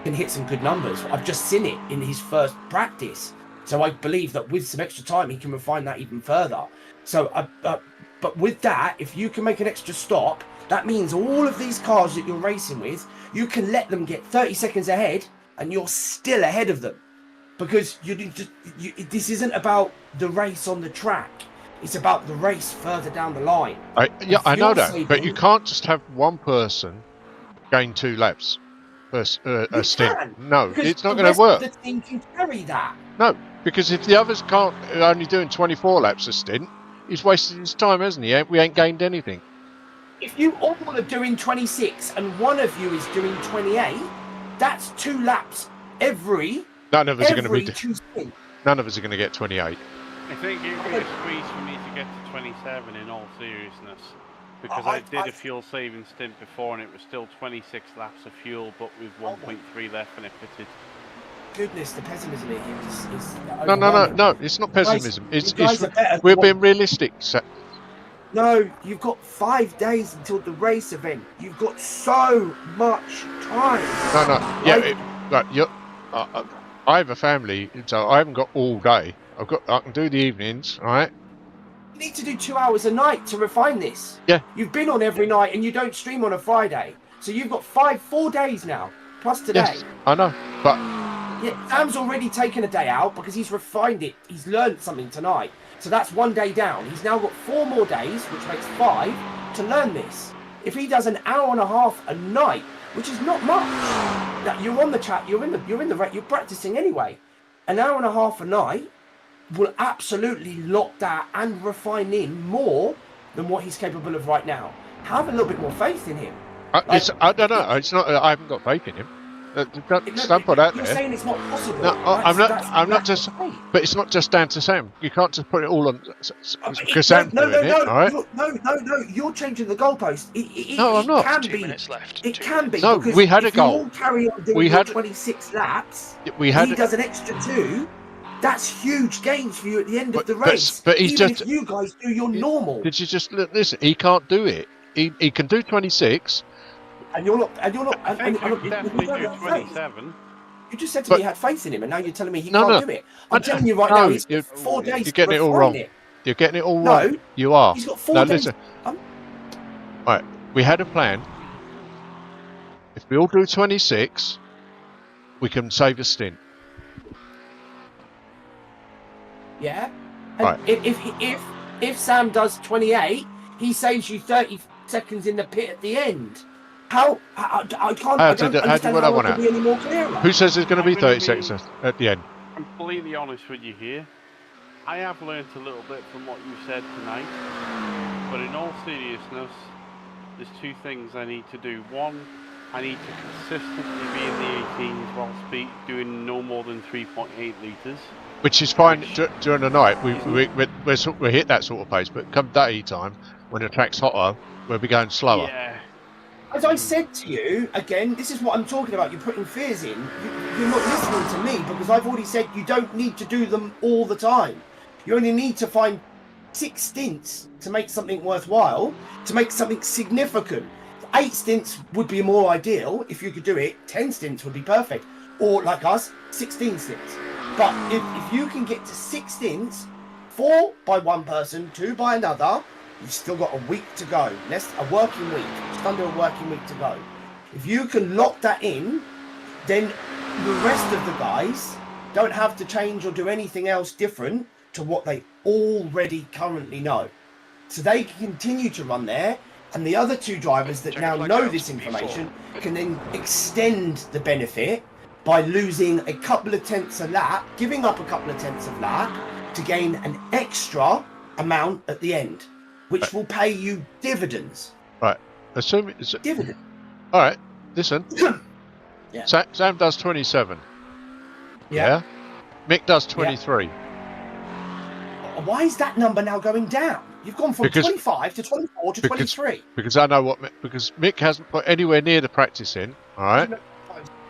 can hit some good numbers. I've just seen it in his first practice, so I believe that with some extra time he can refine that even further. So, but with that, if you can make an extra stop, that means all of these cars that you're racing with, you can let them get 30 seconds ahead, and you're still ahead of them, because this isn't about the race on the track. It's about the race further down the line. I know that, but you can't just have one person gain 2 laps a stint. No, it's not going to work. The team can carry that. No, because if the others are only doing 24 laps a stint, he's wasted his time, hasn't he? We ain't gained anything. If you all are doing 26 and one of you is doing 28, that's 2 laps every. None of us are going to be. 2 stints. None of us are going to get 28. I think it would be a squeeze for me to get to 27 in all seriousness. Because I did a fuel saving stint before and it was still 26 laps of fuel, but with 1.3 left and it fitted. Goodness, the pessimism here is No, it's not pessimism. We're being realistic. No, you've got 5 days until the race event. You've got so much time. I have a family, so I haven't got all day. I can do the evenings, all right? You need to do 2 hours a night to refine this. Yeah. You've been on every night and you don't stream on a Friday. So you've got 4 days now, plus today. Yes, I know, but... Yeah, Sam's already taken a day out because he's refined it. He's learned something tonight. So that's 1 day down. He's now got 4 more days, which makes 5, to learn this. If he does an hour and a half a night, which is not much. Now, you're on the track, you're practicing anyway. An hour and a half a night will absolutely lock that and refine in more than what he's capable of right now. Have a little bit more faith in him. I don't know. It's not. I haven't got faith in him. Don't put that there. You're saying it's not possible. No, I'm not just. But it's not just down to Sam. You can't just put it all on because Sam's doing it. All right? No. You're changing the goalpost. No, I'm not. It can 2 be. minutes left. It can be. No, we had a goal. If you all carry on doing 26 laps, he does an extra 2. That's huge gains for you at the end of the race. But he's even just. If you guys do your normal. Did you just listen? He can't do it. He can do 26. And you're not. I think I could definitely do 27. You just said to me you had faith in him, and now you're telling me he can't do it. I'm telling you right now, he's got 4 days. You're getting it all wrong. You're getting it all wrong. No, you are. He's got 4 days. Listen. Right, we had a plan. If we all do 26, we can save a stint. Yeah. And right. If Sam does 28, he saves you 30 seconds in the pit at the end. I don't understand how it can be any more clearer. Who says there's going to be 30 seconds at the end? completely honest with you here. I have learnt a little bit from what you said tonight, but in all seriousness, there's two things I need to do. One, I need to consistently be in the 18s while doing no more than 3.8 litres. Which is fine during the night. We hit that sort of pace, but come daytime, when the track's hotter, we'll be going slower. Yeah. As I said to you, again, this is what I'm talking about. You're putting fears in. You're not listening to me because I've already said you don't need to do them all the time. You only need to find 6 stints to make something worthwhile, to make something significant. 8 stints would be more ideal if you could do it. 10 stints would be perfect. Or, like us, 16 stints. But if you can get to 6 stints, 4 by one person, 2 by another, you've still got a week to go. A working week. Just under a working week to go. If you can lock that in, then the rest of the guys don't have to change or do anything else different to what they already currently know. So they can continue to run there, and the other 2 drivers that now know this information can then extend the benefit by losing a couple of tenths a lap, giving up a couple of tenths of lap to gain an extra amount at the end, which will pay you dividends. Right. Assuming it's dividend. All right. Listen. Yeah. Sam does 27. Yeah. Mick does 23. Why is that number now going down? You've gone from 25 to 24 to 23. Because I know because Mick hasn't put anywhere near the practice in. All right.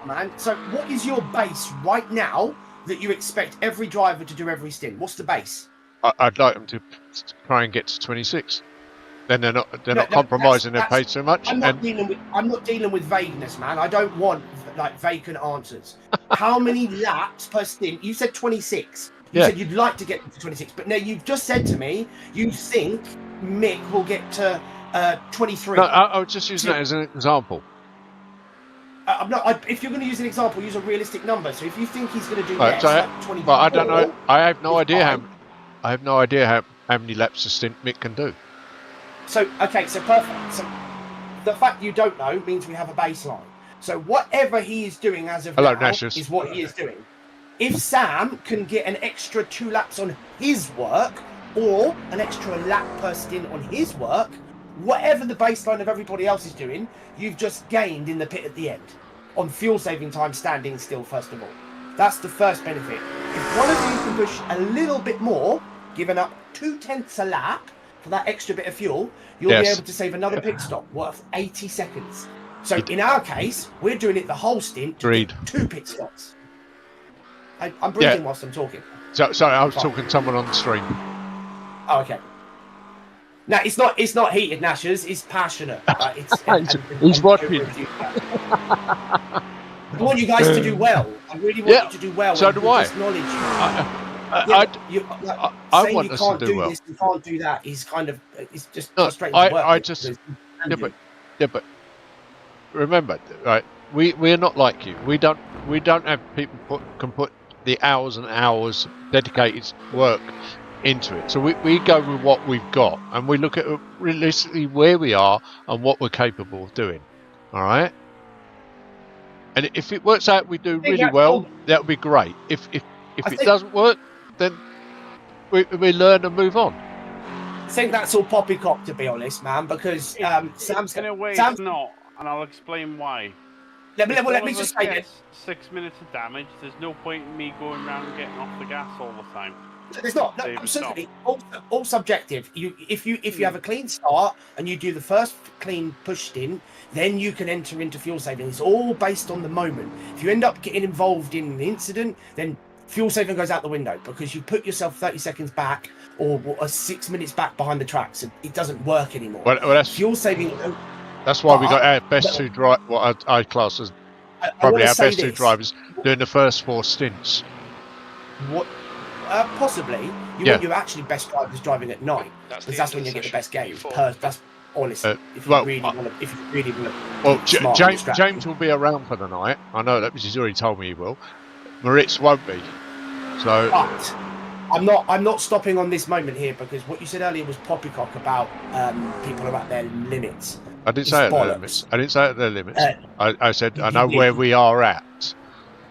Man. So what is your base right now that you expect every driver to do every stint? What's the base? I'd like them to try and get to 26. Then they're not compromising their pace too much. I'm not dealing with vagueness, man. I don't want like vacant answers. How many laps per stint? You said 26. You said you'd like to get to 26, but now you've just said to me you think Mick will get to 23. No, I was just using that as an example. If you're going to use an example, use a realistic number. So if you think he's going to do less, like 24, but I don't know. I have no idea how many laps a stint Mick can do. So so perfect. So the fact you don't know means we have a baseline. So whatever he is doing as of now is what he is doing. If Sam can get an extra 2 laps on his work, or an extra lap per stint on his work, whatever the baseline of everybody else is doing, you've just gained in the pit at the end. On fuel saving time standing still, first of all. That's the first benefit. If one of you can push a little bit more, giving up 2 tenths a lap for that extra bit of fuel, you'll be able to save another pit stop worth 80 seconds. So in our case, we're doing it the whole stint to get 2 pit stops. I'm breathing whilst I'm talking. Sorry, I was talking to someone on the stream. Oh, okay. No, it's not heated, Nashers. It's passionate. He's watching. I want you guys to do well. I really want you to do well. So do I. I want us to do well. This, you can't do that. It's just frustrating to work with. But remember, right? We're not like you. We don't have people can put the hours and hours dedicated work into it. So we go with what we've got, and we look at realistically where we are and what we're capable of doing. All right. And if it works out, we do really well. That would be great. If it doesn't work, then we learn and move on. I think that's all poppycock, to be honest, man. Because Sam's in a way it's not, and I'll explain why. Let me just say this: 6 minutes of damage. There's no point in me going around and getting off the gas all the time. There's not. No, absolutely. All subjective. If you have a clean start and you do the first clean push stint, then you can enter into fuel saving. It's all based on the moment. If you end up getting involved in an incident, then fuel saving goes out the window because you put yourself 30 seconds back or 6 minutes back behind the tracks. So it doesn't work anymore. Well, that's fuel saving. That's why we got our best 2 drivers. What I class as probably our best 2 drivers doing the first 4 stints. What? Possibly. You want your actually best drivers driving at night, because that's when you get the best game. That's honestly. If you really want to. Well, James will be around for the night. I know that because he's already told me he will. Moritz won't be. So. But I'm not stopping on this moment here because what you said earlier was poppycock about people are at their limits. I didn't say at their limits. I didn't say at their limits. I said I know where we are at.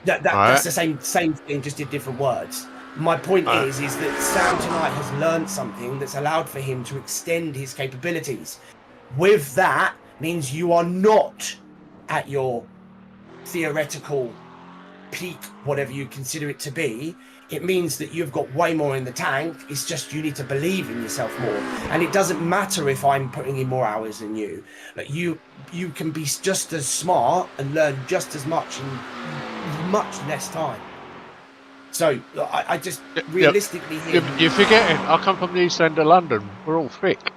That's the same thing, just in different words. My point is that Sam tonight has learned something that's allowed for him to extend his capabilities. With that means you are not at your theoretical peak, whatever you consider it to be. It means that you've got way more in the tank. It's just you need to believe in yourself more. And it doesn't matter if I'm putting in more hours than you. Like you can be just as smart and learn just as much in much less time. So I just realistically you're forgetting, I come from the East End of London. We're all thick.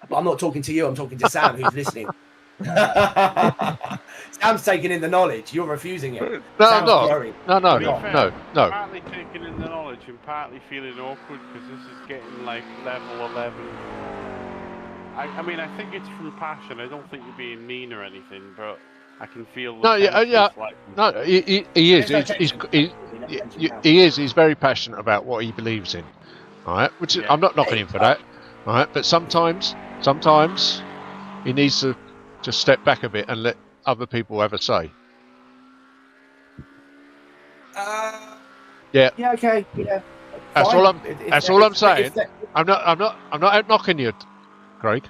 But I'm not talking to you, I'm talking to Sam, who's listening. Sam's taking in the knowledge. You're refusing it. No, No. Partly taking in the knowledge and partly feeling awkward because this is getting like level 11. I mean, I think it's from passion. I don't think you're being mean or anything, but I can feel. No, he is. He is. He's very passionate about what he believes in. All right, which I'm not knocking him for that. All right, but sometimes he needs to just step back a bit and let other people have a say. Yeah. Okay. Yeah. That's Fine. all I'm saying. I'm not out knocking you, Craig.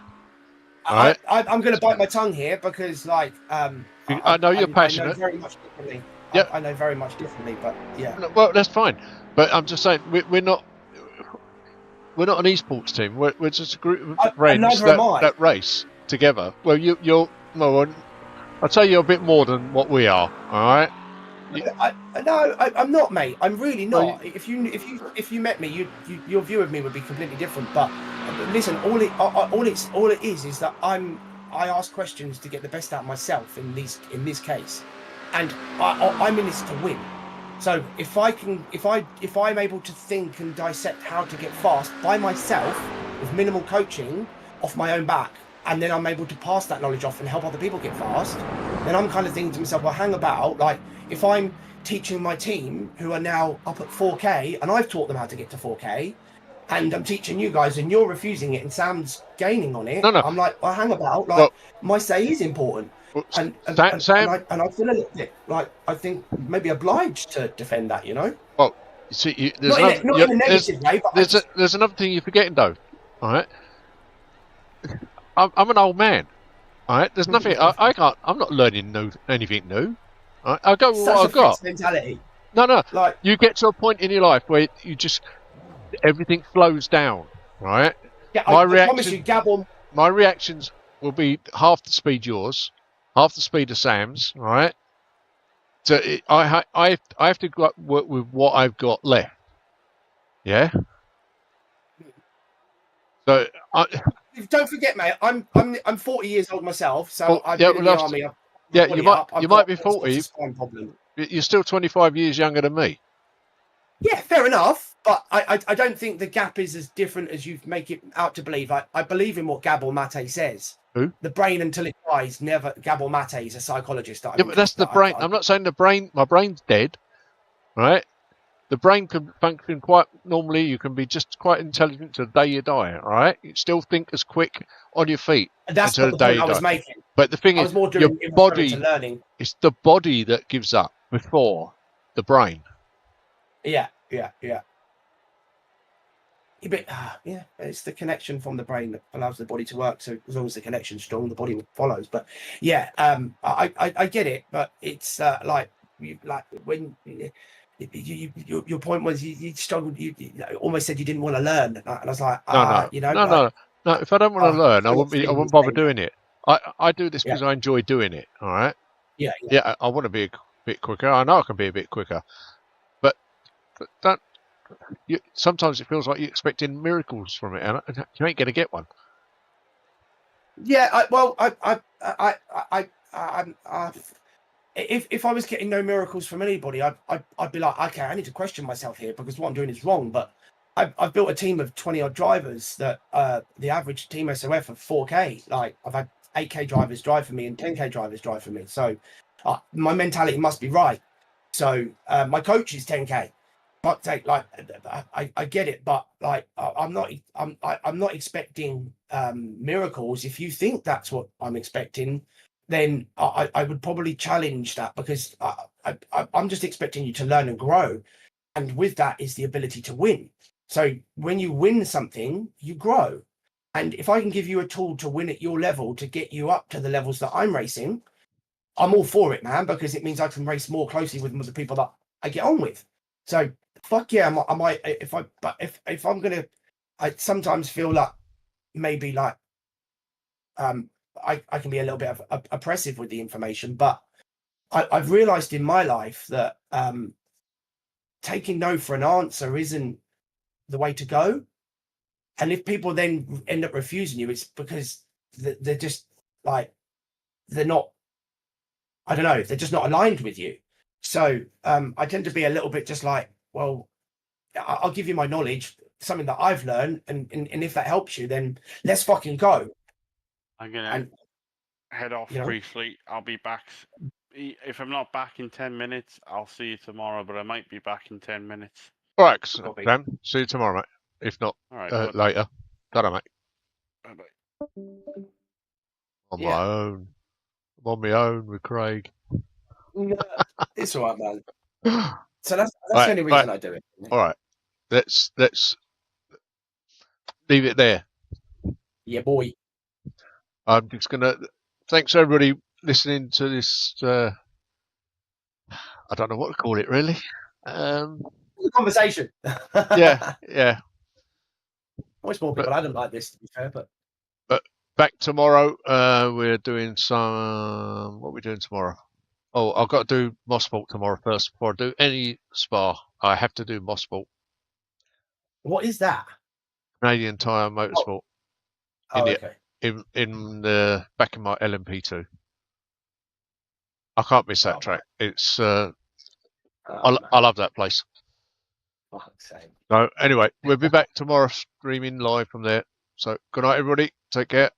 I'm going to bite my tongue here because, like, I know you're passionate. I know very much differently. Yeah. I know very much differently, but yeah. Well, that's fine. But I'm just saying we're not an esports team. We're just a group of friends that race together. Well, I'd say you're a bit more than what we are. All right. I'm not, mate. I'm really not. If you met me, your view of me would be completely different. But listen, all it is that I ask questions to get the best out of myself in this case, and I'm in this to win. So if I'm able to think and dissect how to get fast by myself with minimal coaching off my own back, and then I'm able to pass that knowledge off and help other people get fast, then I'm kind of thinking to myself, well, hang about, like, if I'm teaching my team who are now up at 4K and I've taught them how to get to 4K, and I'm teaching you guys and you're refusing it and Sam's gaining on it, I'm like, well, hang about, like, my say is important. And I feel a little bit like I think maybe obliged to defend that, you know. Well, you see, there's not in a negative way, but there's another thing you're forgetting though. All right, I'm an old man. All right, there's nothing I can't. I'm not learning anything new. All right? I go with what I've got. Mentality. No. Like, you get to a point in your life where you just everything flows down. Right. Yeah, I promise you, Gabon. My reactions will be half the speed yours. Half the speed of Sam's, all right? So I have to work with what I've got left. Yeah. So don't forget, mate. I'm 40 years old myself, so I've been in the army. You might be 40. You're still 25 years younger than me. Yeah, fair enough. But I don't think the gap is as different as you make it out to believe. I believe in what Gabor Mate says. Who? The brain until it dies never. Gabor Mate is a psychologist. But that's the brain. I'm not saying the brain. My brain's dead, right? The brain can function quite normally. You can be just quite intelligent to the day you die. All right, you still think as quick on your feet that's until the day point you I was die. making. But the thing is, your body. Learning. It's the body that gives up before the brain. Yeah. But yeah, it's the connection from the brain that allows the body to work. So as long as the connection's strong, the body follows. But yeah, I get it. But it's when your point was you struggled. You almost said you didn't want to learn, and I was like, no. If I don't want to learn, I wouldn't bother doing it. I do this because I enjoy doing it. All right. Yeah. I want to be a bit quicker. I know I can be a bit quicker, but don't. Sometimes it feels like you're expecting miracles from it, and you ain't going to get one. Yeah, if I was getting no miracles from anybody, I'd be like, okay, I need to question myself here because what I'm doing is wrong. But I've built a team of 20 odd drivers that the average team SOF of 4K. Like I've had 8K drivers drive for me and 10K drivers drive for me. So my mentality must be right. So my coach is 10K. But I get it, but like I'm not expecting miracles. If you think that's what I'm expecting, then I would probably challenge that, because I'm just expecting you to learn and grow. And with that is the ability to win. So when you win something, you grow. And if I can give you a tool to win at your level, to get you up to the levels that I'm racing, I'm all for it, man, because it means I can race more closely with the people that I get on with. So fuck yeah, I might, if I'm gonna, I sometimes feel like maybe like I can be a little bit oppressive with the information, but I've realized in my life that taking no for an answer isn't the way to go. And if people then end up refusing you, it's because they're just like, they're not, I don't know, they're just not aligned with you. So I tend to be a little bit just like, well, I'll give you my knowledge, something that I've learned, and if that helps you, then let's fucking go. I'm gonna head off briefly. I'll be back. If I'm not back in 10 minutes, I'll see you tomorrow, but I might be back in 10 minutes. All right, Dan. See you tomorrow, mate. If not, all right, later. Ta-ra, mate. Bye-bye. On my own. I'm on my own with Craig. It's all right, man. So that's the only reason I do it. All right. Let's leave it there. Yeah, boy. I'm just gonna thanks everybody listening to this. I don't know what to call it really. Conversation. yeah. Much more people. I don't like this, to be fair, but back tomorrow. We're doing some. What are we doing tomorrow? Oh, I've got to do Mosport tomorrow first before I do any Spa. I have to do Mosport. What is that? Canadian Tire Motorsport. Okay. In the back in my LMP2. I can't miss that track. It's I love that place. So anyway, we'll be back tomorrow streaming live from there. So good night everybody. Take care.